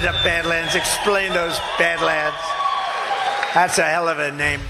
up, Badlands? Explain those Badlands. That's a hell of a name.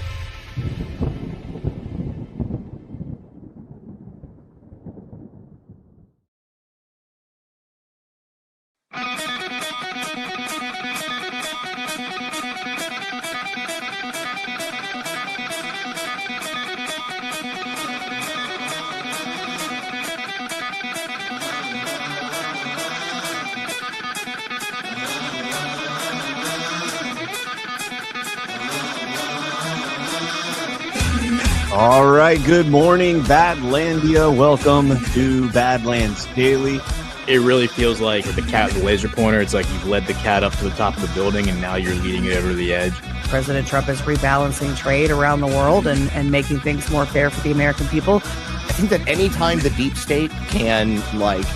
All right, good morning, Badlandia. Welcome to Badlands Daily. It really feels like the cat with the laser pointer. It's like you've led the cat up to the top of the building, and now you're leading it over the edge. President Trump is rebalancing trade around the world and making things more fair for the American people. I think that anytime the deep state can like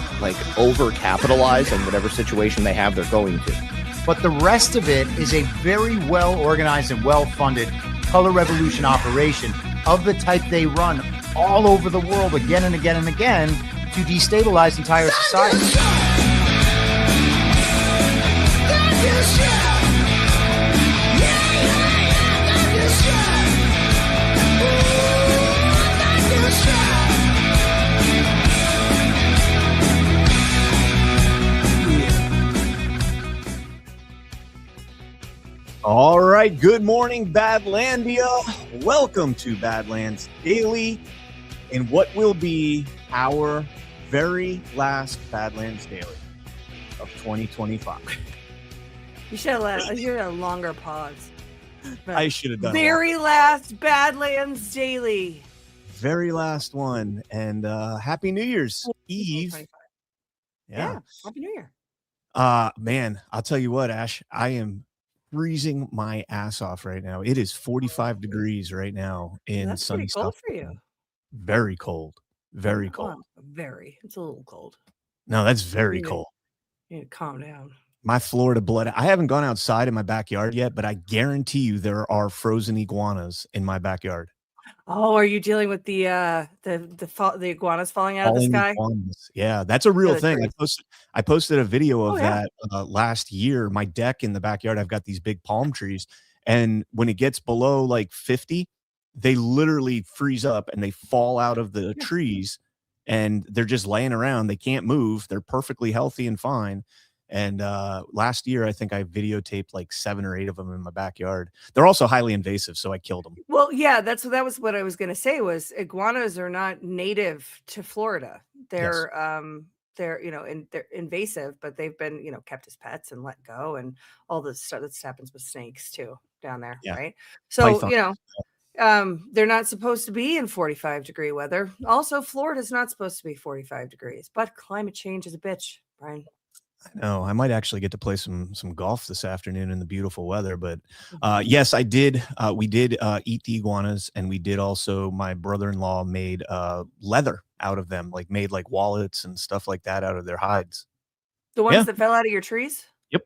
over-capitalize on whatever situation they have, they're going to. But the rest of it is a very well-organized and well-funded color revolution operation of the type they run all over the world again and again and again to destabilize entire society. All right, good morning, Badlandia. Welcome to Badlands Daily in what will be our very last Badlands Daily of 2025. You should have a longer pause. I should have done very last Badlands Daily. Very last one. And Happy New Year's Eve. Yeah, Happy New Year. Man, I'll tell you what, Ash, I am freezing my ass off right now. It is 45 degrees right now in sunny South. South. For you. Very cold. Very cold. Very. It's a little cold. No, that's very cold. You need to calm down. My Florida blood. I haven't gone outside in my backyard yet, but I guarantee you there are frozen iguanas in my backyard. Oh, are you dealing with the iguanas falling out of the sky? Iguanas. Yeah, that's a real thing. I posted a video of that last year. My deck in the backyard, I've got these big palm trees, and when it gets below like 50, they literally freeze up and they fall out of the trees, and they're just laying around. They can't move. They're perfectly healthy and fine. And last year, I think I videotaped like 7 or 8 of them in my backyard. They're also highly invasive, so I killed them. Well, yeah, that was what I was going to say. Was iguanas are not native to Florida. They're they're invasive, but they've been kept as pets and let go, and all the stuff that happens with snakes too down there, right? So they're not supposed to be in 45-degree weather. Also, Florida's not supposed to be 45 degrees, but climate change is a bitch, Brian. I know. I might actually get to play some golf this afternoon in the beautiful weather. But yes, I did. We did eat the iguanas, and we did also. My brother-in-law made leather out of them, made wallets and stuff like that out of their hides. The ones that fell out of your trees? Yep.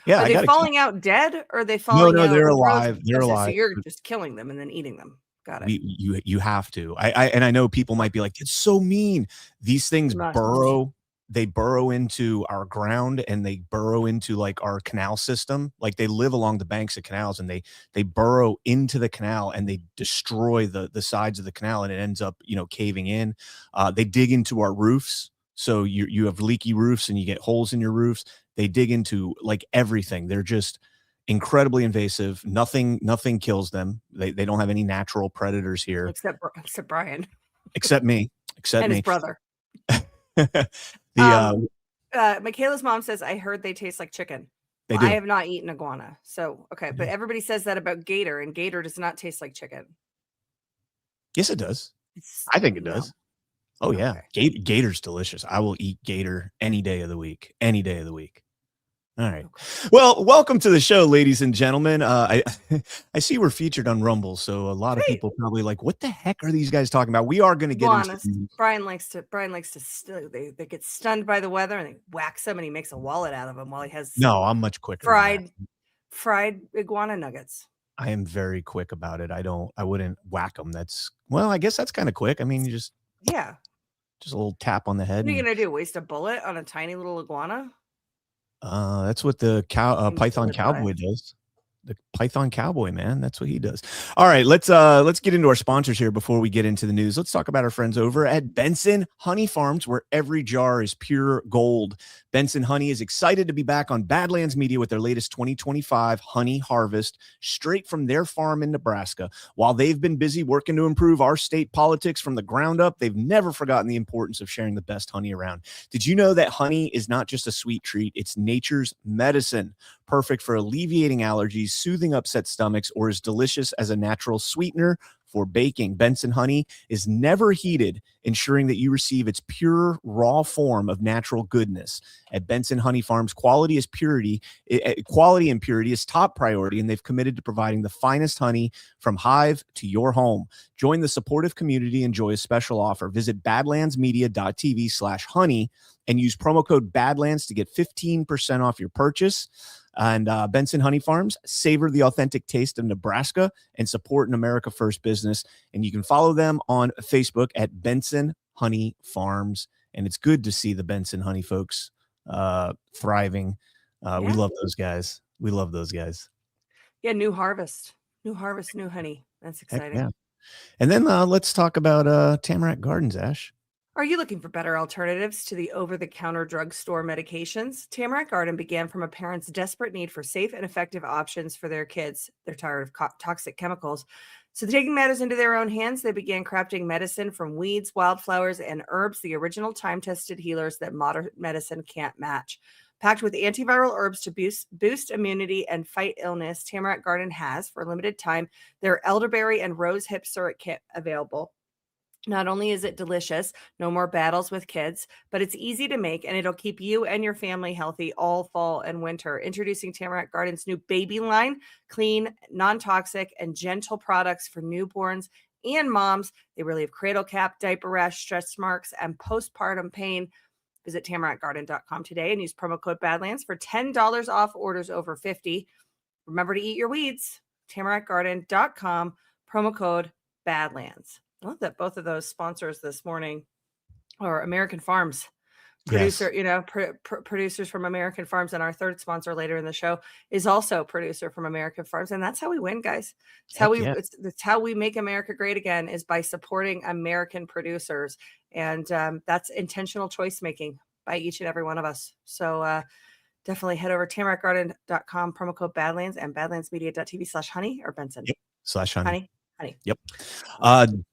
Yeah. Are they falling out dead, or are they falling out? No, they're alive. They're alive. So you're just killing them and then eating them. Got it. You have to. I know people might be like, it's so mean. These things burrow. They burrow into our ground, and they burrow into our canal system. They live along the banks of canals, and they burrow into the canal, and they destroy the sides of the canal, and it ends up caving in. They dig into our roofs, so you have leaky roofs and you get holes in your roofs. They dig into everything. They're just incredibly invasive. Nothing kills them. They don't have any natural predators here, except Brian, except me, and his brother. Michaela's mom says, I heard they taste like chicken. They do. I have not eaten iguana. So, okay. But everybody says that about gator, and gator does not taste like chicken. Yes, it does. I think it does. Oh, yeah. Okay. Gator's delicious. I will eat gator any day of the week. Any day of the week. All right. Okay. Well, welcome to the show, ladies and gentlemen. I see we're featured on Rumble, so a lot of people probably what the heck are these guys talking about? We are going to get into Brian likes to they get stunned by the weather, and they wax him, and he makes a wallet out of them while he has I'm much quicker. Fried iguana nuggets. I am very quick about it. I wouldn't whack them. I guess that's kind of quick. I mean, you just a little tap on the head. What are you going to do? Waste a bullet on a tiny little iguana? That's what the Python Cowboy does. The Python Cowboy, man. That's what he does. All right, let's get into our sponsors here before we get into the news. Let's talk about our friends over at Benson Honey Farms, where every jar is pure gold. Benson Honey is excited to be back on Badlands Media with their latest 2025 honey harvest straight from their farm in Nebraska. While they've been busy working to improve our state politics from the ground up, they've never forgotten the importance of sharing the best honey around. Did you know that honey is not just a sweet treat? It's nature's medicine, perfect for alleviating allergies, soothing upset stomachs, or as delicious as a natural sweetener for baking. Benson Honey is never heated, ensuring that you receive its pure, raw form of natural goodness. At Benson Honey Farms, quality and purity is top priority, and they've committed to providing the finest honey from hive to your home. Join the supportive community, enjoy a special offer. Visit badlandsmedia.tv/honey and use promo code Badlands to get 15% off your purchase. And Benson Honey Farms, savor the authentic taste of Nebraska and support an America First business. And you can follow them on Facebook at Benson Honey Farms. And it's good to see the Benson Honey folks thriving. We love those guys. We love those guys. Yeah, new harvest, new honey. That's exciting. Heck yeah. And then let's talk about Tamarack Gardens, Ash. Are you looking for better alternatives to the over-the-counter drugstore medications? Tamarack Garden began from a parent's desperate need for safe and effective options for their kids. They're tired of toxic chemicals. So taking matters into their own hands, they began crafting medicine from weeds, wildflowers, and herbs, the original time-tested healers that modern medicine can't match. Packed with antiviral herbs to boost immunity and fight illness, Tamarack Garden has, for a limited time, their elderberry and rose hip syrup kit available. Not only is it delicious, no more battles with kids, but it's easy to make and it'll keep you and your family healthy all fall and winter. Introducing Tamarack Garden's new baby line, clean, non-toxic, and gentle products for newborns and moms. They relieve cradle cap, diaper rash, stretch marks, and postpartum pain. Visit tamarackgarden.com today and use promo code Badlands for $10 off orders over $50. Remember to eat your weeds. tamarackgarden.com, promo code Badlands. I love that both of those sponsors this morning are American Farms. Producers from American Farms, and our third sponsor later in the show is also producer from American Farms, and that's how we win, guys. It's how we make America great again, is by supporting American producers, and that's intentional choice making by each and every one of us. So definitely head over to tamarackgarden.com, promo code Badlands, and badlandsmedia.tv/honey or Benson /honey. Honey. Yep.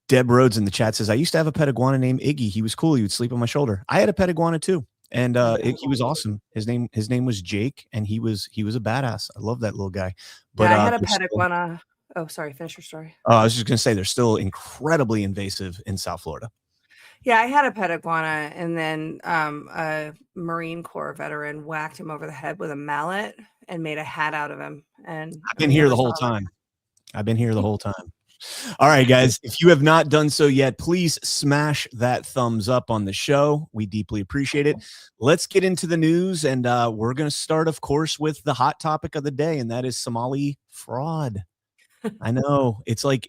Deb Rhodes in the chat says, I used to have a pet iguana named Iggy. He was cool. He would sleep on my shoulder. I had a pet iguana too. And he was awesome. His name was Jake, and he was a badass. I love that little guy. But I had a pet iguana. Oh, sorry. Finish your story. I was just going to say, they're still incredibly invasive in South Florida. Yeah, I had a pet iguana, and then a Marine Corps veteran whacked him over the head with a mallet and made a hat out of him. And I've been here the whole time. All right, guys, if you have not done so yet, please smash that thumbs up on the show. We deeply appreciate it. Let's get into the news, and we're going to start, of course, with the hot topic of the day, and that is Somali fraud. I know. It's like,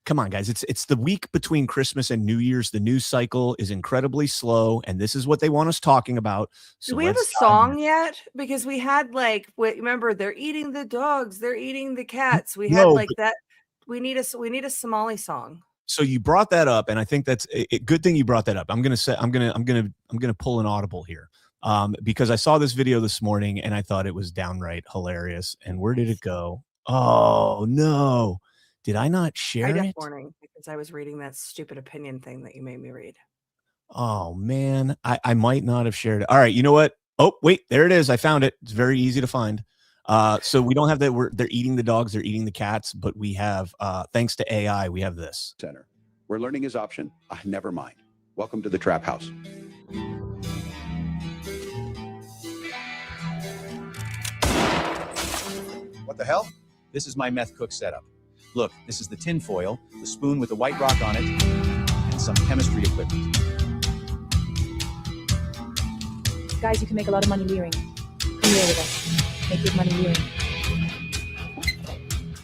come on, guys. It's the week between Christmas and New Year's. The news cycle is incredibly slow, and this is what they want us talking about. So do we have a song yet? Because we had remember, they're eating the dogs, they're eating the cats. We had that. We need a Somali song. So you brought that up, and I think that's a good thing you brought that up. I'm gonna pull an audible here, because I saw this video this morning and I thought it was downright hilarious. And where did it go? Oh no, did I not share it? Warning, because I was reading that stupid opinion thing that you made me read. Oh man, I might not have shared it. All right, you know what? Oh wait, there it is. I found it. It's very easy to find. So we don't have that. They're eating the dogs, they're eating the cats, but we have, thanks to AI, we have this. Center, where learning is option. Never mind. Welcome to the Trap House. What the hell? This is my meth cook setup. Look, this is the tin foil, the spoon with the white rock on it, and some chemistry equipment. Guys, you can make a lot of money leering. Come here with us. Make good money leering.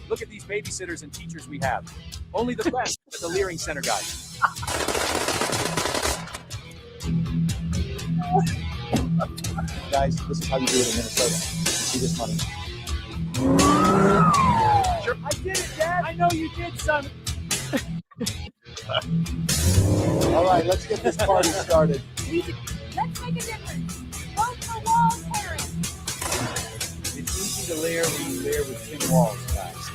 Look at these babysitters and teachers we have. Only the best at the Leering Center, guys. guys, this is how you do it in Minnesota. See this money? Sure. I did it, Dad. I know you did, son. All right, let's get this party started. Let's make a difference. Vote for Wall's parents. It's easy to layer when you layer with thin walls, guys.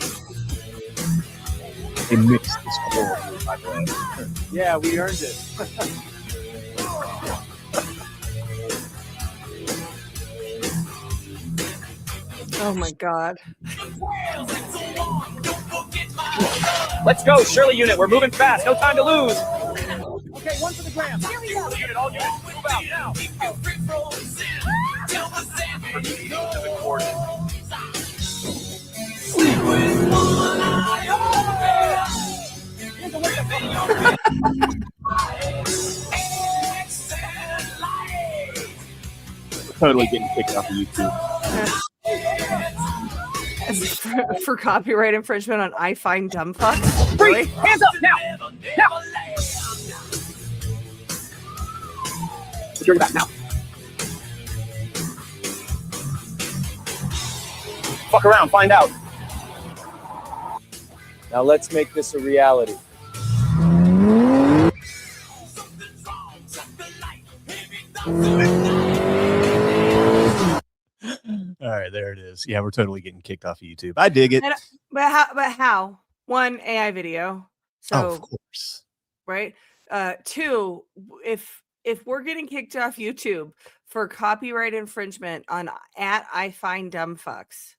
They mixed this whole, by the way. Yeah, we earned it. Oh my God. Let's go, Shirley unit. We're moving fast. No time to lose. Okay, one for the gram. Here we go. Unit, all units, move out now. Totally getting kicked off of YouTube. For copyright infringement on I Find Dumb Fucks? Freeze! Really? Hands up now! Now! Put your back now. Fuck around, find out. Now let's make this a reality. All right, there it is. Yeah, we're totally getting kicked off of YouTube. I dig it. But how? One, AI video. So, of course. right? Two, if we're getting kicked off YouTube for copyright infringement on at I Find Dumb Fucks,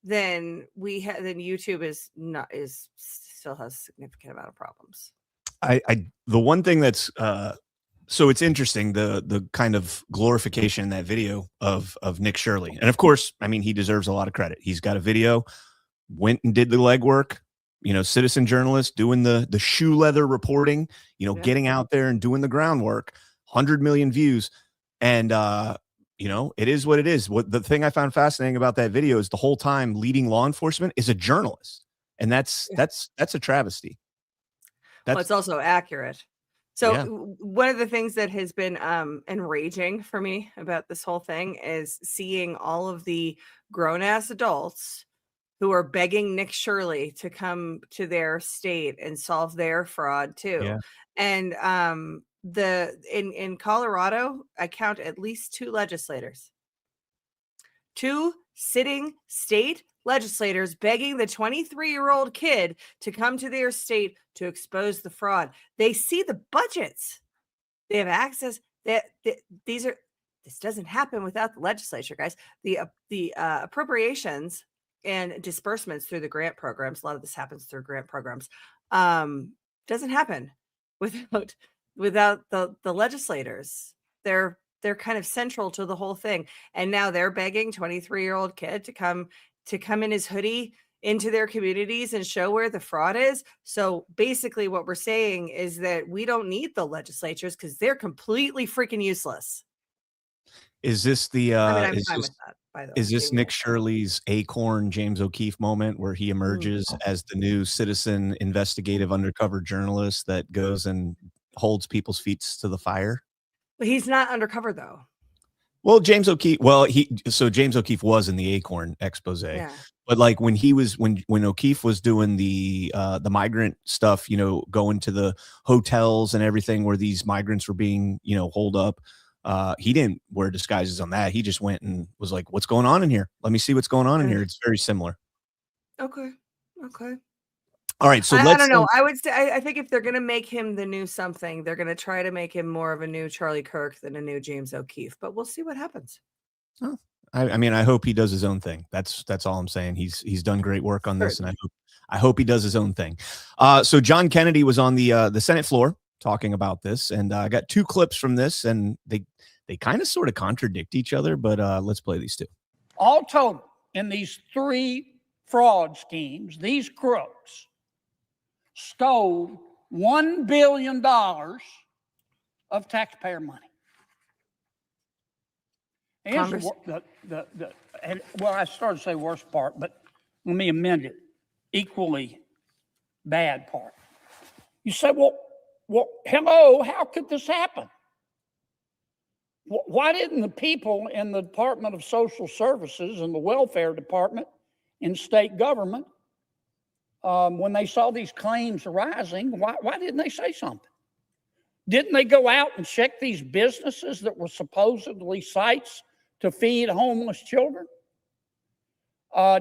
then then YouTube still has a significant amount of problems. The one thing that's so it's interesting, the kind of glorification in that video of Nick Shirley. And of course, I mean, he deserves a lot of credit. He's got a video, went and did the legwork, citizen journalist doing the shoe leather reporting, getting out there and doing the groundwork, 100 million views. And, it is what it is. What the thing I found fascinating about that video is the whole time leading law enforcement is a journalist. And that's a travesty. Well, it's also accurate. So Yeah. one of the things that has been enraging for me about this whole thing is seeing all of the grown-ass adults who are begging Nick Shirley to come to their state and solve their fraud too. Yeah. And in Colorado, I count at least 2 legislators. 2 sitting state legislators begging the 23-year-old kid to come to their state to expose the fraud. They see the budgets. They have access. This doesn't happen without the legislature, guys. The appropriations and disbursements through the grant programs. A lot of this happens through grant programs. Doesn't happen without the legislators. They're kind of central to the whole thing. And now they're begging 23-year-old kid to come in his hoodie into their communities and show where the fraud is. So basically what we're saying is that we don't need the legislatures because they're completely freaking useless. Is this the I'm fine with that, by the way. is this Nick Shirley's Acorn James O'Keefe moment where he emerges as the new citizen investigative undercover journalist that goes and holds people's feet to the fire? But he's not undercover though. Well, James O'Keefe, James O'Keefe was in the Acorn expose. Yeah. But like when O'Keefe was doing the migrant stuff, going to the hotels and everything where these migrants were being, holed up, he didn't wear disguises on that. He just went and was like, what's going on in here? Let me see what's going on in here. It's very similar. Okay. All right. So I don't know. I would say, I think if they're going to make him the new something, they're going to try to make him more of a new Charlie Kirk than a new James O'Keefe, but we'll see what happens. Oh, I mean, I hope he does his own thing. That's all I'm saying. He's done great work on this, and I hope he does his own thing. So John Kennedy was on the Senate floor talking about this, and I got 2 clips from this, and they kind of sort of contradict each other, but let's play these 2. All total, in these 3 fraud schemes, these crooks stole $1 billion of taxpayer money. Here's I started to say worst part, but let me amend it. Equally bad part. You say, well, hello, how could this happen? Why didn't the people in the Department of Social Services and the Welfare Department in state government, when they saw these claims arising, why didn't they say something? Didn't they go out and check these businesses that were supposedly sites to feed homeless children?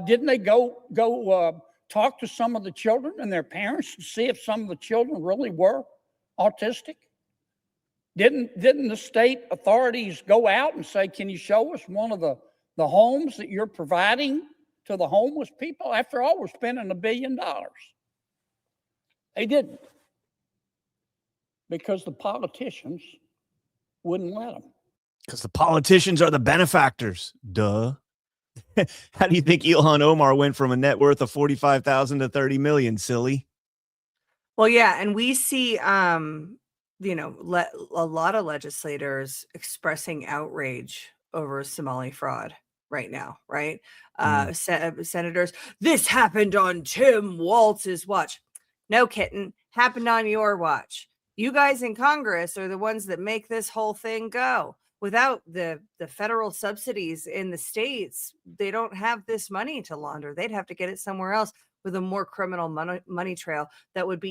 Didn't they go talk to some of the children and their parents to see if some of the children really were autistic? Didn't the state authorities go out and say, can you show us one of the homes that you're providing to the homeless people? After all, we're spending $1 billion. They didn't, because the politicians wouldn't let them. Because the politicians are the benefactors. Duh. How do you think Ilhan Omar went from a net worth of 45,000 to 30 million, silly? Well, yeah, and we see you know, a lot of legislators expressing outrage over Somali fraud right now, right? Senators, this happened on Tim Walz's watch. No, kitten, happened on your watch. You guys in Congress are the ones that make this whole thing go. Without the federal subsidies in the states, they don't have this money to launder. They'd have to get it somewhere else with a more criminal money trail that would be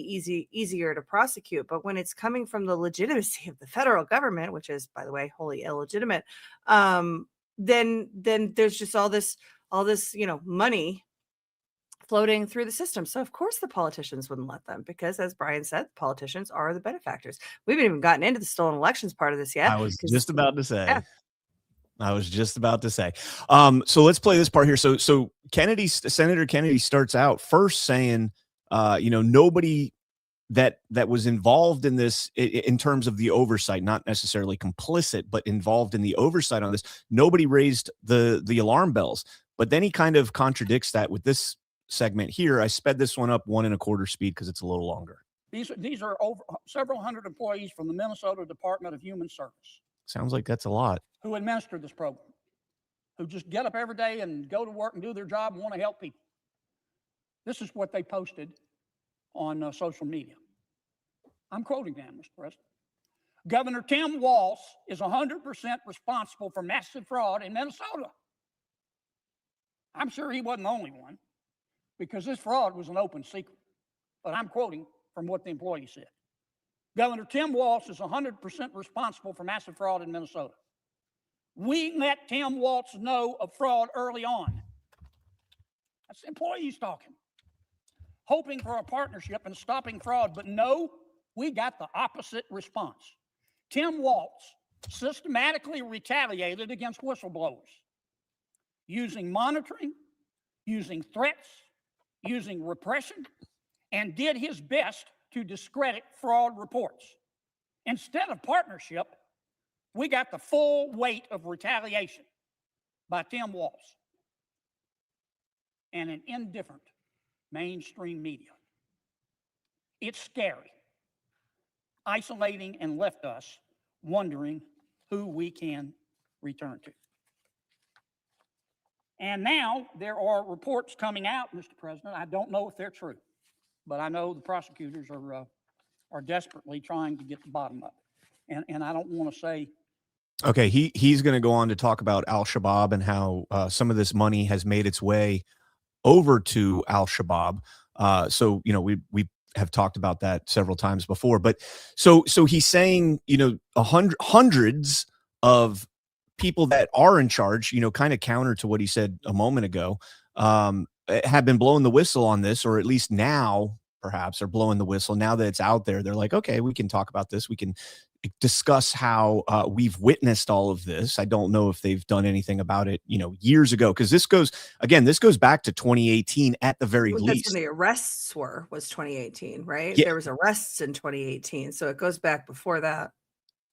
easier to prosecute. But when it's coming from the legitimacy of the federal government, which is, by the way, wholly illegitimate, then there's just all this, you know, money floating through the system. So of course the politicians wouldn't let them, because as Brian said, politicians are the benefactors. We haven't even gotten into the stolen elections part of this yet. I was just about to say. Yeah. So let's play this part here. So Senator Kennedy starts out first saying, you know, nobody that was involved in this in terms of the oversight, not necessarily complicit, but involved in the oversight on this, nobody raised the alarm bells. But then he kind of contradicts that with this segment here. I sped this one up 1 1/4 speed because it's a little longer. These are over several hundred employees from the Minnesota Department of Human Service. Sounds like that's a lot. Who administer this program, who just get up every day and go to work and do their job and want to help people. This is what they posted on social media. I'm quoting them, Mr. President. Governor Tim Walz is 100% responsible for massive fraud in Minnesota. I'm sure he wasn't the only one, because this fraud was an open secret. But I'm quoting from what the employee said. Governor Tim Walz is 100% responsible for massive fraud in Minnesota. We let Tim Walz know of fraud early on. That's the employees talking. Hoping for a partnership and stopping fraud, but no, we got the opposite response. Tim Walz systematically retaliated against whistleblowers, using monitoring, using threats, using repression, and did his best to discredit fraud reports. Instead of partnership, we got the full weight of retaliation by Tim Walz and an indifferent mainstream media. It's scary, isolating, and left us wondering who we can return to. And now there are reports coming out, Mr. President. I don't know if they're true, but I know the prosecutors are desperately trying to get the bottom up. And I don't want to say. Okay, he's going to go on to talk about Al-Shabaab and how some of this money has made its way over to Al-Shabaab. So, you know, we have talked about that several times before. But so he's saying, you know, hundreds of people that are in charge, you know, kind of counter to what he said a moment ago, have been blowing the whistle on this, or at least now perhaps are blowing the whistle. Now that it's out there, they're like, okay, we can talk about this. We can discuss how we've witnessed all of this. I don't know if they've done anything about it, you know, years ago, because this goes back to 2018 at the very least. That's when the arrests was 2018, right? Yeah. There was arrests in 2018, so it goes back before that.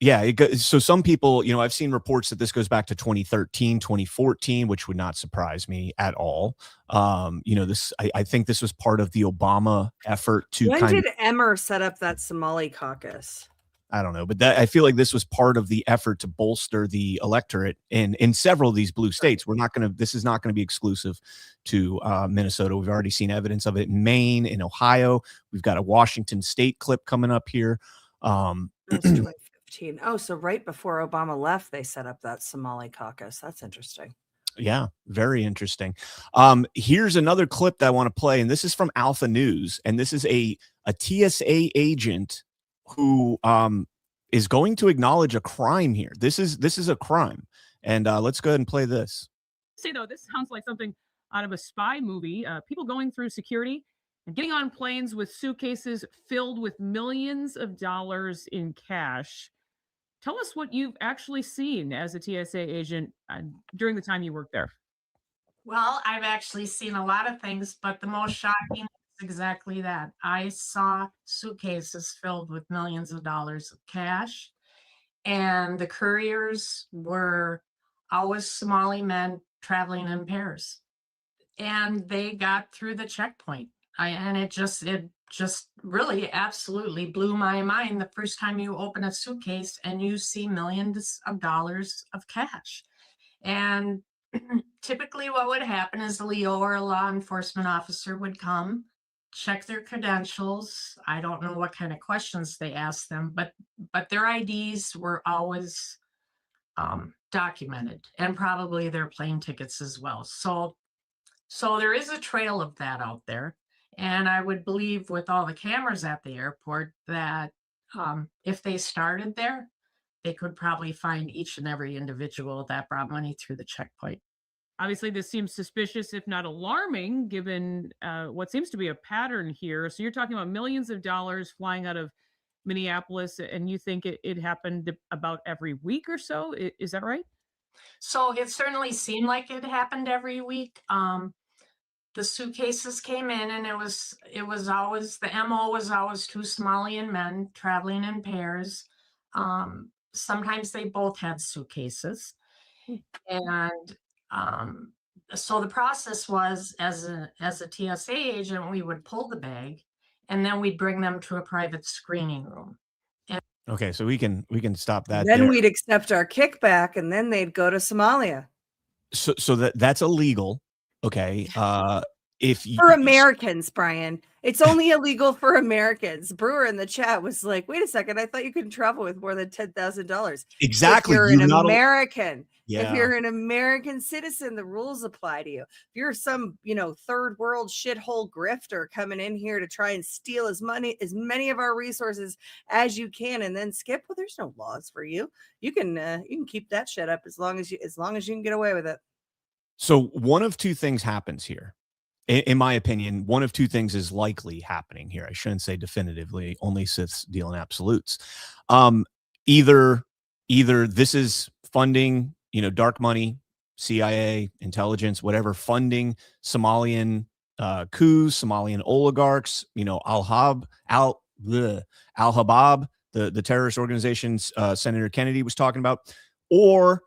Yeah, so some people, you know, I've seen reports that this goes back to 2013, 2014, which would not surprise me at all. You know, I think this was part of the Obama effort to When did Emmer set up that Somali caucus? I don't know, but I feel like this was part of the effort to bolster the electorate in several of these blue states. This is not going to be exclusive to Minnesota. We've already seen evidence of it in Maine, in Ohio. We've got a Washington state clip coming up here. 2015. Oh, so right before Obama left, they set up that Somali caucus. That's interesting. Yeah, very interesting. Here's another clip that I want to play, and this is from Alpha News, and this is a TSA agent who is going to acknowledge a crime here. This is a crime, and let's go ahead and play this. Say though, this sounds like something out of a spy movie. People going through security and getting on planes with suitcases filled with millions of dollars in cash. Tell us what you've actually seen as a TSA agent during the time you worked there. Well, I've actually seen a lot of things, but the most shocking is exactly that. I saw suitcases filled with millions of dollars of cash, and the couriers were always Somali men traveling in pairs. And they got through the checkpoint. And it just really absolutely blew my mind the first time you open a suitcase and you see millions of dollars of cash. And typically what would happen is a Leo or a law enforcement officer would come, check their credentials. I don't know what kind of questions they asked them, but their IDs were always documented, and probably their plane tickets as well. So there is a trail of that out there. And I would believe with all the cameras at the airport that if they started there, they could probably find each and every individual that brought money through the checkpoint. Obviously, this seems suspicious, if not alarming, given what seems to be a pattern here. So you're talking about millions of dollars flying out of Minneapolis, and you think it happened about every week or so? Is that right? So it certainly seemed like it happened every week. The suitcases came in, and it was always, the MO was always two Somalian men traveling in pairs. Sometimes they both had suitcases. And so the process was, as a TSA agent, we would pull the bag, and then we'd bring them to a private screening room. Okay, so we can stop that. Then there. we'd accept our kickback, and then they'd go to Somalia. So that's illegal. Okay. If you, for Americans, Brian, it's only illegal for Americans. Brewer in the chat was like, "Wait a second, I thought you couldn't travel with more than $10,000." Exactly. If you're an American, Yeah. if you're an American citizen, the rules apply to you. If you're some, third world shithole grifter coming in here to try and steal as many of our resources as you can, and then skip, well, there's no laws for you. You can keep that shit up as long as you can get away with it. So one of two things happens here. In my opinion, one of two things is likely happening here. I shouldn't say definitively, only Siths deal in absolutes. Either this is funding, dark money, CIA, intelligence, whatever, funding Somalian coups, Somalian oligarchs, Al-Habab, the terrorist organizations Senator Kennedy was talking about, or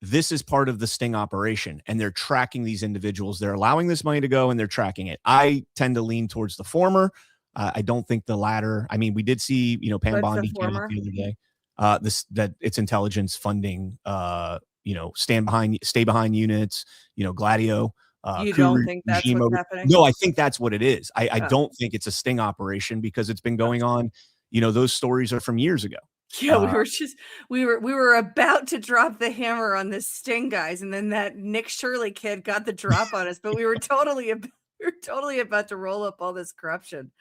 this is part of the sting operation, and they're tracking these individuals. They're allowing this money to go, and they're tracking it. I tend to lean towards the former. I don't think the latter. I mean, we did see, Pam Bondi came out the other day. That it's intelligence funding, stay behind units, Gladio. You don't think that's what's happening? No, I think that's what it is. I don't think it's a sting operation, because it's been going on. Those stories are from years ago. Yeah, we were about to drop the hammer on this sting, guys, and then that Nick Shirley kid got the drop on us. But we were totally about to roll up all this corruption.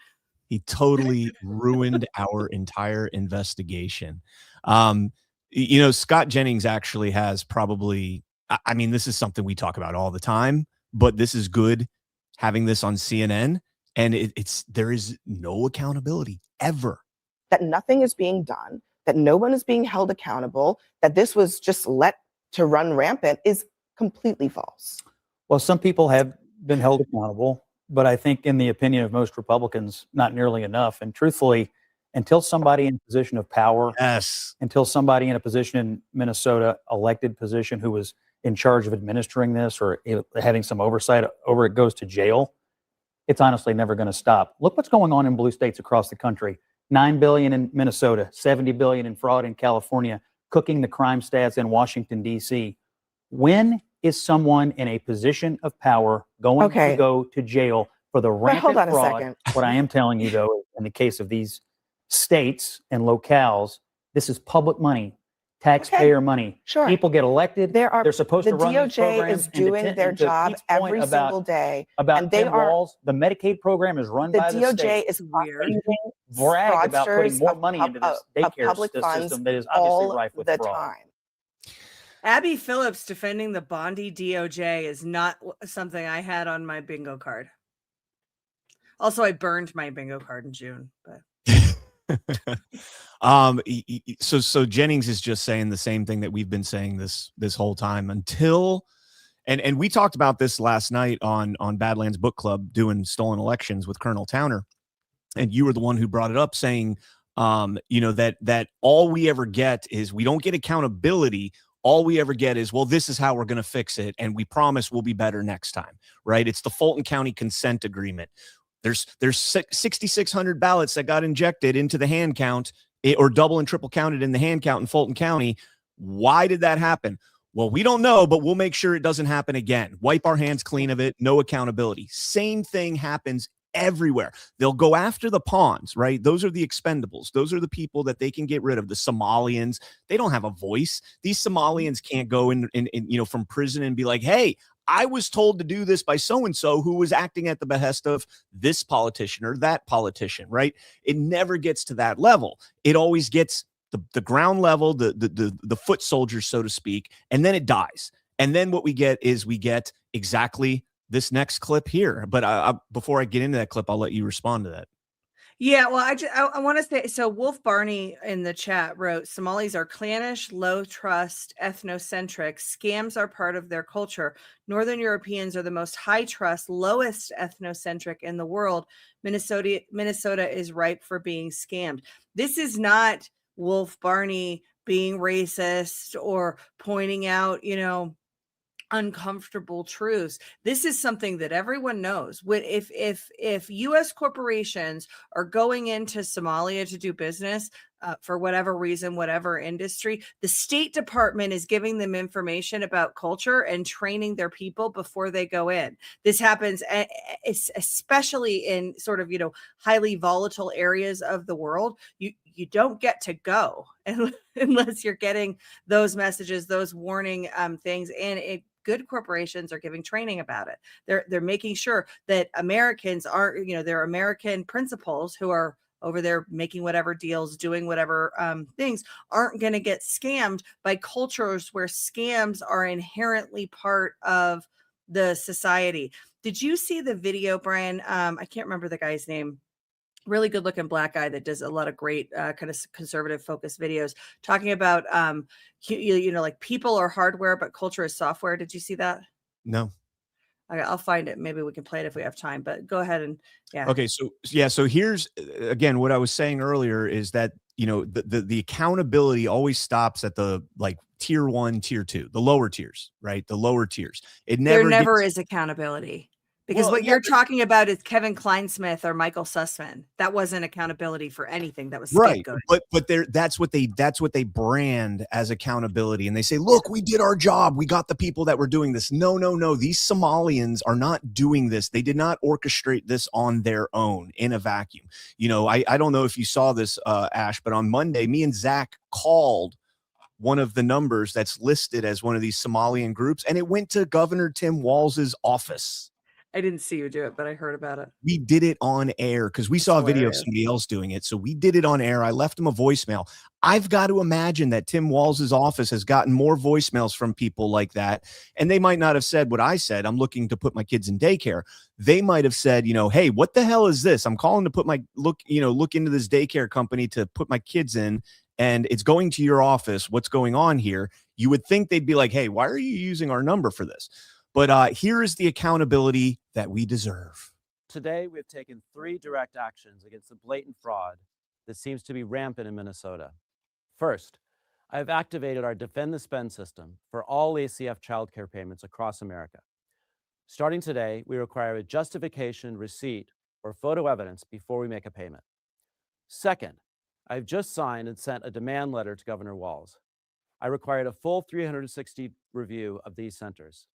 He totally ruined our entire investigation. Scott Jennings actually has probably. I mean, this is something we talk about all the time, but this is good having this on CNN, and there is no accountability ever. That nothing is being done, that no one is being held accountable, that this was just let to run rampant is completely false. Well, some people have been held accountable, but I think in the opinion of most Republicans, not nearly enough. And truthfully, until somebody in a position of power, until somebody in a position in Minnesota, elected position, who was in charge of administering this or having some oversight over it goes to jail, it's honestly never going to stop. Look what's going on in blue states across the country. $9 billion in Minnesota, $70 billion in fraud in California, cooking the crime stats in Washington, D.C. When is someone in a position of power going to go to jail for the rampant fraud? Hold on a second. What I am telling you, though, in the case of these states and locales, This is public money, taxpayer money. Sure. People get elected. They're supposed the to run these DOJ programs. is doing and their to job Pete's point every single day, about and they Tim are. Walz, the Medicaid program is run The by the DOJ state. is prosecuting Brag about putting fraudsters more of money into this of daycare public funds system that is obviously all rife with the fraud. time. Abby Phillips defending the Bondi DOJ is not something I had on my bingo card. Also, I burned my bingo card in June, but. So Jennings is just saying the same thing that we've been saying this whole time until, and we talked about this last night on Badlands Book Club doing stolen elections with Colonel Towner, and you were the one who brought it up, saying, that all we ever get is we don't get accountability. All we ever get is, well, this is how we're going to fix it, and we promise we'll be better next time, right? It's the Fulton County consent agreement. There's 6,600 ballots that got injected into the hand count or double and triple counted in the hand count in Fulton County. Why did that happen? Well, we don't know, but we'll make sure it doesn't happen again. Wipe our hands clean of it. No accountability. Same thing happens everywhere. They'll go after the pawns, right? Those are the expendables. Those are the people that they can get rid of. The Somalians, they don't have a voice. These Somalians can't go in from prison and be like, hey, I was told to do this by so-and-so who was acting at the behest of this politician or that politician, right? It never gets to that level. It always gets the ground level, the foot soldiers, so to speak, and then it dies. And then what we get is exactly this next clip here. But before I get into that clip, I'll let you respond to that. Yeah, well, I want to say, so Wolf Barney in the chat wrote, Somalis are clannish, low trust, ethnocentric. Scams are part of their culture. Northern Europeans are the most high trust, lowest ethnocentric in the world. Minnesota is ripe for being scammed. This is not Wolf Barney being racist or pointing out, uncomfortable truths. This is something that everyone knows. If U.S. corporations are going into Somalia to do business for whatever reason, whatever industry, the State Department is giving them information about culture and training their people before they go in. This happens especially in sort of highly volatile areas of the world. You don't get to go unless you're getting those messages, those warning things, and good corporations are giving training about it. They're making sure that Americans aren't, they're American principals who are over there making whatever deals, doing whatever things, aren't going to get scammed by cultures where scams are inherently part of the society. Did you see the video, Brian? I can't remember the guy's name. Really good looking black guy that does a lot of great kind of conservative focused videos talking about, like people are hardware, but culture is software. Did you see that? No. Okay, I'll find it. Maybe we can play it if we have time, but go ahead and yeah. Okay. So here's again, what I was saying earlier is that, the accountability always stops at the tier 1, tier 2, the lower tiers, right? The lower tiers. There never is accountability. Because what you're talking about is Kevin Kleinsmith or Michael Sussman. That wasn't accountability for anything. That was scapegoating. Right. But that's what they brand as accountability. And they say, look, we did our job. We got the people that were doing this. No. These Somalians are not doing this. They did not orchestrate this on their own in a vacuum. I don't know if you saw this, Ash, but on Monday, me and Zach called one of the numbers that's listed as one of these Somalian groups, and it went to Governor Tim Walz's office. I didn't see you do it, but I heard about it. We did it on air because we saw a video of somebody else doing it. So we did it on air. I left him a voicemail. I've got to imagine that Tim Walz's office has gotten more voicemails from people like that. And they might not have said what I said. I'm looking to put my kids in daycare. They might have said, hey, what the hell is this? I'm calling to put look into this daycare company to put my kids in. And it's going to your office. What's going on here? You would think they'd be like, hey, why are you using our number for this? But here is the accountability that we deserve. Today, we have taken 3 direct actions against the blatant fraud that seems to be rampant in Minnesota. First, I have activated our Defend the Spend system for all ACF childcare payments across America. Starting today, we require a justification, receipt, or photo evidence before we make a payment. Second, I've just signed and sent a demand letter to Governor Walz. I required a full 360 review of these centers.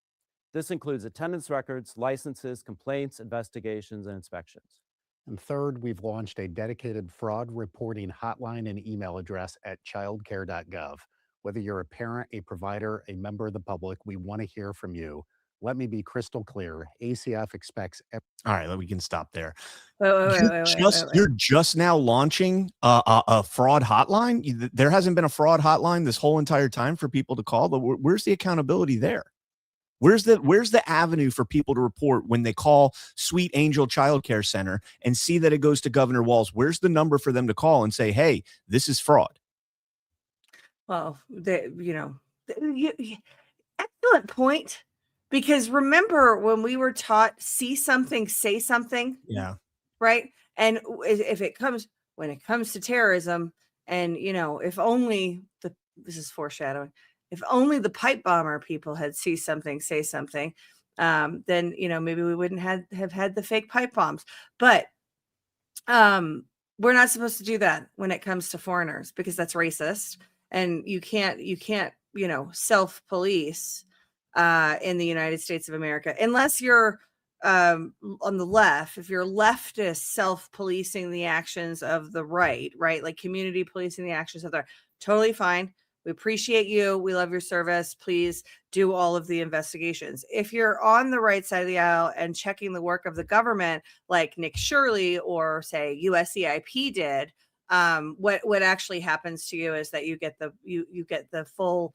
This includes attendance records, licenses, complaints, investigations, and inspections. And third, we've launched a dedicated fraud reporting hotline and email address at childcare.gov. Whether you're a parent, a provider, a member of the public, we want to hear from you. Let me be crystal clear. ACF expects. All right, we can stop there. Wait. You're just now launching a fraud hotline. There hasn't been a fraud hotline this whole entire time for people to call. But where's the accountability there? Where's the avenue for people to report when they call Sweet Angel Child Care Center and see that it goes to Governor Walz? Where's the number for them to call and say, hey, this is fraud? Well, excellent point. Because remember when we were taught, see something, say something. Yeah. Right. And when it comes to terrorism, and, if only this is foreshadowing, if only the pipe bomber people had see something, say something, then, maybe we wouldn't have had the fake pipe bombs. But we're not supposed to do that when it comes to foreigners, because that's racist. And you can't, self-police in the United States of America, unless you're on the left. If you're leftist self-policing the actions of the right, like community policing the actions of the right, totally fine. We appreciate you. We love your service. Please do all of the investigations. If you're on the right side of the aisle and checking the work of the government, like Nick Shirley or say USCIP did, what actually happens to you is that you get the full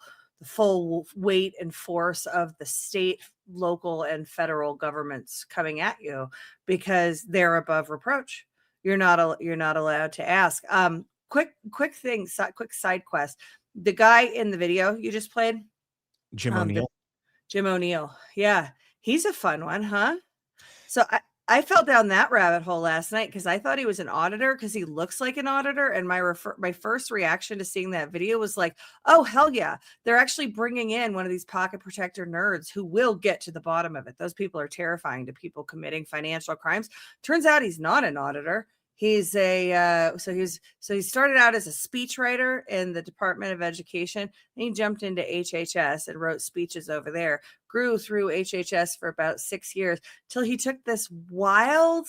weight and force of the state, local, and federal governments coming at you, because they're above reproach. You're not allowed to ask. Quick side quest. The guy in the video you just played, Jim O'Neill. Jim O'Neill. Yeah, he's a fun one, huh? So I fell down that rabbit hole last night because I thought he was an auditor because he looks like an auditor. And my first reaction to seeing that video was like, oh, hell yeah. They're actually bringing in one of these pocket protector nerds who will get to the bottom of it. Those people are terrifying to people committing financial crimes. Turns out he's not an auditor. He's so he started out as a speechwriter in the Department of Education, and he jumped into HHS and wrote speeches over there, grew through HHS for about 6 years till he took this wild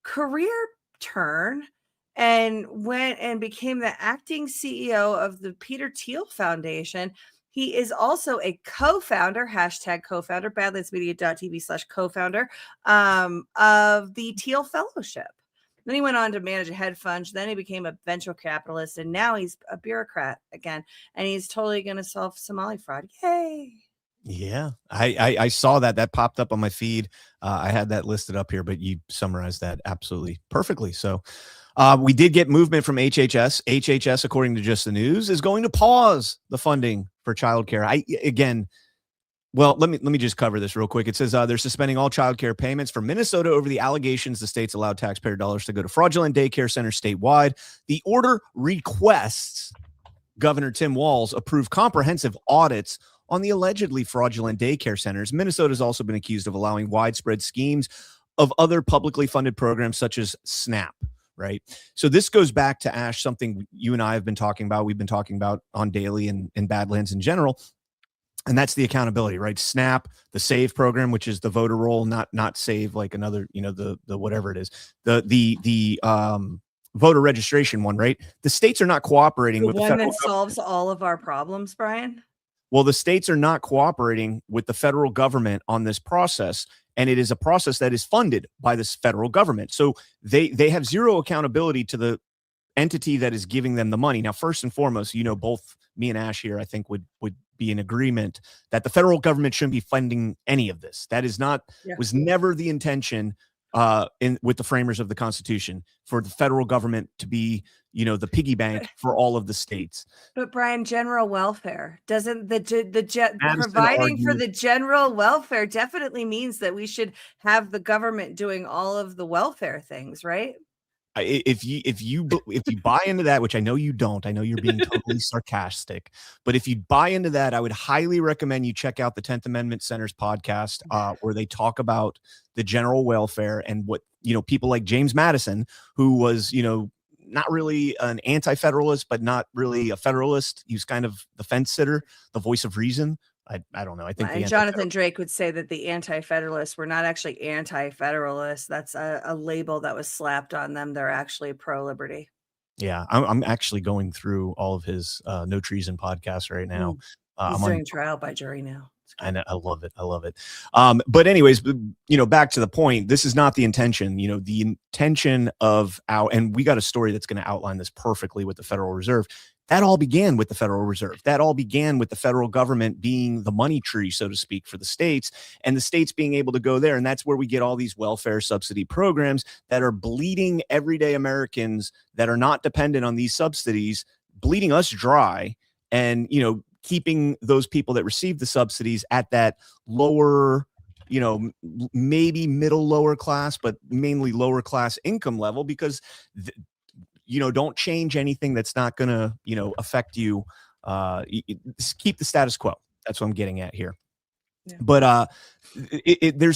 career turn and went and became the acting CEO of the Peter Thiel Foundation. He is also a co-founder, #co-founder, badlandsmedia.tv/co-founder of the Thiel Fellowship. Then he went on to manage a hedge fund. Then he became a venture capitalist, and now he's a bureaucrat again. And he's totally going to solve Somali fraud. Yay! Yeah, I saw that popped up on my feed. I had that listed up here, but you summarized that absolutely perfectly. So we did get movement from HHS. HHS, according to Just the News, is going to pause the funding for childcare. Well, let me just cover this real quick. It says they're suspending all child care payments for Minnesota over the allegations the state's allowed taxpayer dollars to go to fraudulent daycare centers statewide. The order requests Governor Tim Walz approve comprehensive audits on the allegedly fraudulent daycare centers. Minnesota has also been accused of allowing widespread schemes of other publicly funded programs such as SNAP. Right. So this goes back to, Ash, something you and I have been talking about. We've been talking about on Daily and Badlands in general. And that's the accountability, right? SNAP, the SAVE program, which is the voter roll, not SAVE like another, the whatever it is, the voter registration one, right? The states are not cooperating with the federal that solves all of our problems, Brian. Well, the states are not cooperating with the federal government on this process, and it is a process that is funded by this federal government. So they have zero accountability to the entity that is giving them the money. Now, first and foremost, both me and Ash here, I think would be in agreement that the federal government shouldn't be funding any of this. That is not, was never the intention with the framers of the Constitution, for the federal government to be, the piggy bank for all of the states. But Brian, general welfare doesn't providing for the general welfare definitely means that we should have the government doing all of the welfare things, right? If you buy into that, which I know you don't, I know you're being totally sarcastic, but if you buy into that, I would highly recommend you check out the 10th Amendment Center's podcast, where they talk about the general welfare and what, people like James Madison, who was, not really an anti-federalist, but not really a federalist. He was kind of the fence sitter, the voice of reason I don't know. I think And Jonathan Drake would say that the anti-federalists were not actually anti-federalists. That's a label that was slapped on them. They're actually pro-liberty. Yeah, I'm actually going through all of his No Treason podcasts right now. He's I'm doing trial by jury now. I love it. I love it. But anyways, back to the point, this is not the intention. The intention of and we got a story that's going to outline this perfectly with the Federal Reserve. That all began with the Federal Reserve. That all began with the federal government being the money tree, so to speak, for the states, and the states being able to go there. And that's where we get all these welfare subsidy programs that are bleeding everyday Americans that are not dependent on these subsidies, bleeding us dry, and, keeping those people that receive the subsidies at that lower, maybe middle lower class, but mainly lower class income level, because don't change anything that's not going to, affect you. Keep the status quo. That's what I'm getting at here. Yeah. But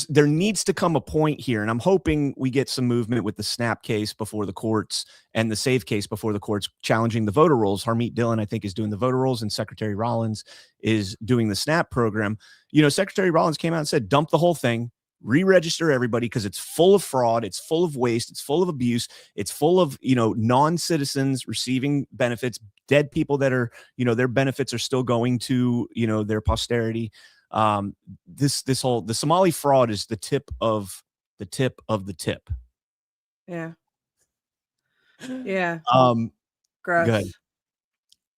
there needs to come a point here, and I'm hoping we get some movement with the SNAP case before the courts and the SAVE case before the courts, challenging the voter rolls. Harmeet Dillon, I think, is doing the voter rolls, and Secretary Rollins is doing the SNAP program. Secretary Rollins came out and said, dump the whole thing, re-register everybody, because it's full of fraud, it's full of waste, it's full of abuse, it's full of non-citizens receiving benefits, dead people that are their benefits are still going to their posterity. The Somali fraud is the tip of the tip. Yeah. Yeah. Gross. Good.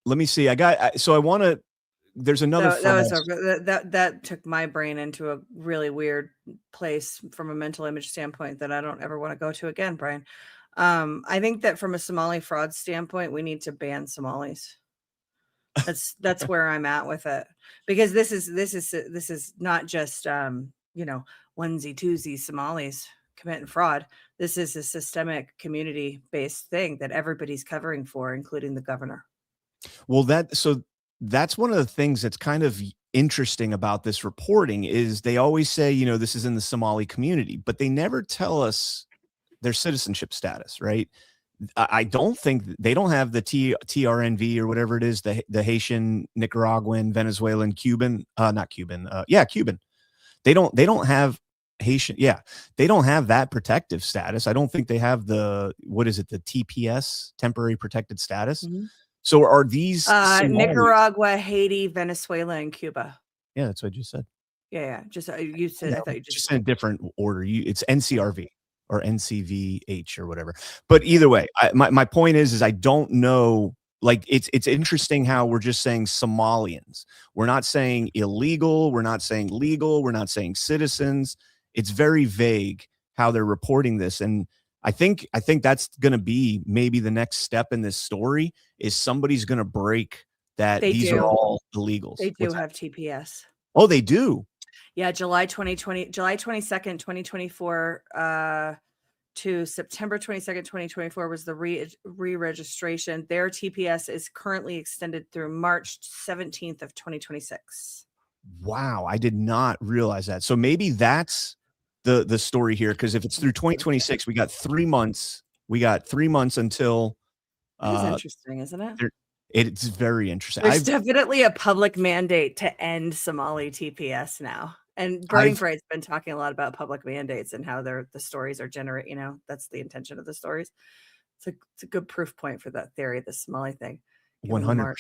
Let me see. There's another that took my brain into a really weird place from a mental image standpoint that I don't ever want to go to again, Brian. I think that from a Somali fraud standpoint, we need to ban Somalis. That's where I'm at with it, because this is not just onesie twosie Somalis committing fraud. This is a systemic community based thing that everybody's covering for, including the governor. Well, that's one of the things that's kind of interesting about this reporting is they always say, this is in the Somali community, but they never tell us their citizenship status, right? I don't think they don't have the TRNV or whatever it is, the Haitian, Nicaraguan, Venezuelan, Cuban, Cuban. They don't have Haitian. Yeah. They don't have that protective status. I don't think they have the TPS, temporary protected status. Mm-hmm. So are these Nicaragua, Haiti, Venezuela, and Cuba? Yeah, that's what I just said. Yeah. Just you said. I thought you just in a different order. It's NCRV or NCVH or whatever. But either way, my point is I don't know. Like it's interesting how we're just saying Somalians. We're not saying illegal. We're not saying legal. We're not saying citizens. It's very vague how they're reporting this, and I think that's going to be maybe the next step in this story is somebody's going to break that these are all illegals. They do have TPS. Oh, they do. Yeah, July 22nd, 2024 to September 22nd, 2024 was the re-registration. Their TPS is currently extended through March 17th of 2026. Wow, I did not realize that. So maybe that's the story here, because if it's through 2026, we got 3 months. We got 3 months until. That's interesting, isn't it? It's very interesting. There's definitely a public mandate to end Somali TPS now. And Burning Bride's been talking a lot about public mandates and how the stories are that's the intention of the stories. It's a good proof point for that theory, the Somali thing. 100%.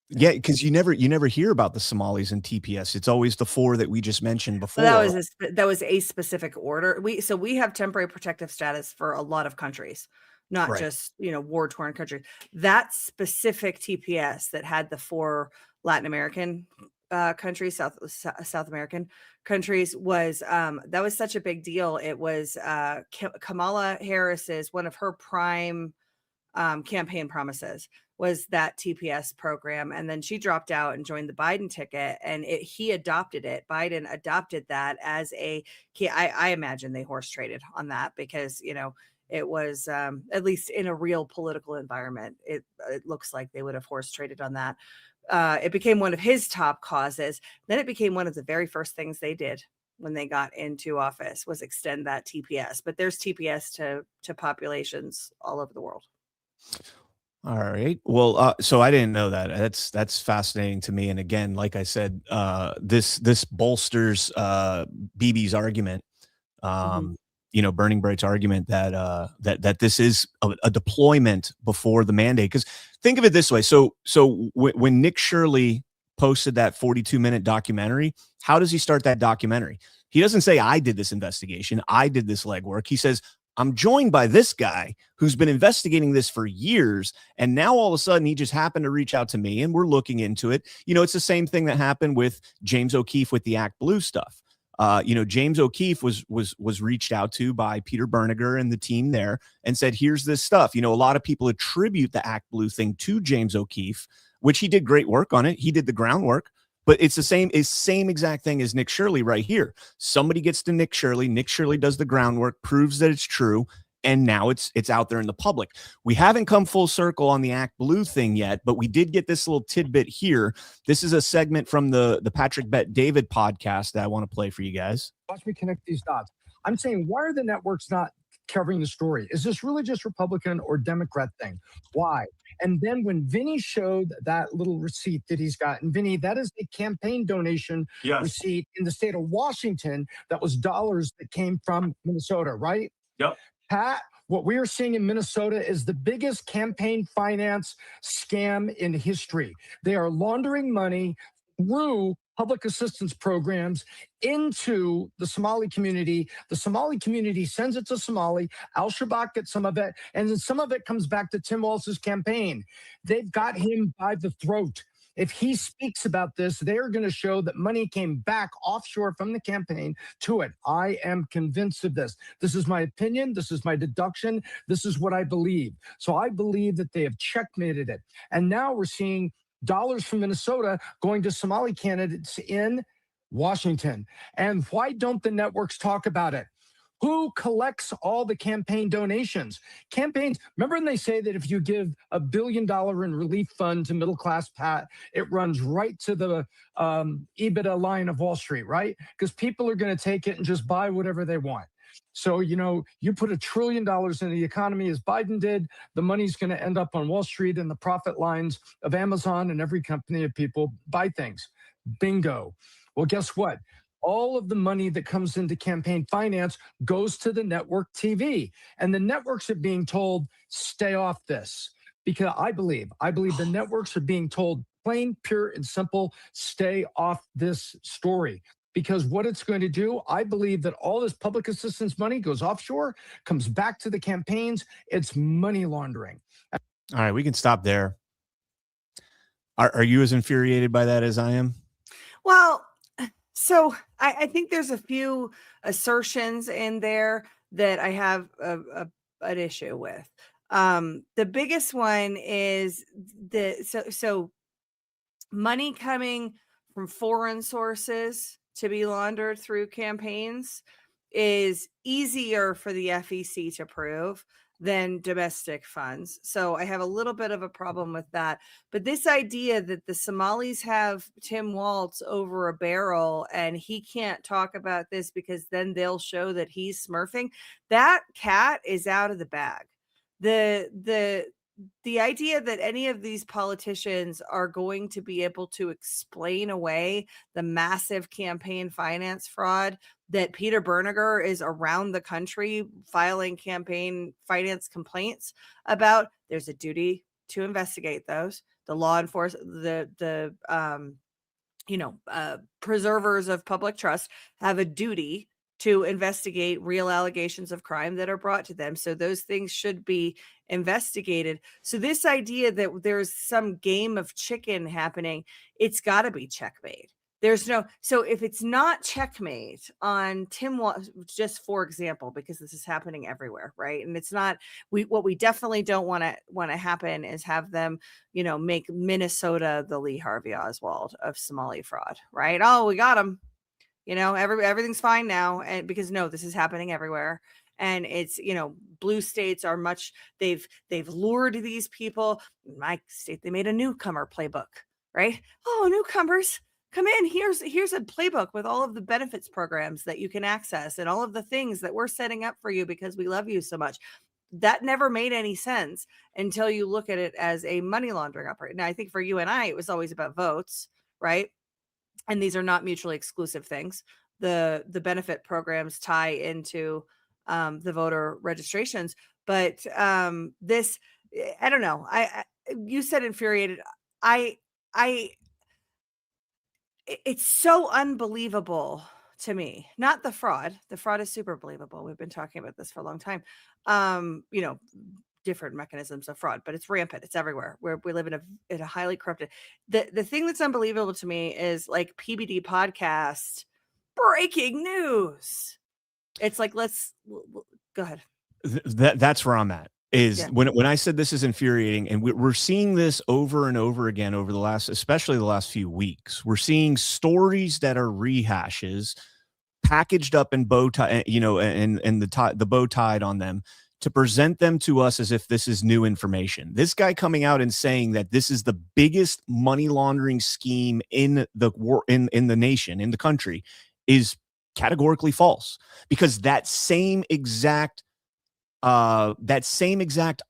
Yeah, because you never hear about the Somalis and TPS. It's always the four that we just mentioned before. Well, that was a specific order. We have temporary protective status for a lot of countries, not just war-torn countries. That specific TPS that had the 4 Latin American countries, South American countries, was that was such a big deal. It was Kamala Harris's one of her prime campaign promises was that TPS program. And then she dropped out and joined the Biden ticket, and he adopted it. Biden adopted that as I imagine they horse traded on that because, it was at least in a real political environment. It looks like they would have horse traded on that. It became one of his top causes. Then it became one of the very first things they did when they got into office was extend that TPS. But there's TPS to populations all over the world. All right. Well, so I didn't know that. That's fascinating to me. And again, like I said, this bolsters BB's argument. Burning Bright's argument that this is a deployment before the mandate. Because think of it this way: so when Nick Shirley posted that 42-minute documentary, how does he start that documentary? He doesn't say, "I did this investigation, I did this legwork." He says, "I'm joined by this guy who's been investigating this for years. And now all of a sudden he just happened to reach out to me and we're looking into it." It's the same thing that happened with James O'Keefe with the ActBlue stuff. James O'Keefe was reached out to by Peter Berniger and the team there and said, "Here's this stuff." A lot of people attribute the ActBlue thing to James O'Keefe, which he did great work on it. He did the groundwork. But it's the same exact thing as Nick Shirley right here. Somebody gets to Nick Shirley. Nick Shirley does the groundwork, proves that it's true, and now it's out there in the public. We haven't come full circle on the ActBlue thing yet, but we did get this little tidbit here. This is a segment from the Patrick Bet David podcast that I want to play for you guys. Watch me connect these dots. I'm saying, why are the networks not covering the story? Is this really just Republican or Democrat thing? Why? And then when Vinny showed that little receipt that he's got, and Vinny, that is a campaign donation receipt in the state of Washington that was dollars that came from Minnesota, right? Yep. Pat, what we are seeing in Minnesota is the biggest campaign finance scam in history. They are laundering money through public assistance programs into the Somali community. The Somali community sends it to Somali. Al-Shabaab gets some of it, and then some of it comes back to Tim Walz's campaign. They've got him by the throat. If he speaks about this, they're going to show that money came back offshore from the campaign to it. I am convinced of this. This is my opinion. This is my deduction. This is what I believe. So I believe that they have checkmated it. And now we're seeing dollars from Minnesota going to Somali candidates in Washington. And why don't the networks talk about it? Who collects all the campaign donations? Campaigns, remember when they say that if you give $1 billion in relief fund to middle class Pat, it runs right to the EBITDA line of Wall Street, right? Because people are going to take it and just buy whatever they want. So, you put $1 trillion in the economy as Biden did, the money's going to end up on Wall Street and the profit lines of Amazon and every company of people buy things. Bingo. Well, guess what? All of the money that comes into campaign finance goes to the network TV. And the networks are being told, stay off this. Because I believe the networks are being told plain, pure, and simple, stay off this story. Because what it's going to do, I believe that all this public assistance money goes offshore, comes back to the campaigns. It's money laundering. All right, we can stop there. Are you as infuriated by that as I am? Well, so I think there's a few assertions in there that I have an issue with. The biggest one is so money coming from foreign sources to be laundered through campaigns is easier for the FEC to prove than domestic funds. So I have a little bit of a problem with that. But this idea that the Somalis have Tim Walz over a barrel and he can't talk about this because then they'll show that he's smurfing, that cat is out of the bag. The idea that any of these politicians are going to be able to explain away the massive campaign finance fraud that Peter Berniger is around the country filing campaign finance complaints about, there's a duty to investigate those. The law enforcement, the preservers of public trust have a duty to investigate real allegations of crime that are brought to them. So those things should be investigated. So this idea that there's some game of chicken happening, it's got to be checkmate. So if it's not checkmate on Tim Walz, just for example, because this is happening everywhere, right? And it's not, what we definitely don't want to happen is have them, make Minnesota the Lee Harvey Oswald of Somali fraud, right? Oh, we got him. Everything's fine now. And because this is happening everywhere. And it's, blue states are they've lured these people. In my state, they made a newcomer playbook, right? Oh, newcomers, come in. Here's a playbook with all of the benefits programs that you can access and all of the things that we're setting up for you because we love you so much. that never made any sense until you look at it as a money laundering operation. Now, I think for you and I, it was always about votes, right? And these are not mutually exclusive things. The benefit programs tie into the voter registrations, but this, I don't know. You said infuriated. It's so unbelievable to me. Not the fraud. The fraud is super believable. We've been talking about this for a long time. Different mechanisms of fraud, but it's rampant. It's everywhere. We live in a highly corrupted. The thing that's unbelievable to me is like PBD podcast breaking news. It's like, let's go ahead. That's where I'm at. When I said this is infuriating, and we're seeing this over and over again over the last, especially the last few weeks. We're seeing stories that are rehashes, packaged up in bow tie, and the bow tied on them to present them to us as if this is new information. This guy coming out and saying that this is the biggest money laundering scheme in the nation, in the country, is categorically false, because that same exact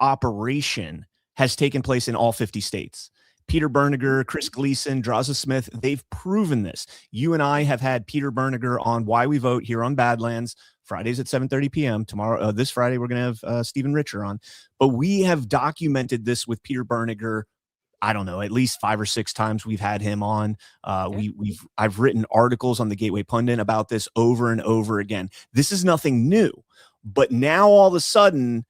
operation has taken place in all 50 states. Peter Berniger, Chris Gleason, Draza Smith, they've proven this. You and I have had Peter Berniger on Why We Vote here on Badlands, Fridays at 7:30 p.m. Tomorrow, this Friday, we're going to have Stephen Richer on. But we have documented this with Peter Berniger, I don't know, at least 5 or 6 times we've had him on. I've written articles on the Gateway Pundit about this over and over again. This is nothing new. But now all of a sudden,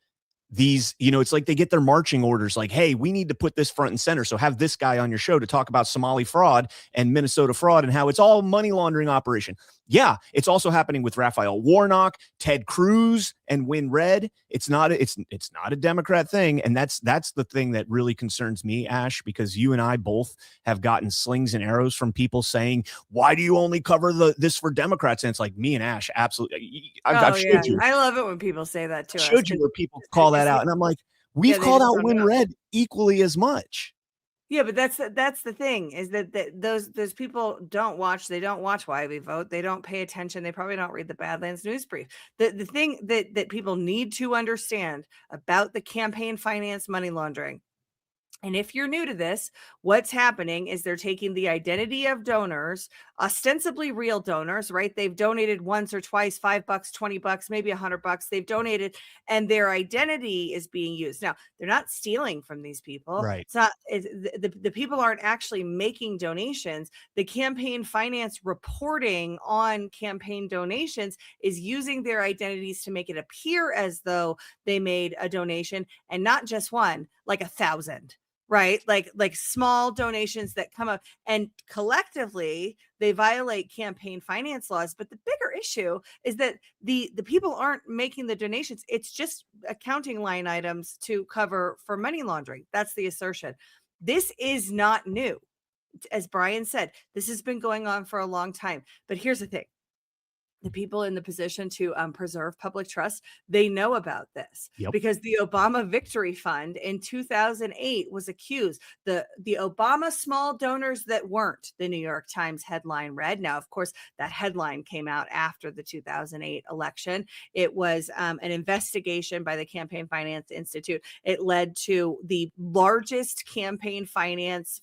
these, it's like they get their marching orders like, hey, we need to put this front and center. So have this guy on your show to talk about Somali fraud and Minnesota fraud and how it's all money laundering operation. Yeah, it's also happening with Raphael Warnock, Ted Cruz, and WinRed. It's not a Democrat thing. And that's the thing that really concerns me, Ash, because you and I both have gotten slings and arrows from people saying, why do you only cover this for Democrats? And it's like, me and Ash, absolutely. I've showed you. I love it when people say that to us. Showed you where people call that out. And I'm like, we've called out WinRed equally as much. Yeah, but that's the thing, is that those people don't watch. They don't watch Why We Vote. They don't pay attention. They probably don't read the Badlands news brief. The thing that people need to understand about the campaign finance money laundering, and if you're new to this, what's happening is they're taking the identity of donors, ostensibly real donors, right? They've donated once or twice, $5, $20, maybe $100. They've donated, and their identity is being used. Now, they're not stealing from these people. Right. It's not. The people aren't actually making donations. The campaign finance reporting on campaign donations is using their identities to make it appear as though they made a donation, and not just one, like 1,000. Right? Like small donations that come up, and collectively they violate campaign finance laws. But the bigger issue is that the people aren't making the donations. It's just accounting line items to cover for money laundering. That's the assertion. This is not new. As Brian said, this has been going on for a long time. But here's the thing. The people in the position to preserve public trust, they know about this. Yep. Because the Obama Victory Fund in 2008 was accused. The Obama small donors that weren't, the New York Times headline read. Now, of course, that headline came out after the 2008 election. It was an investigation by the Campaign Finance Institute. It led to the largest campaign finance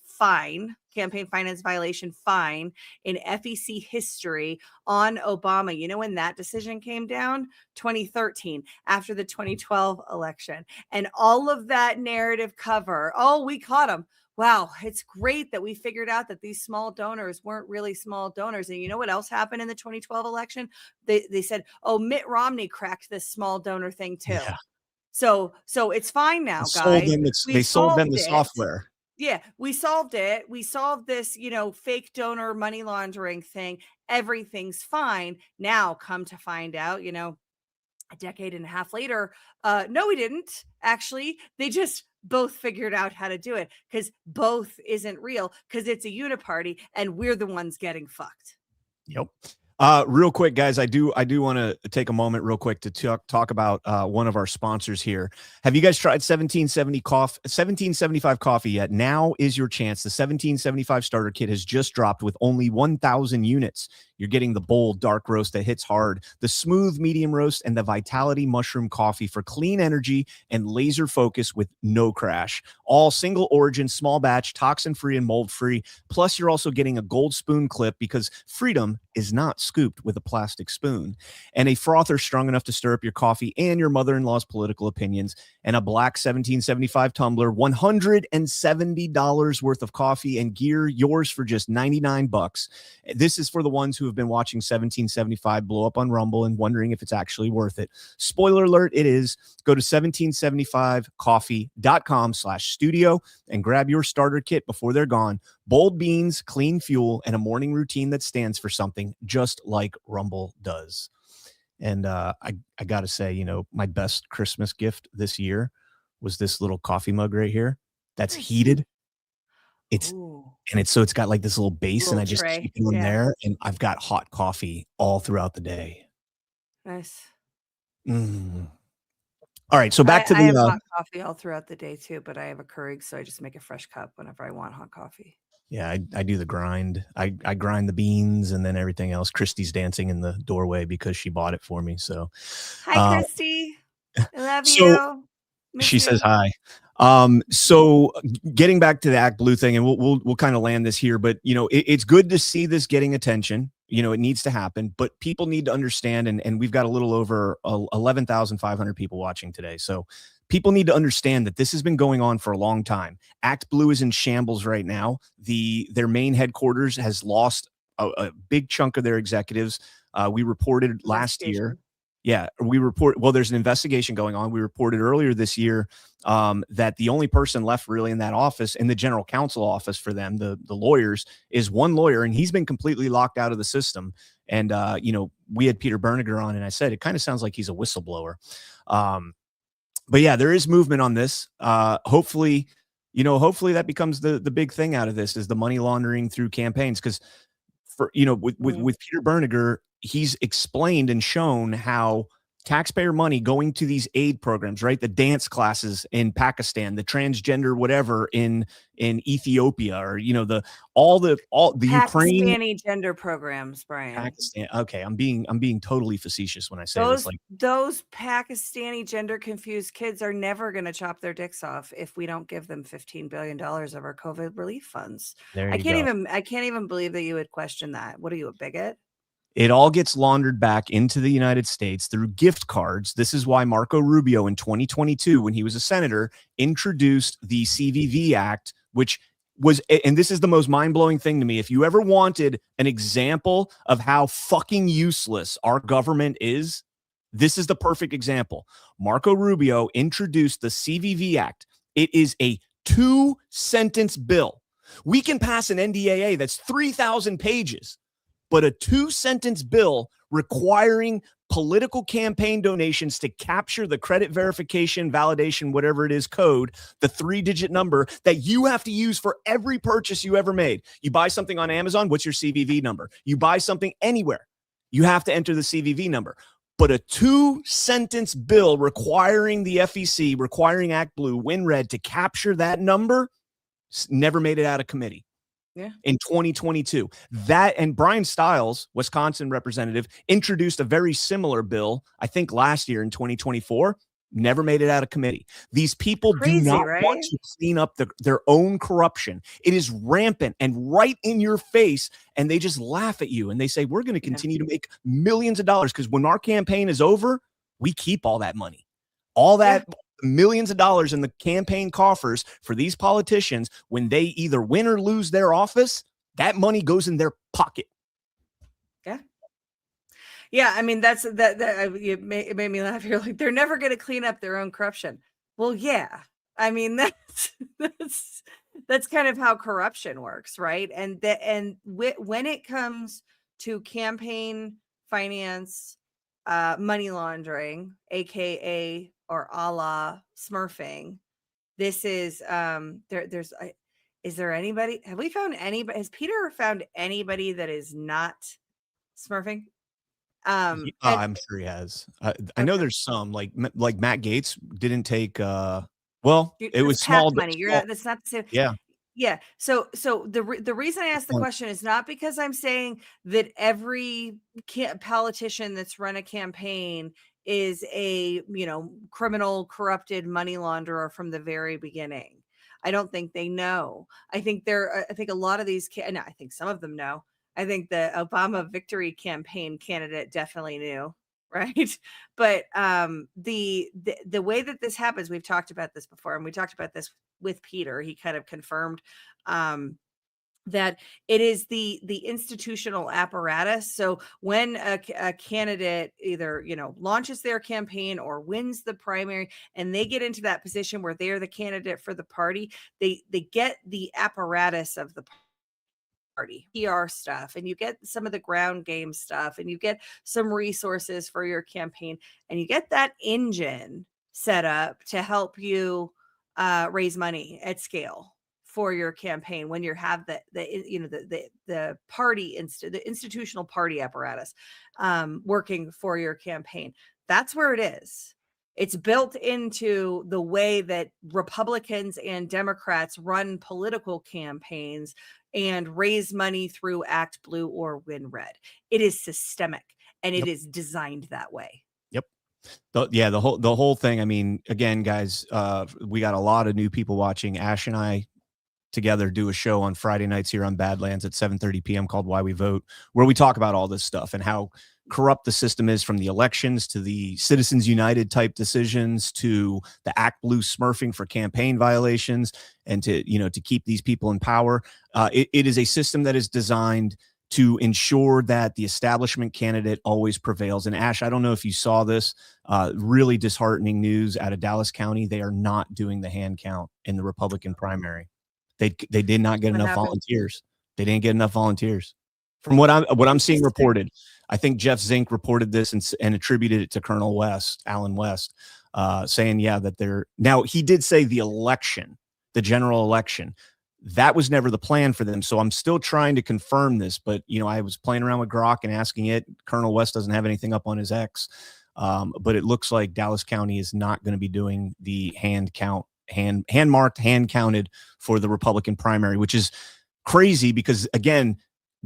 violation fine in FEC history on Obama. You know when that decision came down? 2013, after the 2012 election. And all of that narrative cover, oh, we caught him. Wow, it's great that we figured out that these small donors weren't really small donors. And you know what else happened in the 2012 election? They said, oh, Mitt Romney cracked this small donor thing too. Yeah. So it's fine now, guys. They sold them the software. Yeah, we solved it. We solved this, fake donor money laundering thing. Everything's fine. Now, come to find out, a decade and a half later, no, we didn't. Actually, they just both figured out how to do it, because both isn't real, because it's a uniparty and we're the ones getting fucked. Yep. Real quick, guys, I do want to take a moment real quick to talk about one of our sponsors here. Have you guys tried 1775 coffee yet? Now is your chance. The 1775 starter kit has just dropped with only 1,000 units. You're getting the bold dark roast that hits hard, the smooth medium roast, and the Vitality mushroom coffee for clean energy and laser focus with no crash. All single origin, small batch, toxin free and mold free. Plus, you're also getting a gold spoon clip because freedom is not scooped with a plastic spoon, and a frother strong enough to stir up your coffee and your mother-in-law's political opinions, and a black 1775 tumbler, $170 worth of coffee and gear, yours for just $99. This is for the ones who have been watching 1775 blow up on Rumble and wondering if it's actually worth it. Spoiler alert, it is. Go to 1775coffee.com/studio and grab your starter kit before they're gone. Bold beans, clean fuel, and a morning routine that stands for something, just like Rumble does. And I got to say, you know, my best Christmas gift this year was this little coffee mug right here that's heated. It's got like this little base, and I just keep it in there, and I've got hot coffee all throughout the day. Nice. All right, so back to I the have hot coffee all throughout the day too, but I have a Keurig, so I just make a fresh cup whenever I want hot coffee. Yeah, I do the grind. I grind the beans and then everything else. Christy's dancing in the doorway because she bought it for me. So, Hi, Christy. I love so you. she says hi. So getting back to the ActBlue thing, and we'll kind of land this here, but you know, it's good to see this getting attention. You know, it needs to happen, but people need to understand, and we've got a little over 11,500 people watching today. So people need to understand that this has been going on for a long time. ActBlue is in shambles right now. Their main headquarters has lost a big chunk of their executives. We reported last year. Yeah, there's an investigation going on. We reported earlier this year that the only person left really in that office, in the general counsel office for them, the lawyers, is one lawyer, and he's been completely locked out of the system. And, you know, we had Peter Berniger on, and I said, it kind of sounds like he's a whistleblower. But yeah, there is movement on this. Hopefully that becomes the big thing out of this, is the money laundering through campaigns. Because with Peter Berniger, he's explained and shown how taxpayer money going to these aid programs, right? The dance classes in Pakistan, the transgender whatever in Ethiopia, or all the Ukraine Pakistani gender programs, Brian. Pakistan. Okay, I'm being totally facetious when I say this. Like, those Pakistani gender confused kids are never going to chop their dicks off if we don't give them $15 billion of our COVID relief funds. I can't even believe that you would question that. What are you, a bigot? It all gets laundered back into the United States through gift cards. This is why Marco Rubio in 2022, when he was a senator, introduced the CVV Act, which was, and this is the most mind-blowing thing to me, if you ever wanted an example of how fucking useless our government is, this is the perfect example. Marco Rubio introduced the CVV Act. It is a 2-sentence bill. We can pass an NDAA that's 3,000 pages. But a 2-sentence bill requiring political campaign donations to capture the credit verification, validation, whatever it is, code, the 3-digit number that you have to use for every purchase you ever made. You buy something on Amazon, what's your CVV number? You buy something anywhere, you have to enter the CVV number. But a 2-sentence bill requiring the FEC, requiring ActBlue, WinRed to capture that number, never made it out of committee. Yeah. In 2022, that, and Brian Stiles, Wisconsin representative, introduced a very similar bill, I think last year in 2024, never made it out of committee. These people do not want to clean up their own corruption. It is rampant and right in your face, and they just laugh at you and they say, we're going to continue to make millions of dollars because when our campaign is over, we keep all that money. All that millions of dollars in the campaign coffers for these politicians, when they either win or lose their office, that money goes in their pocket. Yeah. I mean, it made me laugh. You're like, they're never going to clean up their own corruption. Well, yeah. I mean, that's kind of how corruption works, right? And when it comes to campaign finance, money laundering, aka or a la smurfing, this is is there anybody, has Peter found anybody that is not smurfing? I'm sure he has. I know there's some like Matt Gaetz didn't take. Well, it was PAC small money. You're not. That's not the same. Yeah. Yeah. So the reason I asked the question is not because I'm saying that every politician that's run a campaign is a, criminal, corrupted money launderer from the very beginning. I don't think they know. I think a lot of these, no, I think some of them know. I think the Obama victory campaign candidate definitely knew. Right. But the way that this happens, we've talked about this before, and we talked about this with Peter. He kind of confirmed that it is the institutional apparatus. So when a candidate either, launches their campaign or wins the primary, and they get into that position where they're the candidate for the party, they get the apparatus of the party, PR stuff, and you get some of the ground game stuff, and you get some resources for your campaign, and you get that engine set up to help you raise money at scale for your campaign when you have the party the institutional party apparatus working for your campaign. That's where it is. It's built into the way that Republicans and Democrats run political campaigns and raise money through ActBlue or WinRed. It is systemic, and it is designed that way. Yep. The whole thing. I mean, again, guys, we got a lot of new people watching. Ash and I together do a show on Friday nights here on Badlands at 7:30 p.m. called Why We Vote, where we talk about all this stuff and how corrupt the system is, from the elections to the Citizens United type decisions to the ActBlue smurfing for campaign violations, and to keep these people in power. It is a system that is designed to ensure that the establishment candidate always prevails. And Ash, I don't know if you saw this, really disheartening news out of Dallas County. They are not doing the hand count in the Republican primary. They did not get enough volunteers. They didn't get enough volunteers. From what I'm seeing reported, I think Jeff Zink reported this and attributed it to Colonel Alan West, saying, that they're now. He did say the general election, that was never the plan for them. So I'm still trying to confirm this, but I was playing around with Grok and asking it. Colonel West doesn't have anything up on his X, but it looks like Dallas County is not going to be doing the hand count, hand marked, hand counted for the Republican primary, which is crazy because, again,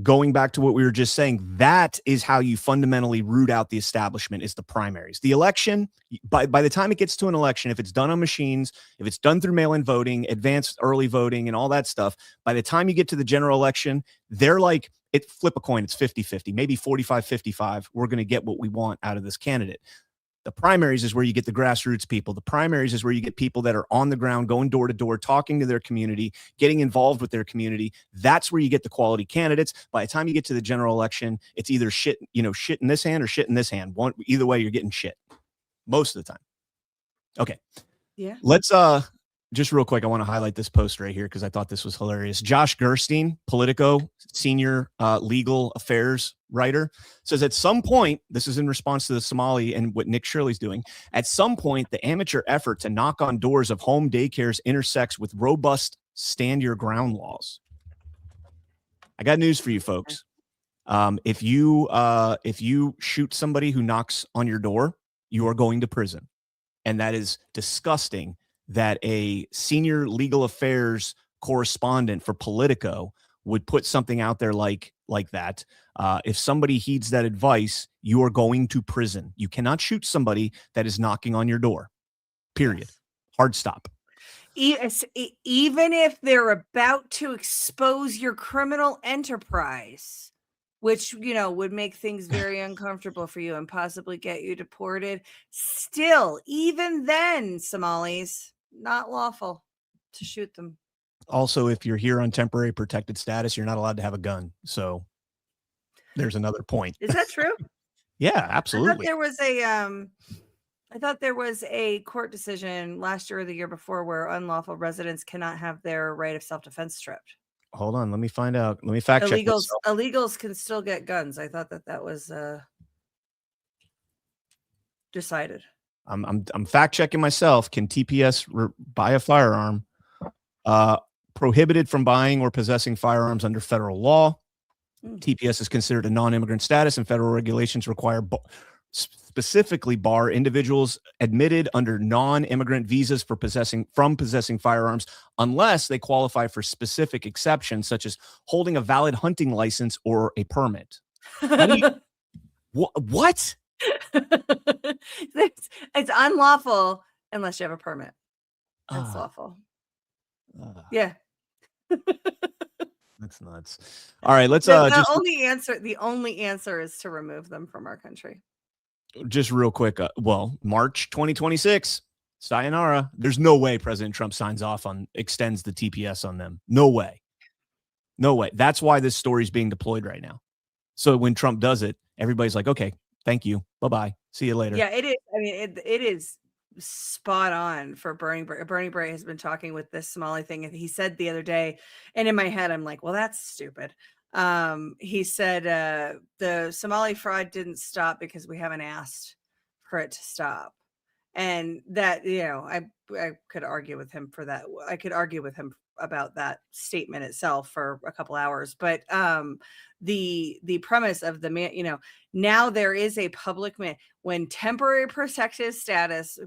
going back to what we were just saying, that is how you fundamentally root out the establishment, is the primaries. The election, by the time it gets to an election, if it's done on machines, if it's done through mail-in voting, advanced early voting, and all that stuff, by the time you get to the general election, they're like, flip a coin, it's 50-50, maybe 45-55. We're going to get what we want out of this candidate. The primaries is where you get the grassroots people. The primaries is where you get people that are on the ground, going door to door, talking to their community, getting involved with their community. That's where you get the quality candidates. By the time you get to the general election, it's either shit in this hand or shit in this hand. Either way, you're getting shit most of the time. Okay. Yeah. Let's just real quick, I want to highlight this post right here because I thought this was hilarious. Josh Gerstein, Politico senior legal affairs writer, says at some point, this is in response to the Somali and what Nick Shirley's doing, at some point, the amateur effort to knock on doors of home daycares intersects with robust stand your ground laws. I got news for you folks. If you shoot somebody who knocks on your door, you are going to prison. And that is disgusting that a senior legal affairs correspondent for Politico would put something out there like that. If somebody heeds that advice, you are going to prison. You cannot shoot somebody that is knocking on your door, period. Hard stop. Even if they're about to expose your criminal enterprise, which, would make things very uncomfortable for you and possibly get you deported, still, even then, Somalis, not lawful to shoot them. Also, if you're here on temporary protected status, you're not allowed to have a gun. So there's another point. Is that true? Yeah, absolutely. I thought there was a court decision last year or the year before where unlawful residents cannot have their right of self-defense stripped. Hold on, let me find out. Let me fact check. Illegals can still get guns. I thought that was decided. I'm fact checking myself. Can TPS buy a firearm? Prohibited from buying or possessing firearms under federal law. TPS is considered a non-immigrant status, and federal regulations require specifically bar individuals admitted under non-immigrant visas for possessing firearms unless they qualify for specific exceptions, such as holding a valid hunting license or a permit. What? It's unlawful unless you have a permit. That's lawful. Yeah. That's nuts. All right, let's the only answer is to remove them from our country. Just real quick. March 2026. Sayonara. There's no way President Trump extends the TPS on them. No way. No way. That's why this story is being deployed right now. So when Trump does it, everybody's like, okay, thank you. Bye-bye. See you later. Yeah, it is. I mean, it is spot on for Bernie Bray. Bernie Bray has been talking with this Somali thing, and he said the other day, and in my head, I'm like, well, that's stupid. He said the Somali fraud didn't stop because we haven't asked for it to stop. And that, I could argue with him for that. I could argue with him about that statement itself for a couple hours. But the premise of the man, now there is a public man when temporary protective status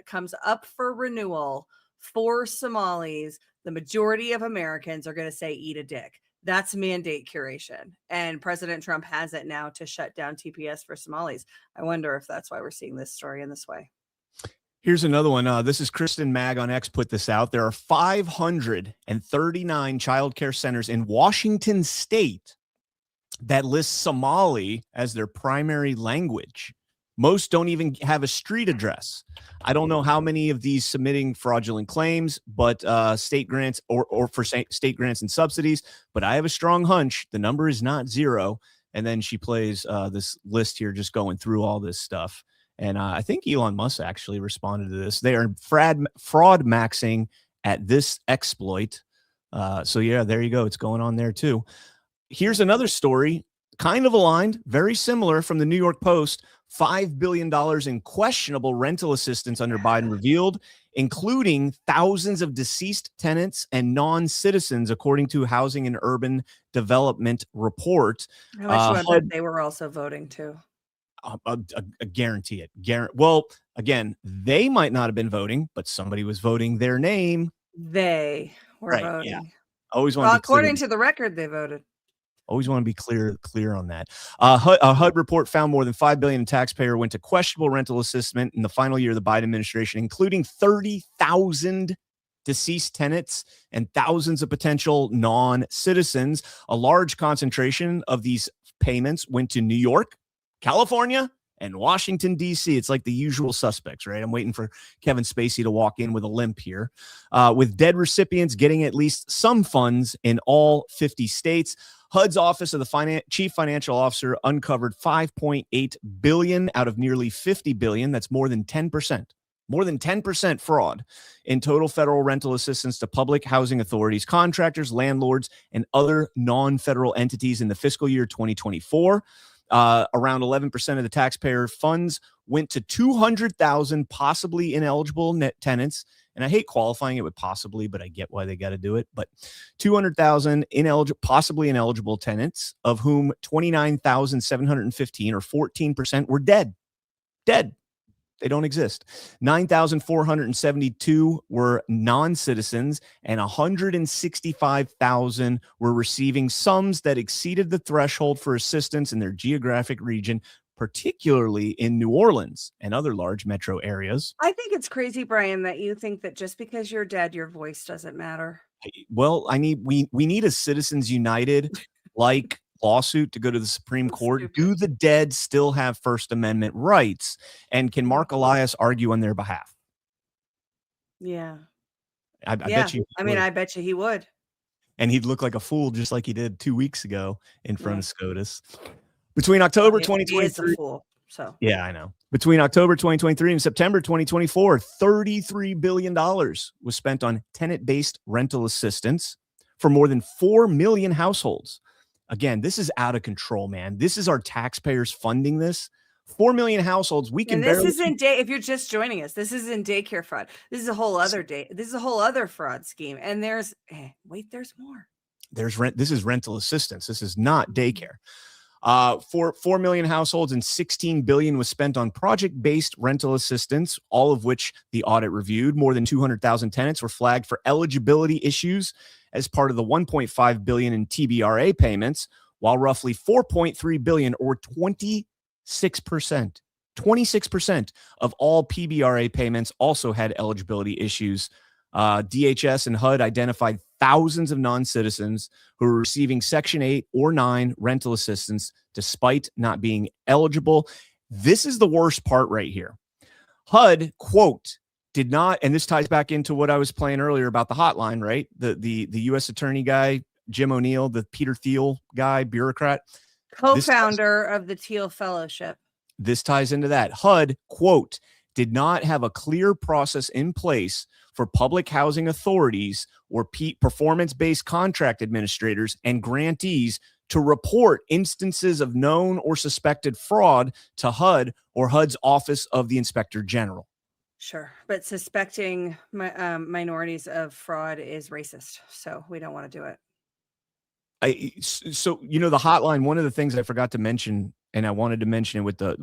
comes up for renewal for Somalis, the majority of Americans are going to say eat a dick. That's mandate curation. And President Trump has it now to shut down TPS for Somalis. I wonder if that's why we're seeing this story in this way. Here's another one. This is Kristen Mag on X put this out. There are 539 childcare centers in Washington state that list Somali as their primary language. Most don't even have a street address. I don't know how many of these submitting fraudulent claims, but state grants or for state grants and subsidies. But I have a strong hunch the number is not zero. And then she plays this list here, just going through all this stuff. And I think Elon Musk actually responded to this. They are fraud maxing at this exploit. So yeah, there you go. It's going on there too. Here's another story, kind of aligned, very similar from the New York Post. $5 billion in questionable rental assistance under Biden revealed, including thousands of deceased tenants and non-citizens, according to Housing and Urban Development report. How much HUD they were also voting too. I guarantee it. Well, again, they might not have been voting, but somebody was voting their name. They were voting. Yeah. Always want to be according to the record, they voted. Always want to be clear on that. A HUD report found more than $5 billion in taxpayer went to questionable rental assistance in the final year of the Biden administration, including 30,000 deceased tenants and thousands of potential non-citizens. A large concentration of these payments went to New York, California, and Washington, D.C. It's like the usual suspects, right? I'm waiting for Kevin Spacey to walk in with a limp here. With dead recipients getting at least some funds in all 50 states. HUD's Office of the Chief Financial Officer uncovered $5.8 billion out of nearly $50 billion. That's more than 10%. More than 10% fraud in total federal rental assistance to public housing authorities, contractors, landlords, and other non-federal entities in the fiscal year 2024. Around 11% of the taxpayer funds went to 200,000 possibly ineligible net tenants. And I hate qualifying it with possibly, but I get why they got to do it. But 200,000 possibly ineligible tenants, of whom 29,715 or 14% were dead. Dead. They don't exist. 9,472 were non-citizens, and 165,000 were receiving sums that exceeded the threshold for assistance in their geographic region, particularly in New Orleans and other large metro areas. I think it's crazy, Brian, that you think that just because you're dead, your voice doesn't matter. Well, we need a Citizens United like lawsuit to go to the Supreme Court. Do the dead still have First Amendment rights? And can Mark Elias argue on their behalf? Yeah. I bet you. I bet you he would. And he'd look like a fool just like he did 2 weeks ago in front of SCOTUS. Between October 2023. He is a fool, so. Yeah, I know. Between October 2023 and September 2024, $33 billion was spent on tenant-based rental assistance for more than 4 million households. Again, this is out of control, man. This is our taxpayers funding this. 4 million households. We can. And this isn't if you're just joining us, this isn't daycare fraud. This is a whole other This is a whole other fraud scheme. And there's more. There's rent. This is rental assistance. This is not daycare. For 4 million households and 16 billion was spent on project-based rental assistance, all of which the audit reviewed. More than 200,000 tenants were flagged for eligibility issues as part of the 1.5 billion in TBRA payments, while roughly 4.3 billion or 26% of all PBRA payments also had eligibility issues. DHS and HUD identified thousands of non-citizens who were receiving Section 8 or 9 rental assistance despite not being eligible. This is the worst part right here. HUD, quote, did not, and this ties back into what I was playing earlier about the hotline, right? The U.S. attorney guy, Jim O'Neill, the Peter Thiel guy, bureaucrat. Co-founder of the Thiel Fellowship. This ties into that. HUD, quote, did not have a clear process in place for public housing authorities or performance-based contract administrators and grantees to report instances of known or suspected fraud to HUD or HUD's Office of the Inspector General. Sure, but suspecting minorities of fraud is racist, so we don't want to do it. So you know, the hotline, one of the things I forgot to mention, and I wanted to mention it with the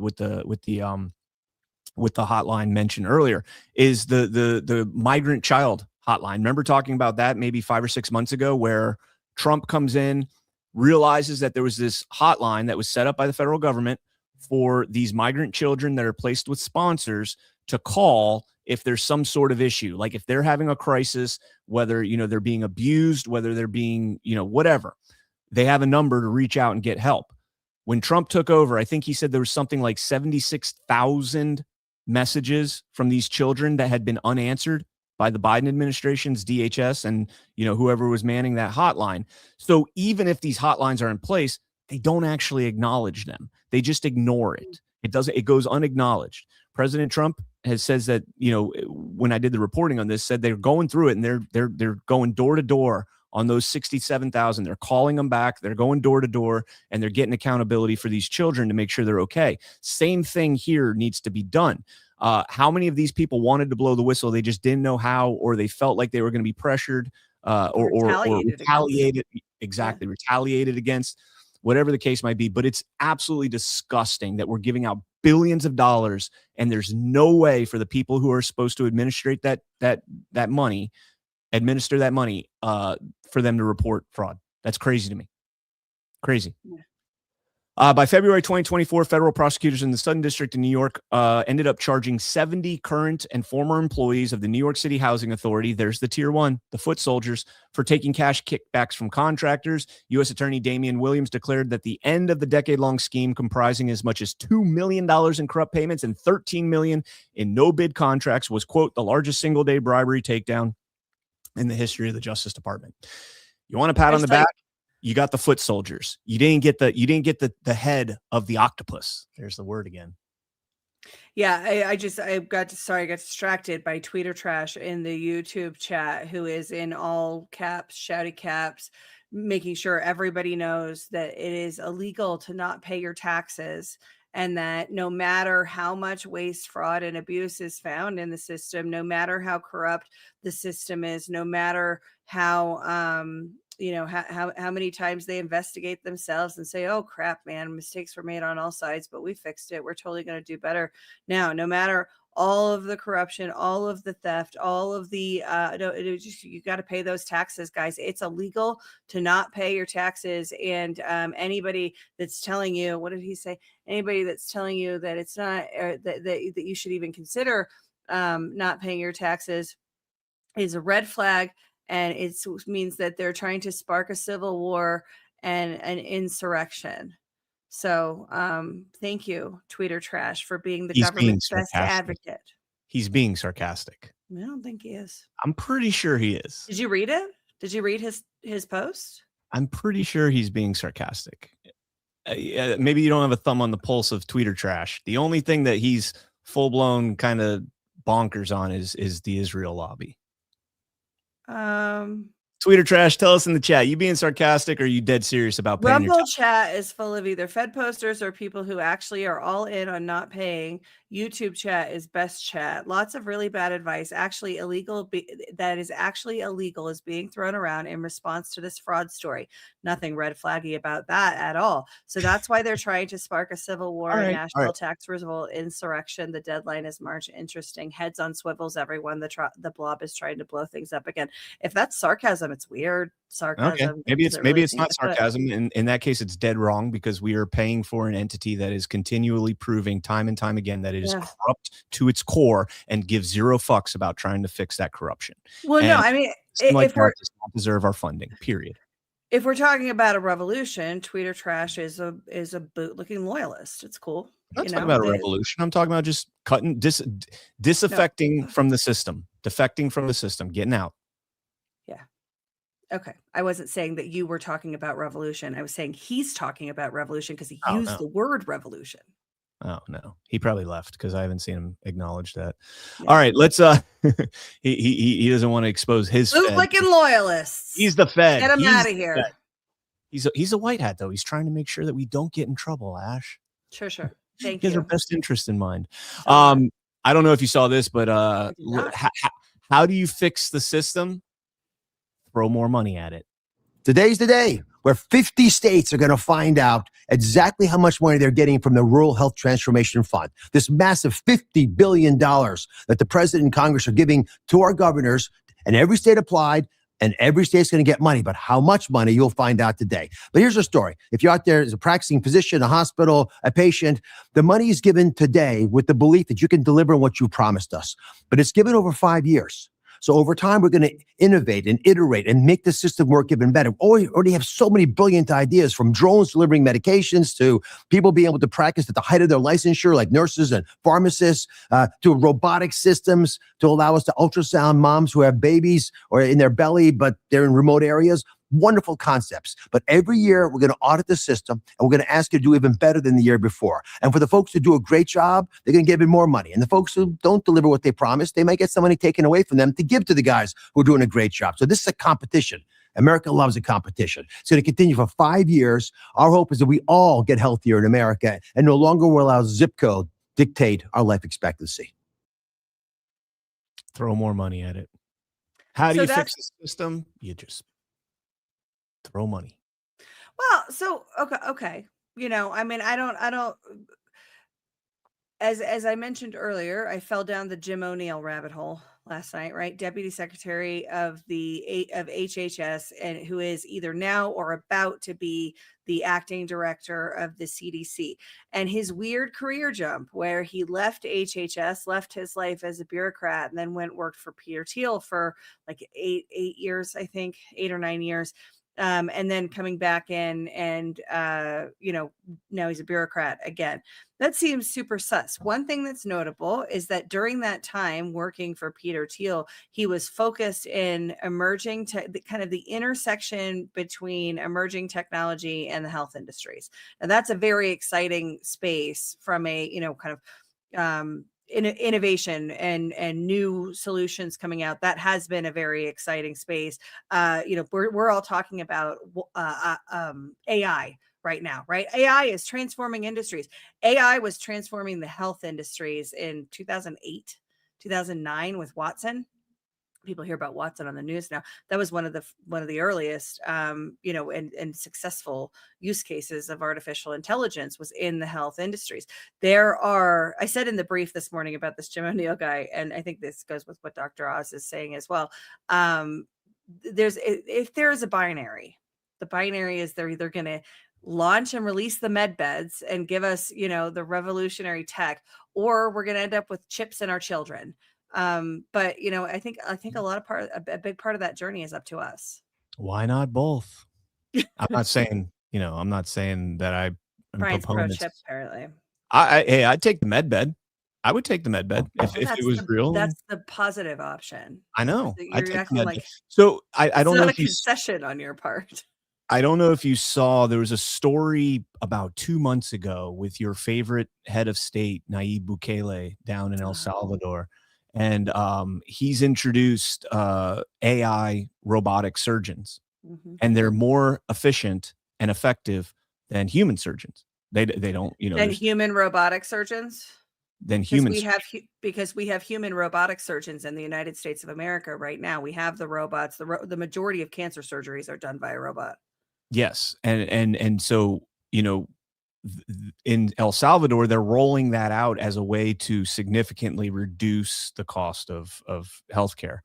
hotline mentioned earlier, is the migrant child hotline. Remember talking about that maybe 5 or 6 months ago, where Trump comes in, realizes that there was this hotline that was set up by the federal government for these migrant children that are placed with sponsors to call if there's some sort of issue, like if they're having a crisis, whether, you know, they're being abused, whether they're being, you know, whatever, they have a number to reach out and get help. When Trump took over, I think he said there was something like 76,000 messages from these children that had been unanswered by the Biden administration's DHS and, you know, whoever was manning that hotline. So even if these hotlines are in place, they don't actually acknowledge them. They just ignore it. It goes unacknowledged. President Trump says that, you know, when I did the reporting on this, said they're going through it and they're going door to door on those 67,000. They're calling them back. They're going door to door and they're getting accountability for these children to make sure they're okay. Same thing here needs to be done. How many of these people wanted to blow the whistle? They just didn't know how, or they felt like they were going to be pressured or retaliated. Exactly. Yeah. Retaliated against, whatever the case might be. But it's absolutely disgusting that we're giving out billions of dollars and there's no way for the people who are supposed to administer that money, for them to report fraud. That's crazy to me. Crazy. Yeah. By February 2024, federal prosecutors in the Southern District in New York ended up charging 70 current and former employees of the New York City Housing Authority, there's the tier one, the foot soldiers, for taking cash kickbacks from contractors. U.S. Attorney Damian Williams declared that the end of the decade-long scheme, comprising as much as $2 million in corrupt payments and $13 million in no-bid contracts, was, quote, the largest single-day bribery takedown in the history of the Justice Department. You want a pat on the back? You got the foot soldiers. You didn't get the head of the octopus. There's the word again. Yeah, I got distracted by Tweeter Trash in the YouTube chat, who is in all caps, shouty caps, making sure everybody knows that it is illegal to not pay your taxes, and that no matter how much waste, fraud, and abuse is found in the system, no matter how corrupt the system is, no matter how how many times they investigate themselves and say, oh crap, man, mistakes were made on all sides, but we fixed it. We're totally going to do better. Now, no matter all of the corruption, all of the theft, all of the, you got to pay those taxes, guys. It's illegal to not pay your taxes. And anybody that's telling you, what did he say? Anybody that's telling you that it's not, that you should even consider not paying your taxes is a red flag. And it means that they're trying to spark a civil war and an insurrection. So thank you, Tweeter Trash, for being the government's best advocate. He's being sarcastic. I don't think he is. I'm pretty sure he is. Did you read it? Did you read his post? I'm pretty sure he's being sarcastic. Maybe you don't have a thumb on the pulse of Tweeter Trash. The only thing that he's full-blown kind of bonkers on is the Israel lobby. Tweet or trash, tell us in the chat. You being sarcastic or are you dead serious about paying your Rumble chat is full of either Fed posters or people who actually are all in on not paying. YouTube chat is best chat. Lots of really bad advice, actually illegal, that is actually illegal, is being thrown around in response to this fraud story. Nothing red flaggy about that at all. So that's why they're trying to spark a civil war, a national tax revolt, insurrection. The deadline is March. Interesting. Heads on swivels, everyone. The blob is trying to blow things up again. If that's sarcasm, it's weird. Sarcasm. Okay. Maybe it's not sarcasm. In that case, it's dead wrong because we are paying for an entity that is continually proving time and time again that it is corrupt to its core and gives zero fucks about trying to fix that corruption. Well, and no, I mean, if we're does not deserve our funding, period. If we're talking about a revolution, Tweet or Trash is a boot-looking loyalist. It's cool. I'm not talking about a revolution. I'm talking about just cutting, disaffecting from the system, defecting from the system, getting out. Yeah. Okay. I wasn't saying that you were talking about revolution. I was saying he's talking about revolution because he used the word revolution. Oh no, he probably left because I haven't seen him acknowledge that. Yeah. All right, let's he doesn't want to expose his bootlicking loyalists. He's the Fed. Get him out of here. He's a white hat though. He's trying to make sure that we don't get in trouble, Ash. Sure. Thank he you. has our best interest in mind. I don't know if you saw this, but how do you fix the system? Throw more money at it. Today's the day where 50 states are going to find out exactly how much money they're getting from the Rural Health Transformation Fund. This massive $50 billion that the president and Congress are giving to our governors, and every state applied, and every state's going to get money. But how much money, you'll find out today. But here's the story. If you're out there as a practicing physician, a hospital, a patient, the money is given today with the belief that you can deliver what you promised us. But it's given over 5 years. So over time, we're going to innovate and iterate and make the system work even better. We already have so many brilliant ideas, from drones delivering medications to people being able to practice at the height of their licensure, like nurses and pharmacists, to robotic systems to allow us to ultrasound moms who have babies or in their belly, but they're in remote areas. Wonderful concepts. But every year we're going to audit the system and we're going to ask you to do even better than the year before. And for the folks who do a great job, they're going to get even more money. And the folks who don't deliver what they promised, they might get some money taken away from them to give to the guys who are doing a great job. So this is a competition. America loves a competition. It's going to continue for 5 years. Our hope is that we all get healthier in America and no longer will allow zip code dictate our life expectancy. Throw more money at it. How do you fix the system? You just throw money. Well, so okay. I mean, I don't. As I mentioned earlier, I fell down the Jim O'Neill rabbit hole last night, right? Deputy Secretary of HHS, and who is either now or about to be the acting director of the CDC, and his weird career jump where he left HHS, left his life as a bureaucrat, and then worked for Peter Thiel for like 8 years, I think, 8 or 9 years. And then coming back in and, now he's a bureaucrat again. That seems super sus. One thing that's notable is that during that time working for Peter Thiel, he was focused in emerging kind of the intersection between emerging technology and the health industries. And that's a very exciting space from a, kind of, innovation and new solutions coming out. That has been a very exciting space. We're all talking about AI right now, right? AI is transforming industries. AI was transforming the health industries in 2008, 2009 with Watson. People hear about Watson on the news now. That was one of the earliest, and successful use cases of artificial intelligence was in the health industries. I said in the brief this morning about this Jim O'Neill guy, and I think this goes with what Dr. Oz is saying as well. If there is a binary, the binary is they're either going to launch and release the med beds and give us, the revolutionary tech, or we're going to end up with chips in our children. But I think a big part of that journey is up to us. Why not both? I'm not saying that I'm Brian's pro chip, apparently. I'd take the med bed. I would take the med bed if it was real. That's the positive option. I know. You're acting like so I don't know if if you concession on your part. I don't know if you saw, there was a story about 2 months ago with your favorite head of state, Nayib Bukele, down in El Salvador. and he's introduced AI robotic surgeons, and they're more efficient and effective than human surgeons. They don't, you know, And human robotic surgeons. than humans. Because we have human robotic surgeons in the United States of America right now. We have the robots. The majority of cancer surgeries are done by a robot. Yes, and so, you know, in El Salvador, they're rolling that out as a way to significantly reduce the cost of healthcare.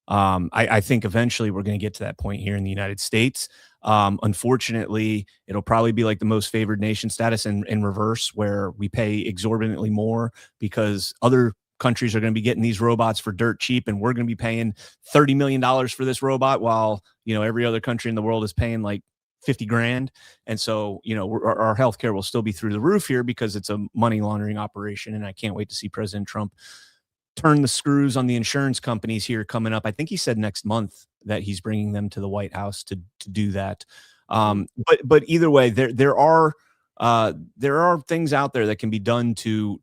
I think eventually we're going to get to that point here in the United States. Unfortunately, it'll probably be like the most favored nation status in reverse, where we pay exorbitantly more because other countries are going to be getting these robots for dirt cheap, and we're going to be paying $30 million for this robot, while, you know, every other country in the world is paying like 50 grand. And so, you know, our healthcare will still be through the roof here because it's a money laundering operation. And I can't wait to see President Trump turn the screws on the insurance companies here coming up. I think he said next month that he's bringing them to the White House to do that. But either way, there are things out there that can be done to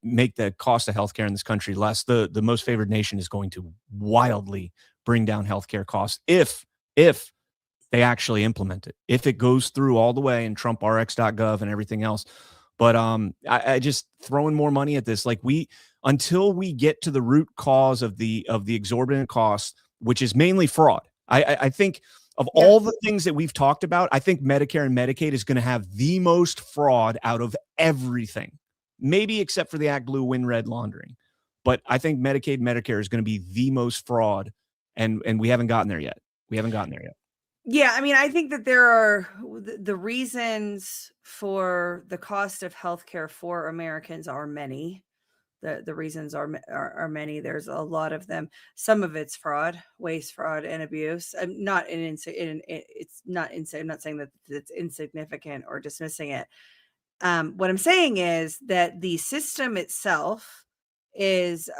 make the cost of healthcare in this country less. The most favored nation is going to wildly bring down healthcare costs if they actually implement it, if it goes through all the way and TrumpRx.gov and everything else. But I just throwing more money at this, like until we get to the root cause of the exorbitant cost, which is mainly fraud. I think of all the things that we've talked about, I think Medicare and Medicaid is going to have the most fraud out of everything, maybe except for the ActBlue WinRed laundering. But I think Medicaid, Medicare is going to be the most fraud, and we haven't gotten there yet. Yeah, I mean, I think that there are the reasons for the cost of healthcare for Americans are many. The reasons are many. There's a lot of them. Some of it's fraud, waste, fraud, and abuse. I'm not it's not insane. I'm not saying that it's insignificant or dismissing it. What I'm saying is that the system itself is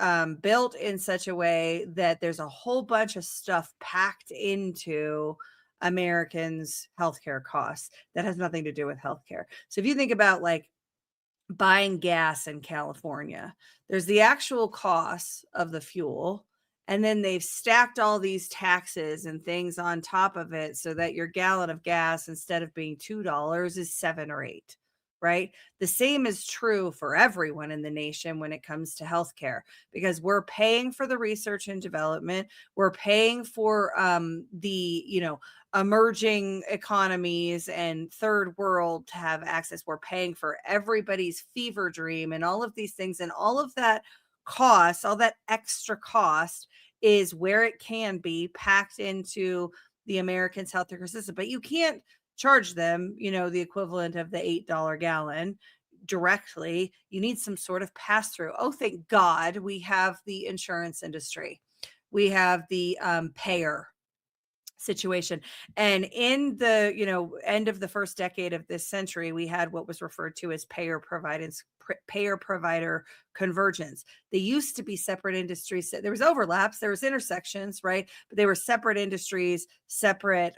built in such a way that there's a whole bunch of stuff packed into Americans' healthcare costs that has nothing to do with healthcare. So if you think about like buying gas in California, there's the actual cost of the fuel, and then they've stacked all these taxes and things on top of it so that your gallon of gas, instead of being $2, is $7 or $8. Right? The same is true for everyone in the nation when it comes to healthcare, because we're paying for the research and development. We're paying for the, you know, emerging economies and third world to have access. We're paying for everybody's fever dream and all of these things, and all of that cost, all that extra cost is where it can be packed into the Americans' healthcare system. But you can't charge them, you know, the equivalent of the $8 gallon directly. You need some sort of pass through. Oh, thank God we have the insurance industry. We have the payer situation. And in the, you know, end of the first decade of this century, we had what was referred to as payer provider convergence. They used to be separate industries. There was overlaps, there was intersections, right? But they were separate industries, separate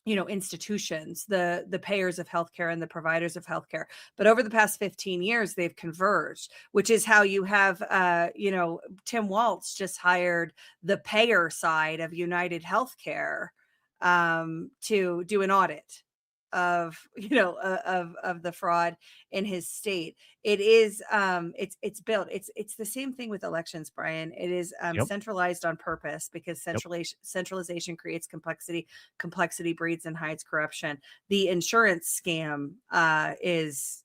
you know, institutions, the payers of healthcare and the providers of healthcare. But over the past 15 years, they've converged, which is how you have, you know, Tim Walz just hired the payer side of United Healthcare to do an audit of, you know, of the fraud in his state. It is it's built. It's the same thing with elections, Brian. It is centralized on purpose, because centralization creates complexity. Complexity breeds and hides corruption. The insurance scam is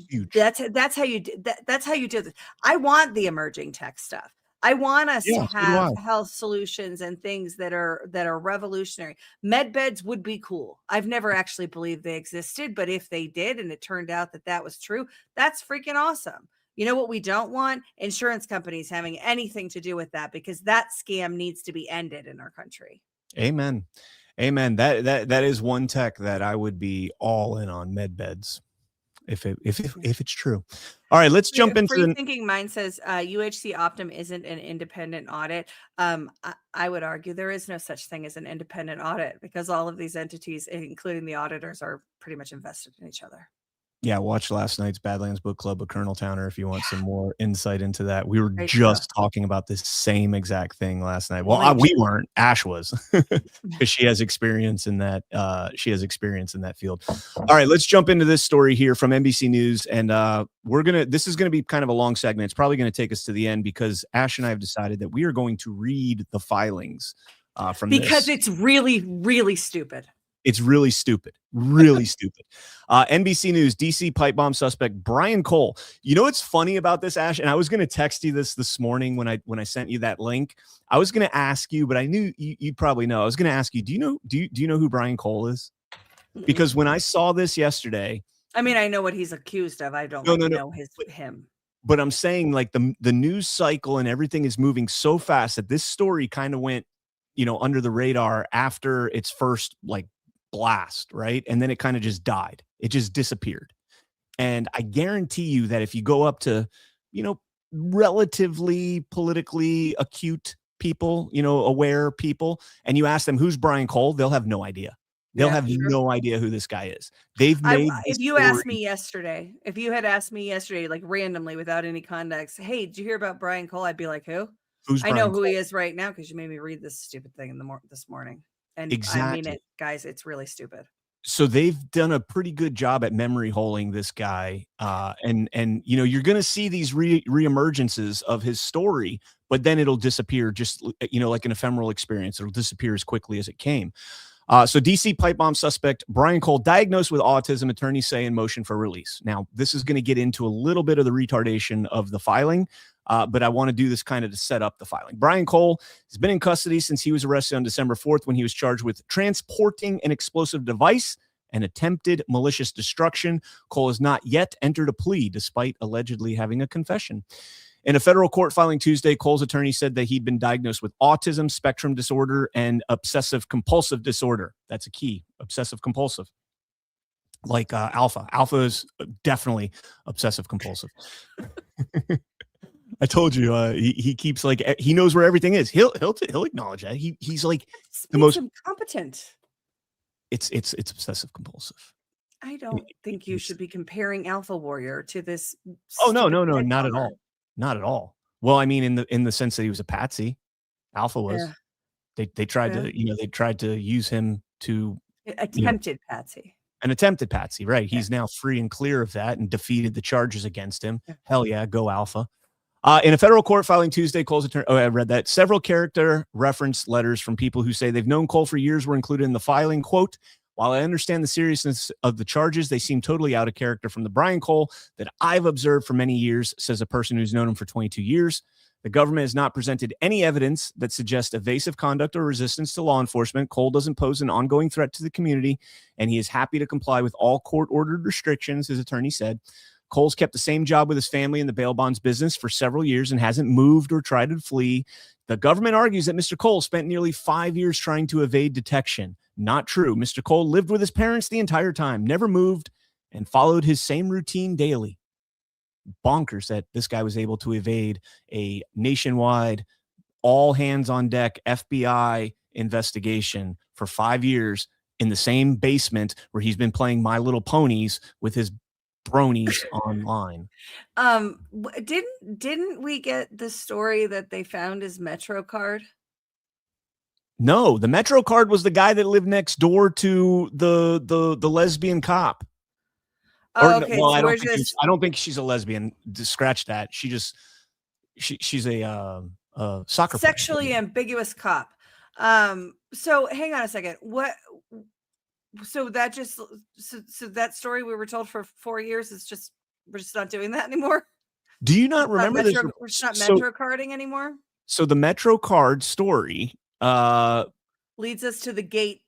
huge. That's how you that's how you do this. I want the emerging tech stuff. I want us to have health solutions and things that are revolutionary. Med beds would be cool. I've never actually believed they existed, but if they did, and it turned out that that was true, that's freaking awesome. You know what we don't want? Insurance companies having anything to do with that, because that scam needs to be ended in our country. Amen. That is one tech that I would be all in on, med beds. If it's true. All right, let's jump into Free Thinking Mind says UHC Optum isn't an independent audit. I would argue there is no such thing as an independent audit, because all of these entities, including the auditors, are pretty much invested in each other. Yeah, watch last night's Badlands Book Club with Colonel Towner if you want some more insight into that. We were Great just stuff. talking about this same exact thing last night. Holy Well, we shit. weren't. Ash was, because she has experience in that. She has experience in that field. All right, let's jump into this story here from NBC News, and this is gonna be kind of a long segment. It's probably gonna take us to the end because Ash and I have decided that we are going to read the filings from Because this. it's really, really stupid. It's really stupid. Really stupid. NBC News, DC pipe bomb suspect Brian Cole. You know what's funny about this, Ash? And I was going to text you this morning when I sent you that link. I was going to ask you, but I knew you'd probably know. I was going to ask you, do you know who Brian Cole is? Because when I saw this yesterday, I mean, I know what he's accused of. I don't know him. But I'm saying like the news cycle and everything is moving so fast that this story kind of went, under the radar after its first like blast, right? And then it kind of just died. It just disappeared. And I guarantee you that if you go up to, relatively politically acute people, aware people, and you ask them who's Brian Cole, they'll have no idea. They'll have no idea who this guy is. They've made if you asked me yesterday, if you had asked me yesterday, like randomly without any context, hey, did you hear about Brian Cole? I'd be like, who? I know who he is right now because you made me read this stupid thing this morning. And exactly. I mean it, guys, it's really stupid. So they've done a pretty good job at memory holing this guy. And you're going to see these reemergences of his story, but then it'll disappear just, like an ephemeral experience. It'll disappear as quickly as it came. So DC pipe bomb suspect Brian Cole diagnosed with autism, attorneys say in motion for release. Now, this is going to get into a little bit of the retardation of the filing, but I want to do this kind of to set up the filing. Brian Cole has been in custody since he was arrested on December 4th when he was charged with transporting an explosive device and attempted malicious destruction. Cole has not yet entered a plea, despite allegedly having a confession. In a federal court filing Tuesday, Cole's attorney said that he'd been diagnosed with autism spectrum disorder and obsessive compulsive disorder. That's a key, obsessive compulsive. Like Alpha. Alpha is definitely obsessive compulsive. I told you, he keeps like, he knows where everything is. He'll acknowledge that. He's like the most incompetent. It's obsessive compulsive. I don't think you should be comparing Alpha Warrior to this. Oh, no, not at all. Not at all. Well, I mean, in the sense that he was a patsy, Alpha was. Yeah. They tried to use him to attempted patsy. An attempted patsy, right? Yeah. He's now free and clear of that and defeated the charges against him. Yeah. Hell yeah, go Alpha. In a federal court filing Tuesday, Cole's attorney. Oh, I read that. Several character reference letters from people who say they've known Cole for years were included in the filing. Quote, while I understand the seriousness of the charges, they seem totally out of character from the Brian Cole that I've observed for many years, says a person who's known him for 22 years. The government has not presented any evidence that suggests evasive conduct or resistance to law enforcement. Cole doesn't pose an ongoing threat to the community, and he is happy to comply with all court-ordered restrictions, his attorney said. Cole's kept the same job with his family in the bail bonds business for several years and hasn't moved or tried to flee. The government argues that Mr. Cole spent nearly 5 years trying to evade detection. Not true. Mr. Cole lived with his parents the entire time, never moved, and followed his same routine daily. Bonkers that this guy was able to evade a nationwide, all hands on deck FBI investigation for 5 years in the same basement where he's been playing My Little Ponies with his bronies online. Didn't we get the story that they found his Metro card? No, the Metro card was the guy that lived next door to the lesbian cop. Oh, okay. Well, So I don't think she's a lesbian. Scratch that. She's a soccer sexually player. ambiguous cop. So hang on a second. So that story we were told for 4 years is just, we're just not doing that anymore. Do you not remember this? We're just not Metro carding anymore. So the Metro card story leads us to the gate.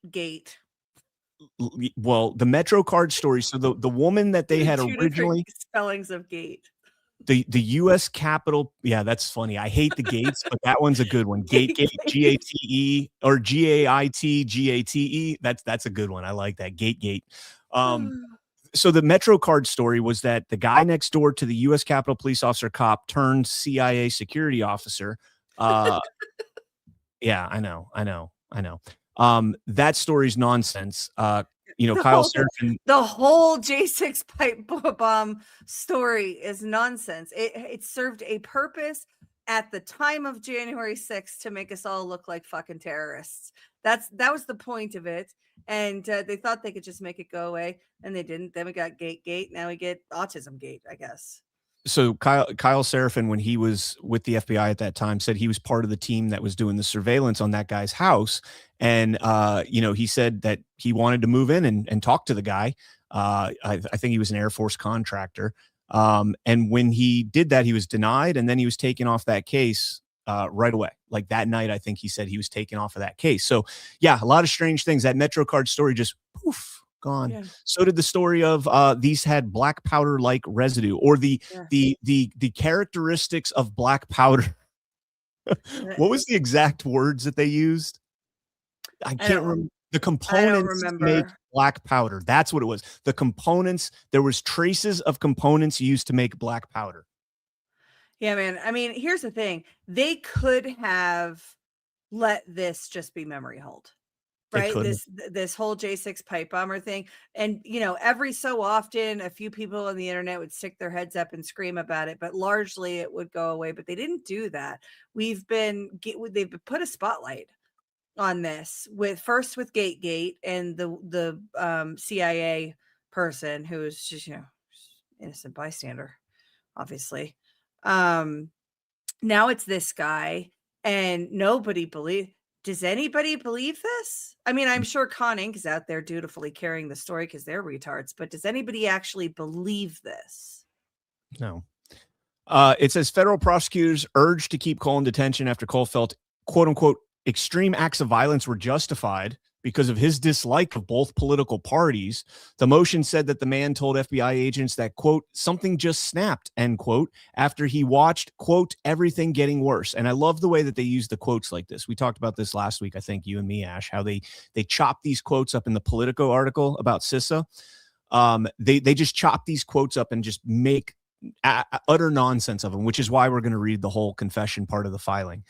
Well, the Metro card story. So the woman that they had originally spellings of gate. The U.S. Capitol. Yeah, that's funny. I hate the gates, but that one's a good one. Gate, G-A-T-E or G-A-I-T, G-A-T-E. That's a good one. I like that. Gate. So the Metro card story was that the guy next door to the U.S. Capitol police officer cop turned CIA security officer. Yeah, I know. That story's nonsense. Kyle Seraphin. The whole J6 pipe bomb story is nonsense. It served a purpose at the time of January 6th to make us all look like fucking terrorists. That was the point of it. And they thought they could just make it go away, and they didn't. Then we got Gate. Now we get Autism Gate, I guess. So Kyle Seraphin, when he was with the FBI at that time, said he was part of the team that was doing the surveillance on that guy's house. And, he said that he wanted to move in and talk to the guy. I think he was an Air Force contractor. And when he did that, he was denied, and then he was taken off that case right away. Like that night, I think he said he was taken off of that case. So yeah, a lot of strange things. That MetroCard story just poof, gone. Yeah. So did the story of these had black powder like residue, or the characteristics of black powder. What was the exact words that they used? I can't remember. The components to make black powder. That's what it was. The components. There was traces of components used to make black powder. Yeah, man. I mean, here's the thing. They could have let this just be memory hold. Right. This whole J6 pipe bomber thing. And, every so often a few people on the internet would stick their heads up and scream about it, but largely it would go away. But they didn't do that. They've put a spotlight on this with Gate and the CIA person who's just, innocent bystander, obviously. Now it's this guy, and nobody believes. Does anybody believe this? I mean, I'm sure Con Inc. is out there dutifully carrying the story because they're retards, but does anybody actually believe this? No. It says federal prosecutors urged to keep Cole in detention after Cole felt, quote unquote, extreme acts of violence were justified because of his dislike of both political parties. The motion said that the man told FBI agents that, quote, something just snapped, end quote, after he watched, quote, everything getting worse. And I love the way that they use the quotes like this. We talked about this last week, I think, you and me, Ash, how they chop these quotes up in the Politico article about CISA. They just chop these quotes up and just make utter nonsense of them, which is why we're going to read the whole confession part of the filing.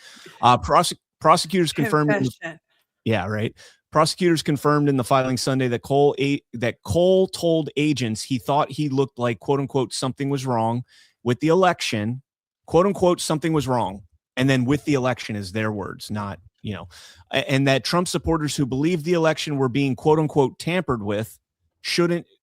Prosecutors confirmed. Yeah, right. Prosecutors confirmed in the filing Sunday that Cole told agents he thought he looked like, quote unquote, something was wrong with the election, quote unquote, something was wrong. And then with the election is their words, not, and that Trump supporters who believed the election were being, quote unquote, tampered with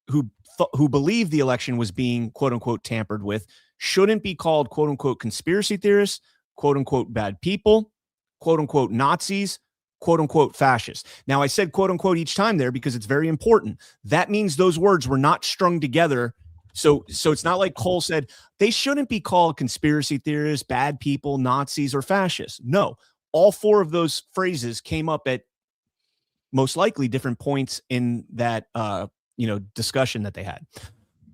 who believed the election was being, quote unquote, tampered with shouldn't be called, quote unquote, conspiracy theorists, quote unquote, bad people, quote unquote, Nazis, quote unquote, fascists. Now, I said quote unquote each time there because it's very important. That means those words were not strung together. So it's not like Cole said they shouldn't be called conspiracy theorists, bad people, Nazis, or fascists. No, all four of those phrases came up at most likely different points in that discussion that they had.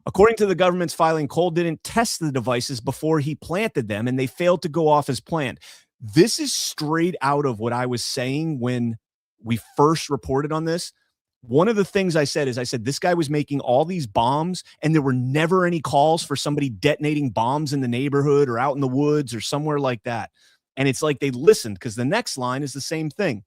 According to the government's filing, Cole didn't test the devices before he planted them, and they failed to go off as planned. This is straight out of what I was saying when we first reported on this. One of the things I said is this guy was making all these bombs, and there were never any calls for somebody detonating bombs in the neighborhood or out in the woods or somewhere like that. And it's like they listened, because the next line is the same thing.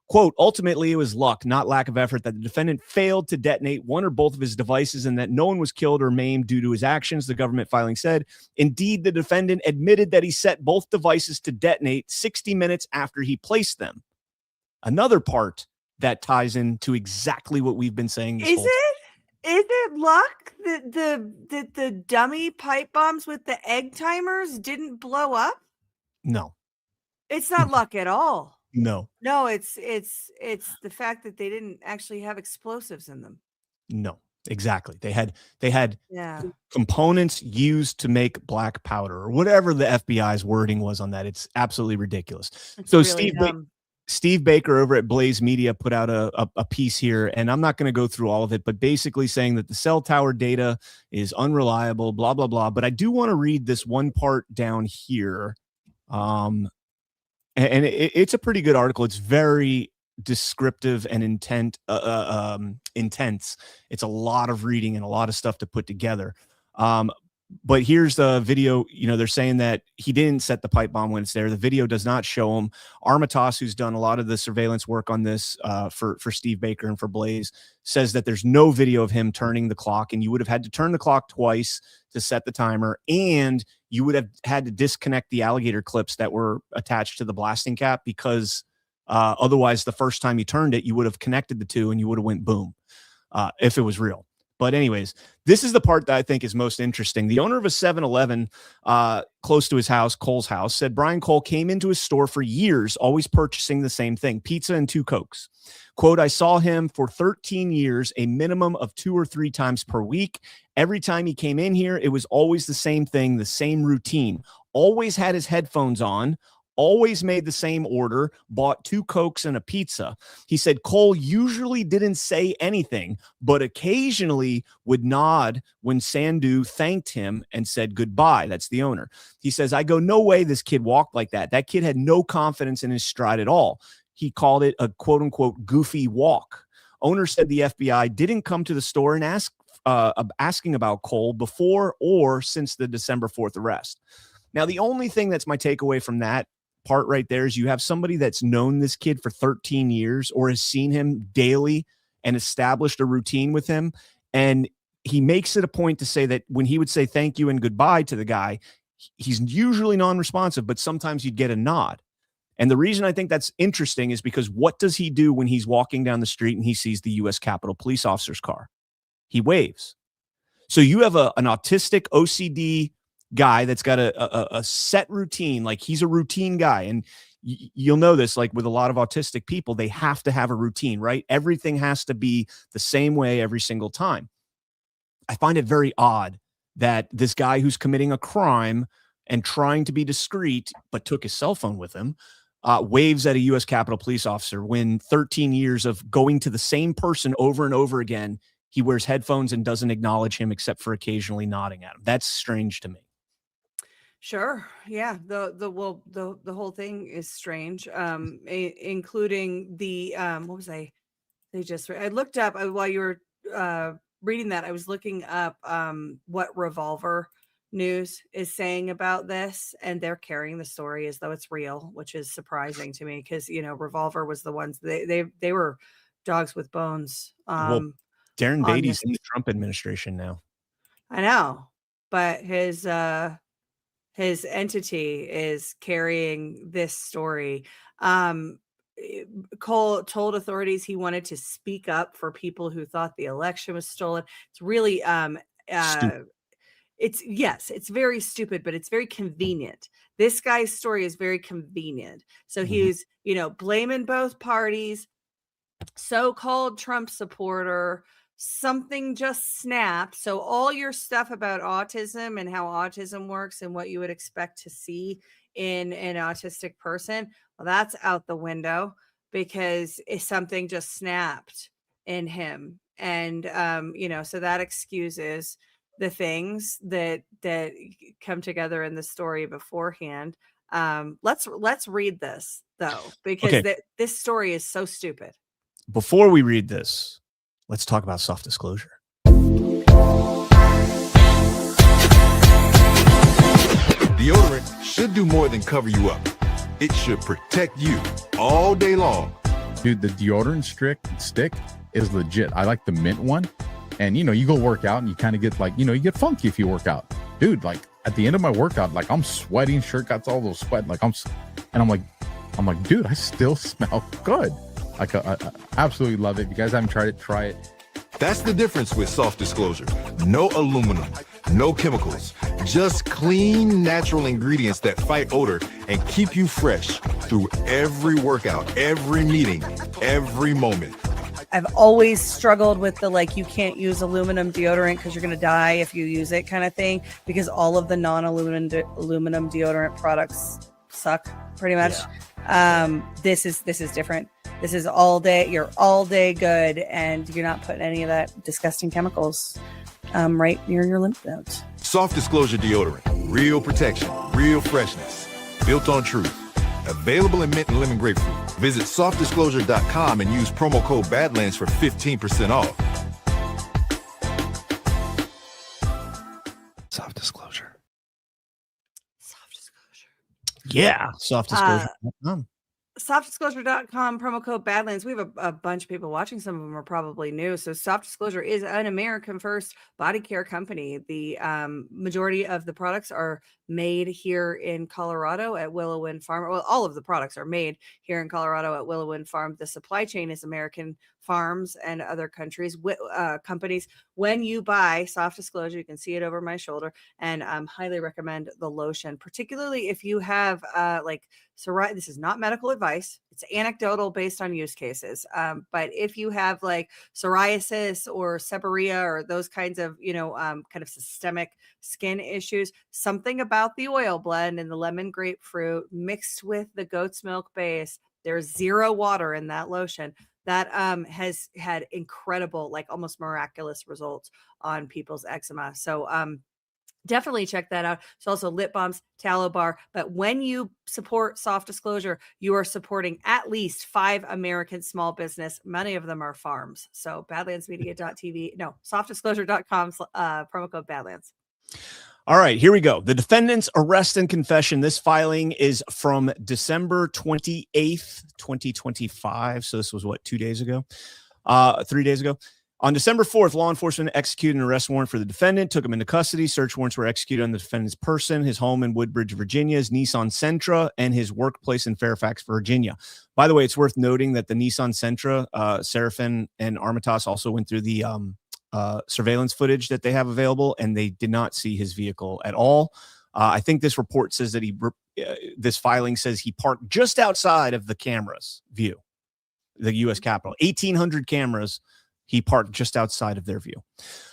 Quote, ultimately, it was luck, not lack of effort, that the defendant failed to detonate one or both of his devices and that no one was killed or maimed due to his actions, the government filing said. Indeed, the defendant admitted that he set both devices to detonate 60 minutes after he placed them. Another part that ties into exactly what we've been saying this whole time. Is it luck that the dummy pipe bombs with the egg timers didn't blow up? No. It's not luck at all. No, it's the fact that they didn't actually have explosives in them. No, exactly. They had components used to make black powder or whatever the FBI's wording was on that. It's absolutely ridiculous. So really Steve Baker over at Blaze Media put out a piece here, and I'm not going to go through all of it, but basically saying that the cell tower data is unreliable, blah, blah, blah. But I do want to read this one part down here. And it's a pretty good article. It's very descriptive and intense. It's a lot of reading and a lot of stuff to put together. But here's the video. They're saying that he didn't set the pipe bomb when it's there. The video does not show him. Armitage, who's done a lot of the surveillance work on this for Steve Baker and for Blaze, says that there's no video of him turning the clock, and you would have had to turn the clock twice to set the timer, and you would have had to disconnect the alligator clips that were attached to the blasting cap, because otherwise the first time you turned it, you would have connected the two and you would have went boom if it was real. But anyways, this is the part that I think is most interesting. The owner of a 7-Eleven close to his house, Cole's house, said Brian Cole came into his store for years, always purchasing the same thing, pizza and 2 Cokes. Quote, I saw him for 13 years, a minimum of 2 or 3 times per week. Every time he came in here, it was always the same thing, the same routine. Always had his headphones on, always made the same order, bought 2 Cokes and a pizza. He said Cole usually didn't say anything, but occasionally would nod when Sandhu thanked him and said goodbye. That's the owner. He says, I go, no way this kid walked like that. That kid had no confidence in his stride at all. He called it a quote unquote goofy walk. Owner said the FBI didn't come to the store and asking about Cole before or since the December 4th arrest. Now, the only thing that's my takeaway from that part right there is you have somebody that's known this kid for 13 years or has seen him daily and established a routine with him. And he makes it a point to say that when he would say thank you and goodbye to the guy, he's usually non-responsive, but sometimes you'd get a nod. And the reason I think that's interesting is because what does he do when he's walking down the street and he sees the U.S. Capitol police officer's car? He waves. So you have an autistic OCD guy that's got a set routine, like he's a routine guy. And you'll know this, like with a lot of autistic people, they have to have a routine, right? Everything has to be the same way every single time. I find it very odd that this guy who's committing a crime and trying to be discreet, but took his cell phone with him, waves at a U.S. Capitol police officer when 13 years of going to the same person over and over again, he wears headphones and doesn't acknowledge him except for occasionally nodding at him. That's strange to me. Sure. Yeah. The whole thing is strange. Including the what was I looked up while you were reading that. I was looking up what Revolver News is saying about this, and they're carrying the story as though it's real, which is surprising to me because Revolver was the ones they were dogs with bones. Well, Darren Beatty's in the Trump administration now. I know, but his entity is carrying this story. Cole told authorities he wanted to speak up for people who thought the election was stolen. It's really it's very stupid, but it's very convenient. This guy's story is very convenient. So he's, blaming both parties, so-called Trump supporter, something just snapped. So all your stuff about autism and how autism works and what you would expect to see in an autistic person, well, that's out the window because something just snapped in him. And, so that excuses the things that come together in the story beforehand. Let's read this though, because this story is so stupid. Before we read this, let's talk about self-disclosure. Deodorant should do more than cover you up. It should protect you all day long. Dude, the deodorant stick is legit. I like the mint one. And, you go work out and you kind of get you get funky if you work out. Dude, at the end of my workout, I'm sweating, shirt got all those sweat. I'm like, dude, I still smell good. I absolutely love it. If you guys haven't tried it, try it. That's the difference with Soft Disclosure. No aluminum, no chemicals, just clean, natural ingredients that fight odor and keep you fresh through every workout, every meeting, every moment. I've always struggled with the you can't use aluminum deodorant because you're going to die if you use it kind of thing, because all of the non-aluminum deodorant products suck pretty much. Yeah. This is different. This is all day. You're all day good, and you're not putting any of that disgusting chemicals right near your lymph nodes. Soft Disclosure deodorant, real protection, real freshness, built on truth. Available in mint and lemon grapefruit. Visit softdisclosure.com and use promo code Badlands for 15% off. Soft Disclosure. Yeah, softdisclosure.com. Softdisclosure.com, promo code Badlands. We have a bunch of people watching. Some of them are probably new. So Soft Disclosure is an American first body care company. The majority of the products are made here in Colorado at Willow Wind Farm. Well, all of the products are made here in Colorado at Willow Wind Farm. The supply chain is American farms and other countries, companies. When you buy Soft Disclosure, you can see it over my shoulder, and highly recommend the lotion, particularly if you have psoriasis. This is not medical advice. It's anecdotal based on use cases. But if you have like psoriasis or seborrhea or those kinds of, kind of systemic skin issues, something about the oil blend and the lemon grapefruit mixed with the goat's milk base, there's 0 water in that lotion, that has had incredible, like almost miraculous results on people's eczema. So definitely check that out. It's also lip balms, tallow bar. But when you support Soft Disclosure, you are supporting at least 5 American small business. Many of them are farms. So softdisclosure.com, promo code Badlands. All right, here we go. The defendant's arrest and confession. This filing is from December 28th, 2025. So this was what, 2 days ago? 3 days ago. On December 4th, law enforcement executed an arrest warrant for the defendant, took him into custody. Search warrants were executed on the defendant's person, his home in Woodbridge, Virginia, his Nissan Sentra, and his workplace in Fairfax, Virginia. By the way, it's worth noting that the Nissan Sentra, Seraphin and Armitage also went through the surveillance footage that they have available, and they did not see his vehicle at all. I think this report says that this filing says he parked just outside of the camera's view, the U.S. Capitol. 1,800 cameras. He parked just outside of their view.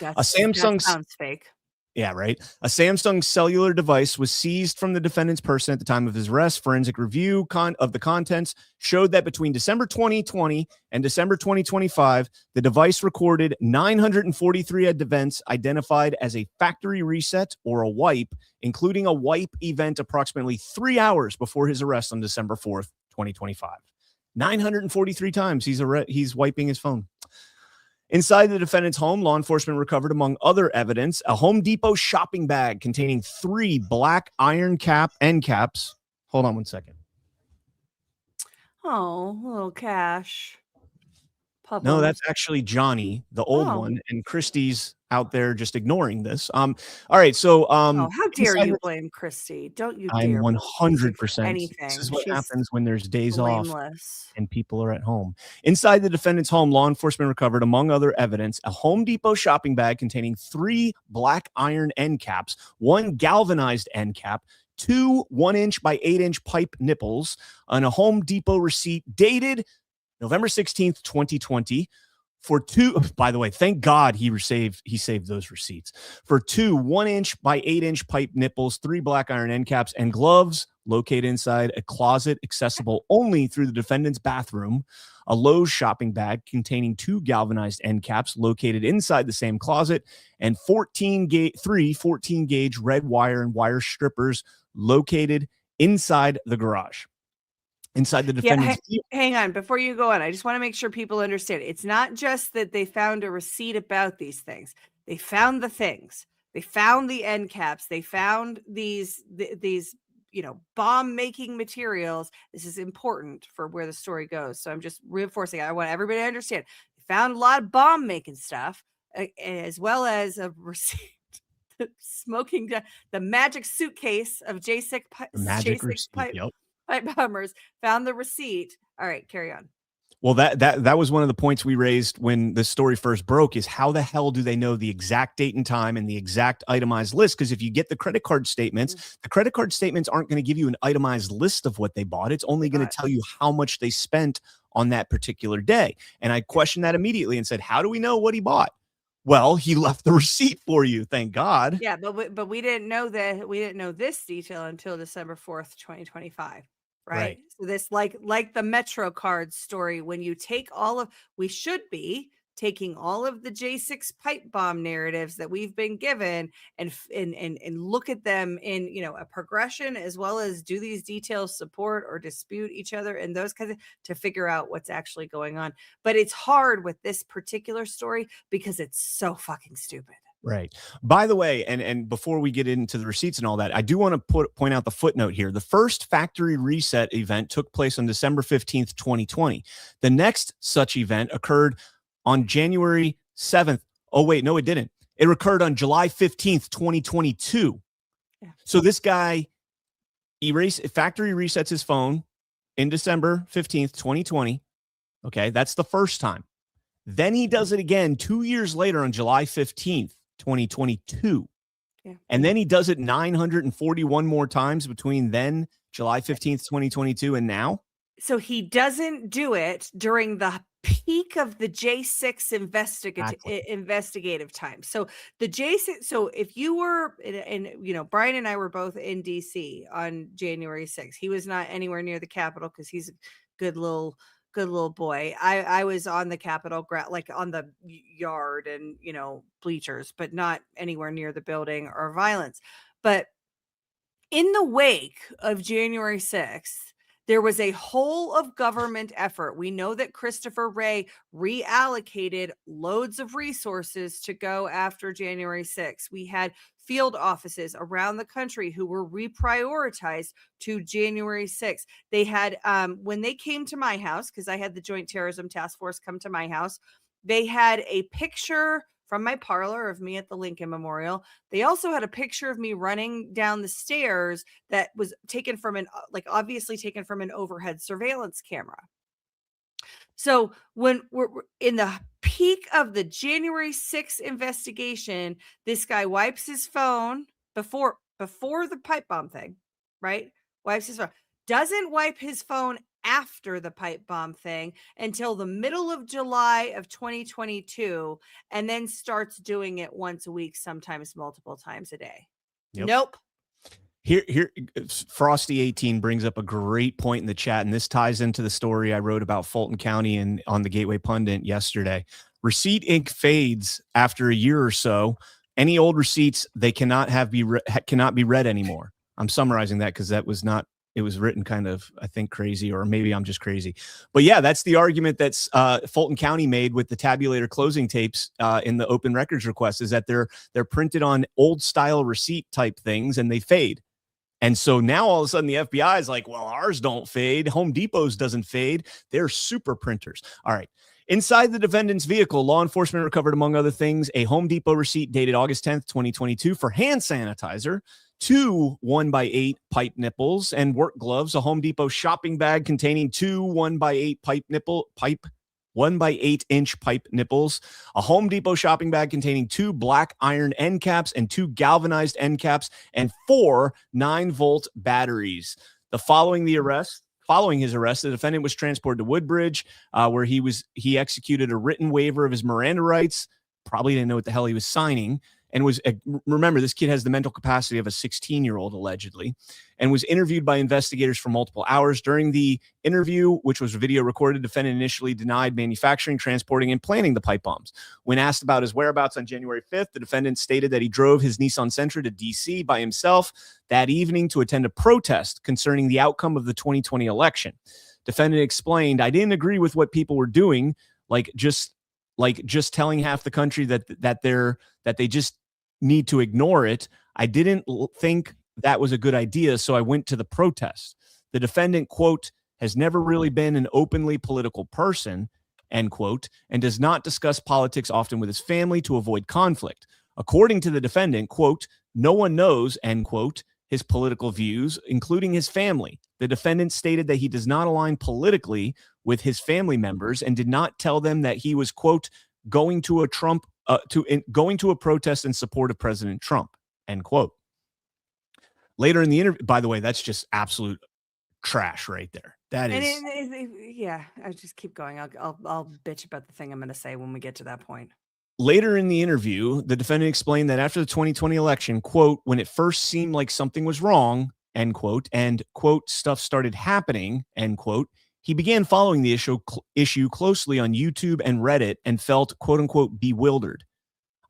That sounds fake. Yeah, right. A Samsung cellular device was seized from the defendant's person at the time of his arrest. Forensic review of the contents showed that between December 2020 and December 2025, the device recorded 943 events identified as a factory reset or a wipe, including a wipe event approximately 3 hours before his arrest on December 4th, 2025. 943 times he's wiping his phone. Inside the defendant's home, law enforcement recovered, among other evidence, a Home Depot shopping bag containing 3 black iron end caps. Hold on one second. Oh, little Cash. No, that's actually Johnny, the old one, and Christie's out there just ignoring this. All right, so how dare you blame Christy? Don't you dare. I'm 100%. Anything. This is what She's happens when there's days blameless off and people are at home. Inside the defendant's home, law enforcement recovered, among other evidence, a Home Depot shopping bag containing 3 black iron end caps, 1 galvanized end cap, 2 1-inch by 8-inch pipe nipples, and a Home Depot receipt dated November 16th, 2020 for 2, by the way, thank God he saved those receipts, for 2 1-inch by 8-inch pipe nipples, 3 black iron end caps, and gloves located inside a closet accessible only through the defendant's bathroom, a Lowe's shopping bag containing 2 galvanized end caps located inside the same closet, and 3 14-gauge red wire and wire strippers located inside the garage. Inside the defendant's hang on. Before you go on, I just want to make sure people understand. It's not just that they found a receipt about these things. They found the things. They found the end caps. They found these bomb-making materials. This is important for where the story goes. So I'm just reinforcing it. I want everybody to understand. They found a lot of bomb-making stuff, as well as a receipt. Smoking the magic suitcase of J6 pipe bombers, found the receipt. All right, carry on. Well, that was one of the points we raised when the story first broke, is how the hell do they know the exact date and time and the exact itemized list? Because if you get the credit card statements, the credit card statements aren't going to give you an itemized list of what they bought. It's only going to tell you how much they spent on that particular day. And I questioned that immediately and said, how do we know what he bought? Well, he left the receipt for you. Thank God. Yeah, but we didn't know that. We didn't know this detail until December 4th, 2025. Right. So this, like the Metro card story, when you take we should be taking all of the J6 pipe bomb narratives that we've been given and look at them in, a progression, as well as do these details support or dispute each other and those kinds of, to figure out what's actually going on. But it's hard with this particular story because it's so fucking stupid. Right. By the way, and before we get into the receipts and all that, I do want to point out the footnote here. The first factory reset event took place on December 15th, 2020. The next such event occurred on January 7th. Oh, wait, no, it didn't. It occurred on July 15th, 2022. Yeah. So this guy factory resets his phone in December 15th, 2020. Okay, that's the first time. Then he does it again 2 years later on July 15th, 2022. Yeah. And then he does it 941 more times between then, July 15th, 2022, and now. So he doesn't do it during the peak of the J6 investigative time. So the J6, so if you were, and you know, Brian and I were both in DC on January 6th. He was not anywhere near the Capitol because he's a good little boy. I was on the Capitol, like on the yard and, you know, bleachers, but not anywhere near the building or violence. But in the wake of January 6th, there was a whole of government effort. We know that Christopher Wray reallocated loads of resources to go after January 6th. We had field offices around the country who were reprioritized to January 6th. They had, when they came to my house, because I had the Joint Terrorism Task Force come to my house, they had a picture from my parlor of me at the Lincoln Memorial. They also had a picture of me running down the stairs that was taken from obviously taken from an overhead surveillance camera. So when we're in the peak of the January 6th investigation, this guy wipes his phone before the pipe bomb thing, right? Wipes his phone. Doesn't wipe his phone after the pipe bomb thing until the middle of July of 2022, and then starts doing it once a week, sometimes multiple times a day. Yep. Nope. Here, Frosty 18 brings up a great point in the chat, and this ties into the story I wrote about Fulton County and on the Gateway Pundit yesterday. Receipt ink fades after a year or so. Any old receipts they cannot be read anymore. I'm summarizing that because that was not. It was written kind of, I think, crazy, or maybe I'm just crazy. But yeah, that's the argument that's Fulton County made with the tabulator closing tapes in the open records request, is that they're printed on old style receipt type things and they fade. And so now all of a sudden the FBI is like, well, ours don't fade. Home Depot's doesn't fade. They're super printers. All right. Inside the defendant's vehicle, law enforcement recovered, among other things, a Home Depot receipt dated August 10th, 2022 for hand sanitizer, 2 1x8 pipe nipples and work gloves, a Home Depot shopping bag containing 2 1x8 1x8-inch pipe nipples, a Home Depot shopping bag containing 2 black iron end caps and 2 galvanized end caps, and 4 9-volt batteries. Following his arrest, the defendant was transported to Woodbridge, where he executed a written waiver of his Miranda rights. Probably didn't know what the hell he was signing. And remember, this kid has the mental capacity of a 16-year-old, allegedly, and was interviewed by investigators for multiple hours. During the interview, which was video recorded, defendant initially denied manufacturing, transporting, and planning the pipe bombs. When asked about his whereabouts on January 5th, the defendant stated that he drove his Nissan Sentra to D.C. by himself that evening to attend a protest concerning the outcome of the 2020 election. Defendant explained, "I didn't agree with what people were doing, like just telling half the country that they just need to ignore it. I didn't think that was a good idea, so I went to the protest." The defendant, quote, "has never really been an openly political person," end quote, and does not discuss politics often with his family to avoid conflict. According to the defendant, quote, "no one knows," end quote, his political views, including his family. The defendant stated that he does not align politically with his family members and did not tell them that he was, quote, going to a protest in support of President Trump, end quote. Later in the interview, by the way, that's just absolute trash right there. That is. Yeah, I just keep going. I'll bitch about the thing I'm going to say when we get to that point. Later in the interview, the defendant explained that after the 2020 election, quote, when it first seemed like something was wrong, end quote, and, quote, stuff started happening, end quote, he began following the issue closely on YouTube and Reddit and felt, quote unquote, bewildered.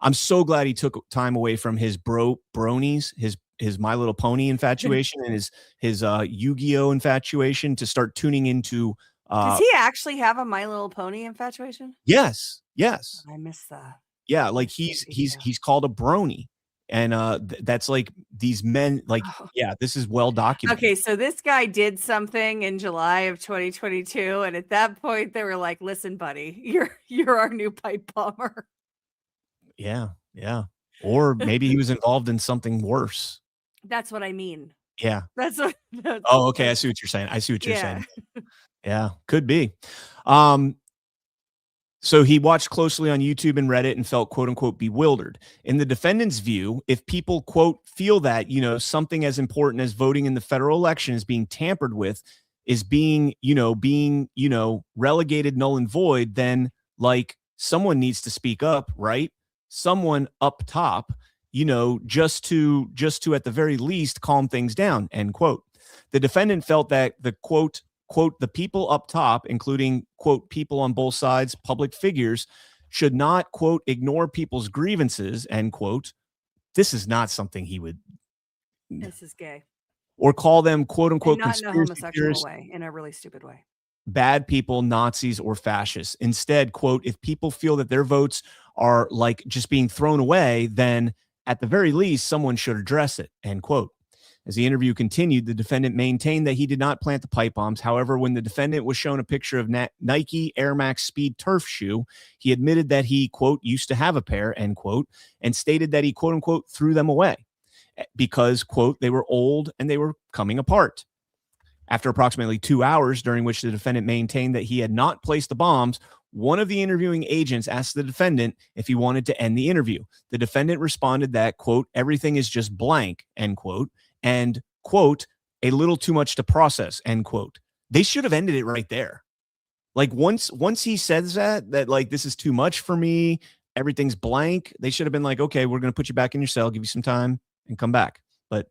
I'm so glad he took time away from his bronies, his My Little Pony infatuation and his Yu-Gi-Oh infatuation to start tuning into. Does he actually have a My Little Pony infatuation? Yes. I missed that. Yeah, like he's called a brony. And that's like these men, like, yeah, this is well documented. Okay, so this guy did something in July of 2022, and at that point they were like, "Listen, buddy, you're our new pipe bomber." Yeah, yeah. Or maybe he was involved in something worse. That's what I mean. Yeah. That's what. Oh, okay. I see what you're saying. I see what you're Yeah. saying. Yeah, could be. So he watched closely on YouTube and Reddit and felt, quote unquote, bewildered. In the defendant's view, if people, quote, feel that, something as important as voting in the federal election is being tampered with, is being relegated null and void, then like someone needs to speak up, right? Someone up top, just to at the very least calm things down, end quote. The defendant felt that the quote, the people up top, including, quote, people on both sides, public figures, should not, quote, ignore people's grievances, end quote. This is not something he would. This is gay. Or call them, quote unquote, And not in a conspiracy homosexual theorists, way, in a really stupid way. bad people, Nazis, or fascists. Instead, quote, if people feel that their votes are like just being thrown away, then at the very least, someone should address it, end quote. As the interview continued, the defendant maintained that he did not plant the pipe bombs. However, when the defendant was shown a picture of Nike Air Max Speed turf shoe, he admitted that he, quote, used to have a pair, end quote, and stated that he, quote unquote, threw them away because, quote, they were old and they were coming apart. After approximately 2 hours, during which the defendant maintained that he had not placed the bombs, one of the interviewing agents asked the defendant if he wanted to end the interview. The defendant responded that, quote, everything is just blank, end quote, and, quote, a little too much to process, end quote. They should have ended it right there. Like once he says that like, this is too much for me, everything's blank, they should have been like, okay, we're going to put you back in your cell, give you some time and come back. But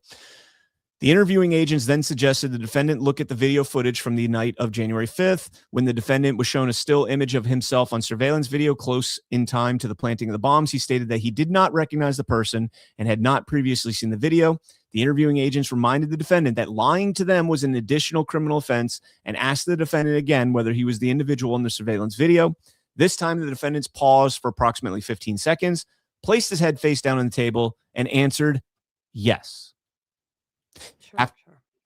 the interviewing agents then suggested the defendant look at the video footage from the night of January 5th, when the defendant was shown a still image of himself on surveillance video close in time to the planting of the bombs. He stated that he did not recognize the person and had not previously seen the video. The interviewing agents reminded the defendant that lying to them was an additional criminal offense and asked the defendant again whether he was the individual in the surveillance video. This time, the defendant paused for approximately 15 seconds, placed his head face down on the table, and answered yes.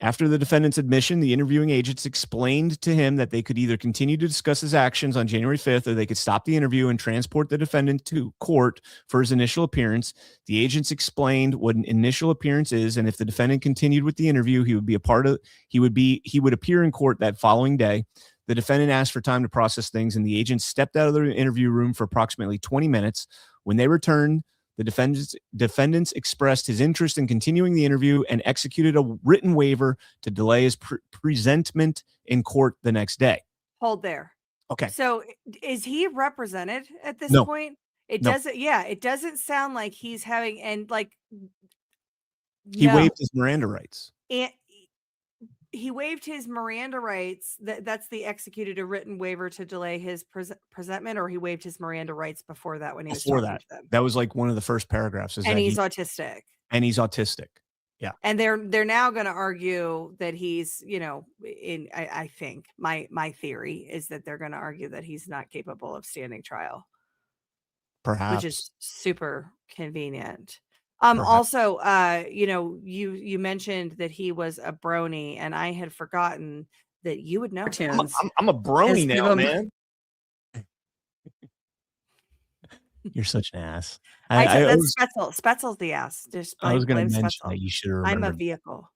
After the defendant's admission, the interviewing agents explained to him that they could either continue to discuss his actions on January 5th or they could stop the interview and transport the defendant to court for his initial appearance. The agents explained what an initial appearance is, and if the defendant continued with the interview, he would appear in court that following day. The defendant asked for time to process things, and the agents stepped out of the interview room for approximately 20 minutes. When they returned, the defendants expressed his interest in continuing the interview and executed a written waiver to delay his presentment in court the next day. Hold there. Okay. So is he represented at this No. point? It No. doesn't. Yeah, it doesn't sound like he's having and like He no. waived his Miranda rights. And he waived his Miranda rights. That's the executed a written waiver to delay his presentment, or he waived his Miranda rights before that when he was Before talking that, to them. that was like one of the first paragraphs. Is And that he's autistic. And he's autistic. Yeah. And they're now going to argue that he's, I think my theory is that they're going to argue that he's not capable of standing trial. Perhaps. Which is super convenient. Perhaps. Also, you mentioned that he was a brony, and I had forgotten that you would know. I'm a brony now, man. You're such an ass. That's Spetzel. Spetzel's the ass. I was going to mention that you should have remembered. I'm a vehicle.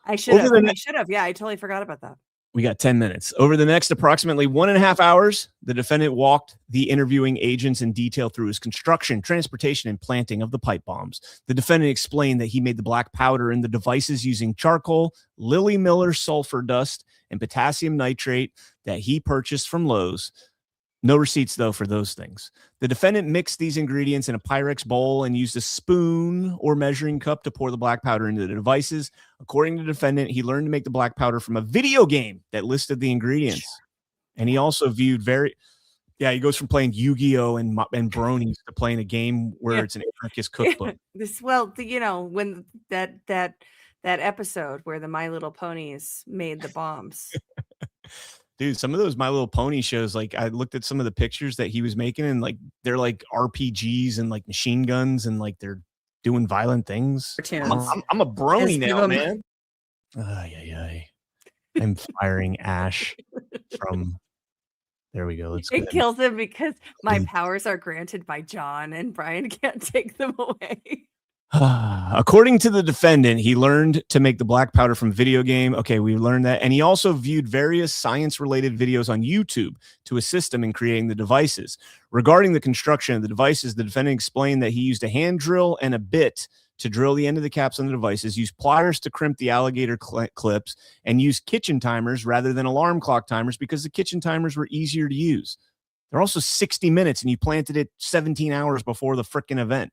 I should have. Yeah, I totally forgot about that. We got 10 minutes. Over the next approximately 1.5 hours, the defendant walked the interviewing agents in detail through his construction, transportation, and planting of the pipe bombs. The defendant explained that he made the black powder in the devices using charcoal, Lily Miller sulfur dust, and potassium nitrate that he purchased from Lowe's. No receipts, though, for those things. The defendant mixed these ingredients in a Pyrex bowl and used a spoon or measuring cup to pour the black powder into the devices. According to the defendant, he learned to make the black powder from a video game that listed the ingredients. And he also viewed he goes from playing Yu-Gi-Oh! and bronies to playing a game where it's an anarchist cookbook. When that episode where the My Little Ponies made the bombs. Dude, some of those My Little Pony shows, like I looked at some of the pictures that he was making, and like RPGs and like machine guns and like they're doing violent things. I'm a brony now, man. I'm firing Ash from. There we go. Let's go. It kills him because my powers are granted by John, and Brian can't take them away. According to the defendant, he learned to make the black powder from video game. Okay, we learned that. And he also viewed various science-related videos on YouTube to assist him in creating the devices. Regarding the construction of the devices, the defendant explained that he used a hand drill and a bit to drill the end of the caps on the devices, used pliers to crimp the alligator clips, and used kitchen timers rather than alarm clock timers because the kitchen timers were easier to use. They're also 60 minutes, and you planted it 17 hours before the frickin' event.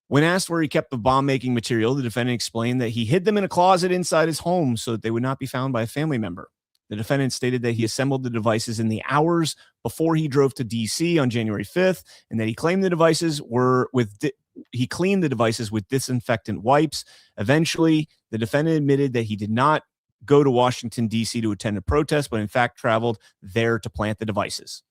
When asked where he kept the bomb-making material, the defendant explained that he hid them in a closet inside his home so that they would not be found by a family member. The defendant stated that he assembled the devices in the hours before he drove to D.C. on January 5th, and that he claimed the devices were he cleaned the devices with disinfectant wipes. Eventually, the defendant admitted that he did not go to Washington, D.C. to attend a protest, but in fact traveled there to plant the devices.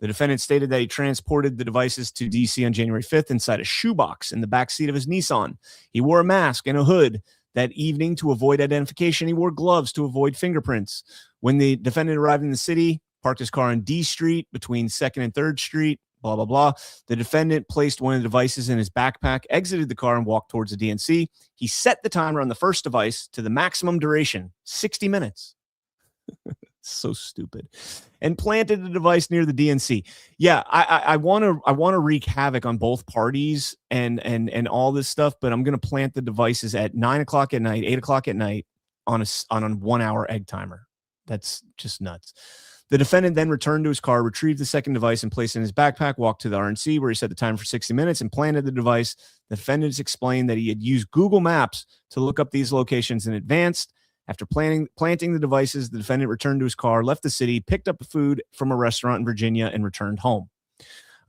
The defendant stated that he transported the devices to D.C. on January 5th inside a shoebox in the backseat of his Nissan. He wore a mask and a hood that evening to avoid identification. He wore gloves to avoid fingerprints. When the defendant arrived in the city, parked his car on D Street between 2nd and 3rd Street, blah, blah, blah. The defendant placed one of the devices in his backpack, exited the car, and walked towards the DNC. He set the timer on the first device to the maximum duration, 60 minutes. So stupid, and planted the device near the DNC. Yeah, I want to wreak havoc on both parties and all this stuff, but I'm going to plant the devices at 9 o'clock at night, 8 o'clock at night on a 1 hour egg timer. That's just nuts. The defendant then returned to his car, retrieved the second device and placed it in his backpack, walked to the RNC where he set the time for 60 minutes and planted the device. The defendants explained that he had used Google Maps to look up these locations in advance. After planting the devices, the defendant returned to his car, left the city, picked up food from a restaurant in Virginia, and returned home.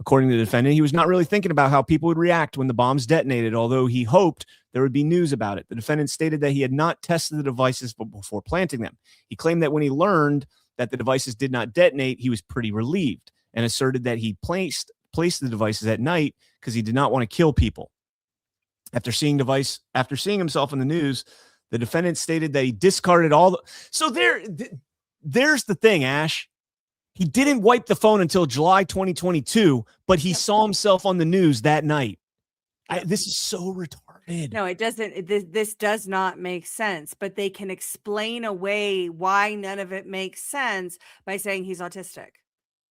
According to the defendant, he was not really thinking about how people would react when the bombs detonated, although he hoped there would be news about it. The defendant stated that he had not tested the devices before planting them. He claimed that when he learned that the devices did not detonate, he was pretty relieved, and asserted that he placed the devices at night because he did not want to kill people. After seeing himself in the news, the defendant stated that he discarded all the... So there's the thing, Ash. He didn't wipe the phone until July 2022, but he saw himself on the news that night. This is so retarded. No, it doesn't. This does not make sense, but they can explain away why none of it makes sense by saying he's autistic.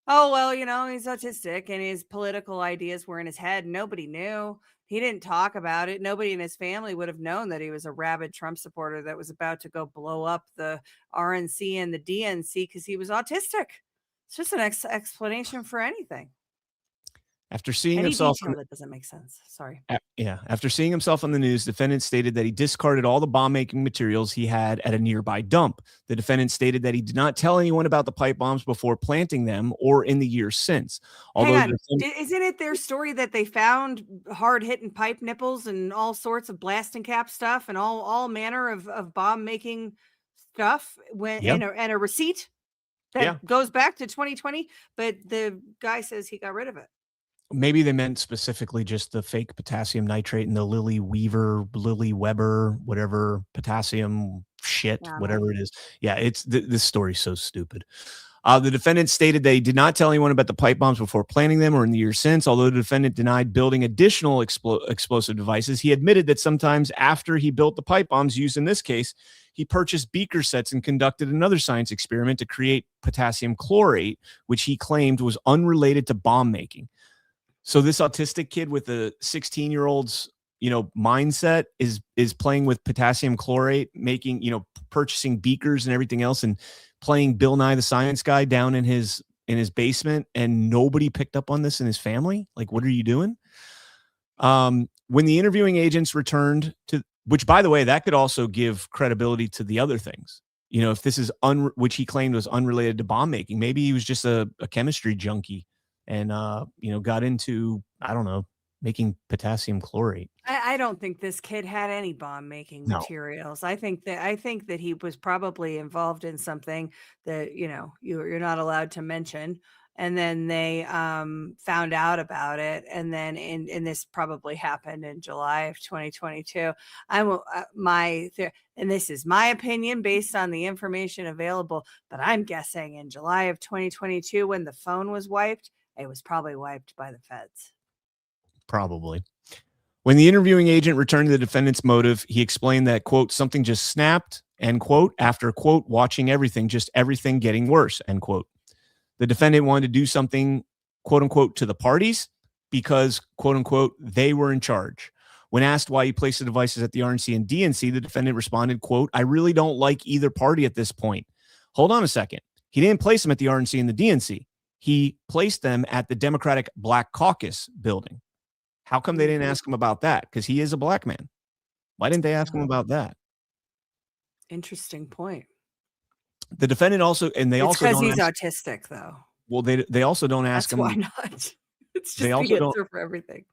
Oh, well, he's autistic and his political ideas were in his head. Nobody knew. He didn't talk about it. Nobody in his family would have known that he was a rabid Trump supporter that was about to go blow up the RNC and the DNC because he was autistic. It's just an explanation for anything. After seeing Any himself, detail that doesn't make sense. Sorry. After seeing himself on the news, the defendant stated that he discarded all the bomb-making materials he had at a nearby dump. The defendant stated that he did not tell anyone about the pipe bombs before planting them or in the years since. Hang on. Isn't it their story that they found hard-hitting pipe nipples and all sorts of blasting cap stuff and all manner of bomb-making stuff and a receipt that goes back to 2020, but the guy says he got rid of it. Maybe they meant specifically just the fake potassium nitrate and the Lily Weber, whatever potassium shit, whatever it is. Yeah, it's this story's so stupid. The defendant stated that he did not tell anyone about the pipe bombs before planting them or in the years since. Although the defendant denied building additional explosive devices, he admitted that sometimes after he built the pipe bombs used in this case, he purchased beaker sets and conducted another science experiment to create potassium chlorate, which he claimed was unrelated to bomb making. So this autistic kid with a 16-year-old's, mindset is playing with potassium chlorate, making, purchasing beakers and everything else, and playing Bill Nye the Science Guy down in his basement, and nobody picked up on this in his family. Like, what are you doing? When the interviewing agents returned to, which by the way, that could also give credibility to the other things. If this is which he claimed was unrelated to bomb making, maybe he was just a chemistry junkie and got into, I don't know, making potassium chlorate. I don't think this kid had any bomb making materials. I think that he was probably involved in something that you're not allowed to mention, and then they found out about it, and then and this probably happened in July of 2022. And this is my opinion based on the information available, but I'm guessing in July of 2022, when the phone was wiped, it was probably wiped by the feds. Probably. When the interviewing agent returned to the defendant's motive, he explained that, quote, something just snapped, end quote, after, quote, watching everything, just everything getting worse, end quote. The defendant wanted to do something, quote unquote, to the parties because, quote unquote, they were in charge. When asked why he placed the devices at the RNC and DNC, the defendant responded, quote, I really don't like either party at this point. Hold on a second. He didn't place them at the RNC and the DNC. He placed them at the Democratic Black Caucus building. How come they didn't ask him about that? Because he is a black man. Why didn't they ask him about that? Interesting point. The defendant also, and they also because don't he's ask, autistic, though. well, they also don't ask That's him. why not. It's just They the also don't. answer for everything.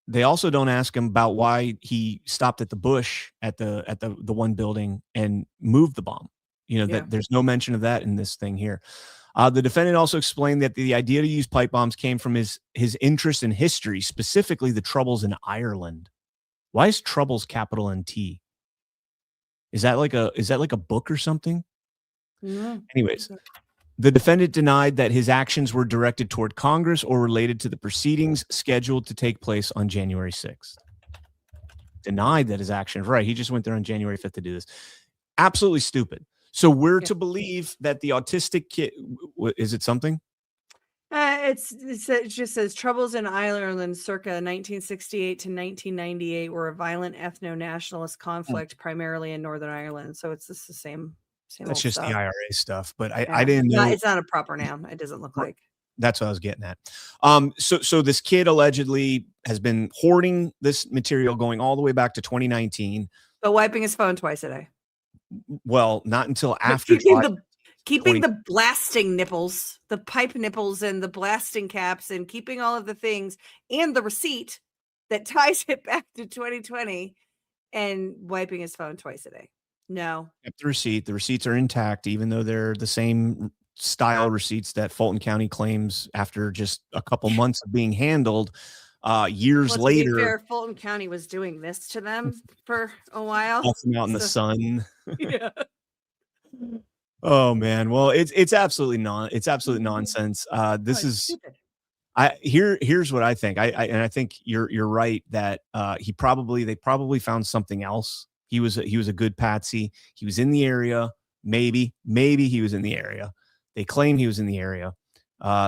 They also don't ask him about why he stopped at the bush at the one building and moved the bomb. You know, that there's no mention of that in this thing here. The defendant also explained that the idea to use pipe bombs came from his interest in history, specifically the Troubles in Ireland. Why is Troubles capital NT? Is that like a book or something? Yeah. Anyways, the defendant denied that his actions were directed toward Congress or related to the proceedings scheduled to take place on January 6th. Denied that his actions, right? He just went there on January 5th to do this. Absolutely stupid. So we're to believe that the autistic kid, is it something? It just says Troubles in Ireland circa 1968 to 1998 were a violent ethno-nationalist conflict primarily in Northern Ireland. So it's just the same That's old just stuff. the IRA stuff, but I didn't know. It's not a proper noun. It doesn't look like. That's what I was getting at. So this kid allegedly has been hoarding this material going all the way back to 2019. But wiping his phone twice a day. Well, not until after keeping the blasting nipples, the pipe nipples and the blasting caps, and keeping all of the things and the receipt that ties it back to 2020, and wiping his phone twice a day. No. The receipt. The receipts are intact, even though they're the same style receipts that Fulton County claims after just a couple months of being handled. Years later, to be fair, Fulton County was doing this to them for a while. Them out in the sun. Yeah. Oh man. Well, it's absolutely nonsense. This is stupid. Here's what I think. I think you're right that they probably found something else. He was a good patsy. He was in the area. Maybe he was in the area. They claim he was in the area.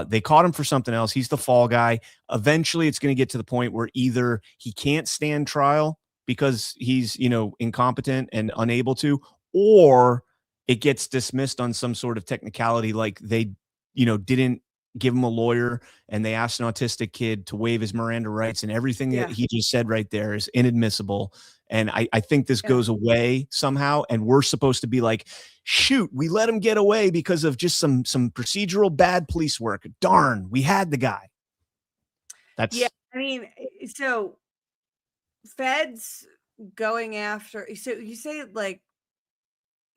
They caught him for something else. He's the fall guy. Eventually it's going to get to the point where either he can't stand trial because he's, incompetent and unable to, or it gets dismissed on some sort of technicality. Like they, didn't give him a lawyer and they asked an autistic kid to waive his Miranda rights, and everything that he just said right there is inadmissible. And I think this goes away somehow. And we're supposed to be like, shoot, we let him get away because of just some procedural bad police work. Darn, we had the guy. So feds going after, so you say like,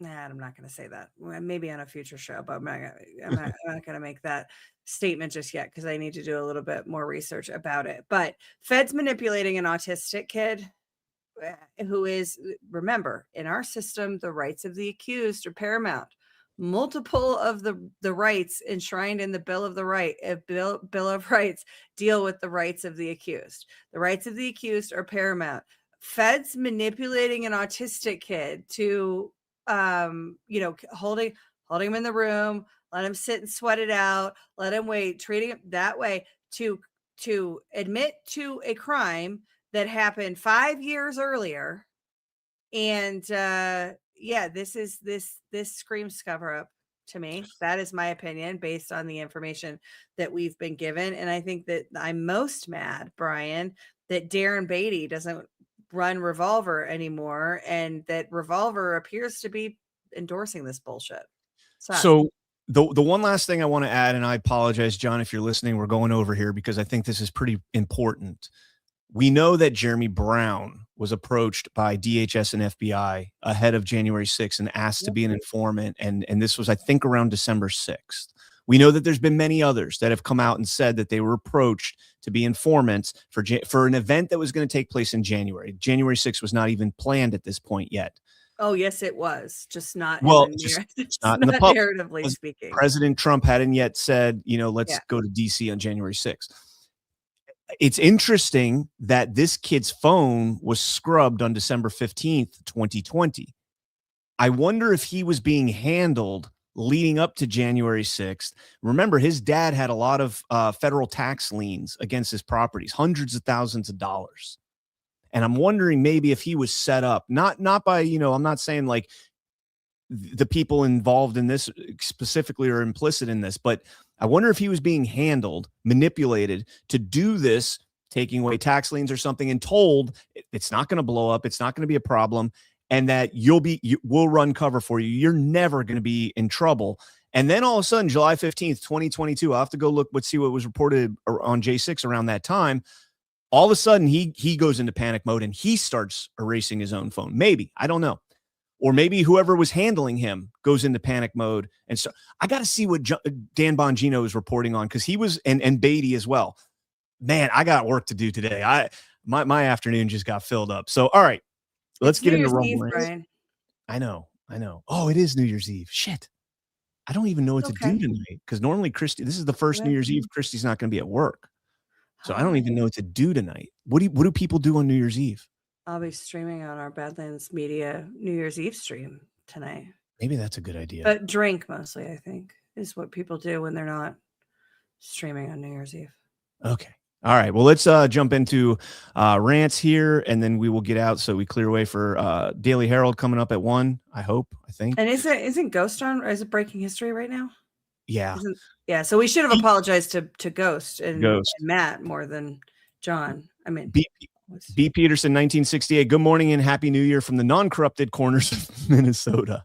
I'm not going to say that. Maybe on a future show, but I'm not going to make that statement just yet because I need to do a little bit more research about it. But feds manipulating an autistic kid who is, remember, in our system, the rights of the accused are paramount. Multiple of the rights enshrined in the Bill of Rights deal with the rights of the accused. The rights of the accused are paramount. Feds manipulating an autistic kid to holding him in the room, let him sit and sweat it out, let him wait, treating him that way to admit to a crime that happened 5 years earlier. And this screams cover up to me. That is my opinion based on the information that we've been given. And I think that I'm most mad, Brian, that Darren Beatty doesn't run Revolver anymore, and that Revolver appears to be endorsing this bullshit. So the one last thing I want to add, and I apologize, John, if you're listening, we're going over here because I think this is pretty important. We know that Jeremy Brown was approached by DHS and FBI ahead of January 6th and asked to be an informant. And this was, I think, around December 6th. We know that there's been many others that have come out and said that they were approached to be informants for an event that was going to take place in January. January 6th was not even planned at this point yet. Oh, yes, it was. Just not Well, in the just it's not in the not public. narratively speaking. President Trump hadn't yet said, let's go to DC on January 6th. It's interesting that this kid's phone was scrubbed on December 15th, 2020. I wonder if he was being handled leading up to January 6th. Remember, his dad had a lot of federal tax liens against his properties, hundreds of thousands of dollars. And I'm wondering maybe if he was set up, not by, I'm not saying like the people involved in this specifically are implicit in this, but I wonder if he was being handled, manipulated to do this, taking away tax liens or something, and told it's not going to blow up, it's not going to be a problem, and that we'll run cover for you. You're never going to be in trouble. And then all of a sudden, July 15th, 2022, I'll have to go look, see what was reported on J6 around that time. All of a sudden, he goes into panic mode and he starts erasing his own phone. Maybe, I don't know. Or maybe whoever was handling him goes into panic mode. And so I got to see what Dan Bongino is reporting on, because he was, and Beatty as well. Man, I got work to do today. My afternoon just got filled up. So, all right, let's get into rumblings. I know. Oh, it is New Year's Eve. Shit. I don't even know what to do tonight, because normally Christy, this is the first New Year's Eve. Christy's not going to be at work. So I don't even know what to do tonight. What do people do on New Year's Eve? I'll be streaming on our Badlands Media New Year's Eve stream tonight. Maybe that's a good idea. But drink mostly, I think, is what people do when they're not streaming on New Year's Eve. Okay. All right. Well, let's jump into rants here, and then we will get out so we clear away for Daily Herald coming up at 1, I think. And isn't Ghost on? Is it breaking history right now? Yeah. Yeah. So we should have apologized to Ghost and Matt more than John. I mean, B. Peterson, 1968. Good morning and Happy New Year from the non-corrupted corners of Minnesota.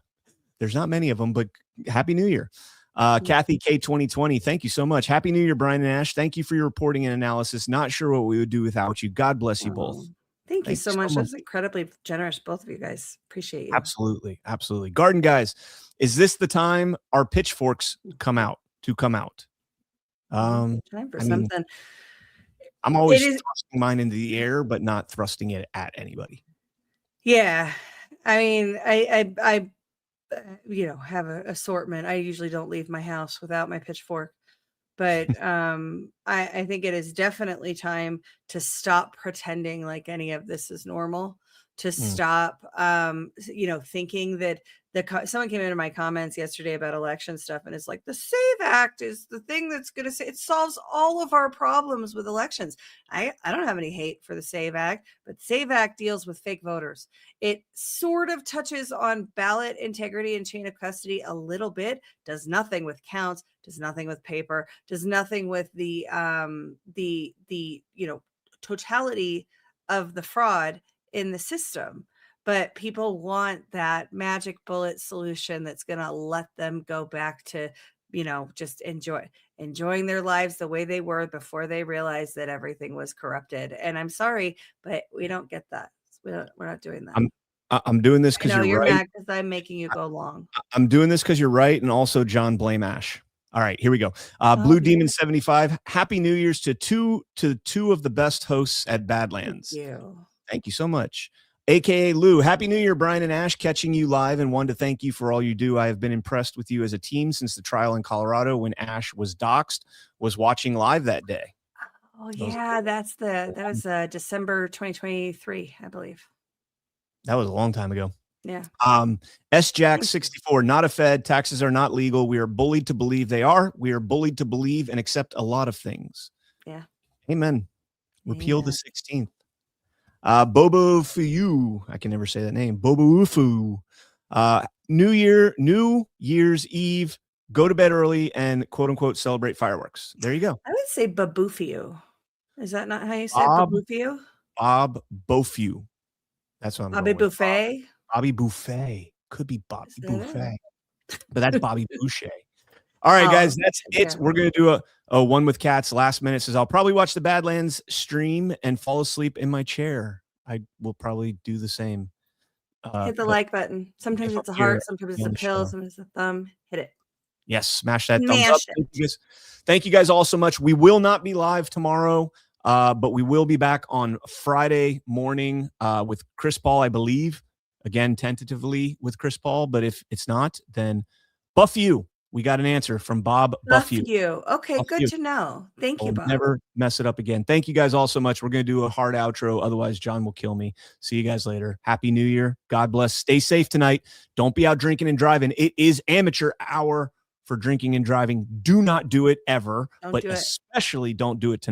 There's not many of them, but Happy New Year. Kathy K 2020. Thank you so much. Happy New Year, Brian and Ash. Thank you for your reporting and analysis. Not sure what we would do without you. God bless you both. Thank you so much. That's incredibly generous, both of you guys. Appreciate you. Absolutely. Garden guys, is this the time our pitchforks come out? Time for something. I'm always thrusting mine into the air, but not thrusting it at anybody. Yeah. I mean, I have an assortment. I usually don't leave my house without my pitchfork, but I think it is definitely time to stop pretending like any of this is normal, to stop, thinking that someone came into my comments yesterday about election stuff, and it's like the SAVE Act is the thing that's going to say it solves all of our problems with elections. I don't have any hate for the SAVE Act, but SAVE Act deals with fake voters. It sort of touches on ballot integrity and chain of custody a little bit, does nothing with counts, does nothing with paper, does nothing with the totality of the fraud in the system. But people want that magic bullet solution that's going to let them go back to, just enjoying their lives the way they were before they realized that everything was corrupted. And I'm sorry, but we don't get that. We're not doing that. I'm doing this because you're right. Because I'm making you go long. I'm doing this because you're right, and also John blame Ash. All right, here we go. Blue Demon 75. Happy New Year's to two of the best hosts at Badlands. Thank you so much. AKA Lou. Happy New Year, Brian and Ash. Catching you live and wanted to thank you for all you do. I have been impressed with you as a team since the trial in Colorado when Ash was doxxed. Was watching live that day. Oh yeah, that was December 2023, I believe. That was a long time ago. Yeah. S Jack 64. Not a Fed. Taxes are not legal. We are bullied to believe they are. We are bullied to believe and accept a lot of things. Yeah. Amen. Repeal the 16th. Bobo Fuyu. I can never say that name. Bobo Ufu. New Year's Eve. Go to bed early and quote unquote celebrate fireworks. There you go. I would say Babufiu. Is that not how you say Babufiu? Bob Bofiu. That's what I'm Bobby Buffet. Bobby Buffet. Could be Bobby Buffet. But that's Bobby Boucher. All right, guys, that's it. We're going to do a one with cats. Last minute says, I'll probably watch the Badlands stream and fall asleep in my chair. I will probably do the same. Hit the like button. Sometimes it's a heart, sometimes it's a pill, sometimes it's a thumb. Hit it. Yes, smash that thumbs up. Smash it. Thank you guys all so much. We will not be live tomorrow, but we will be back on Friday morning with Chris Paul, I believe. Again, tentatively with Chris Paul, but if it's not, then buff you. We got an answer from Bob. Buff you. Okay, Buff good you. to know. Thank you, We'll Bob. never mess it up again. Thank you guys all so much. We're going to do a hard outro. Otherwise, John will kill me. See you guys later. Happy New Year. God bless. Stay safe tonight. Don't be out drinking and driving. It is amateur hour for drinking and driving. Do not do it ever, Don't but do it. especially don't do it tonight.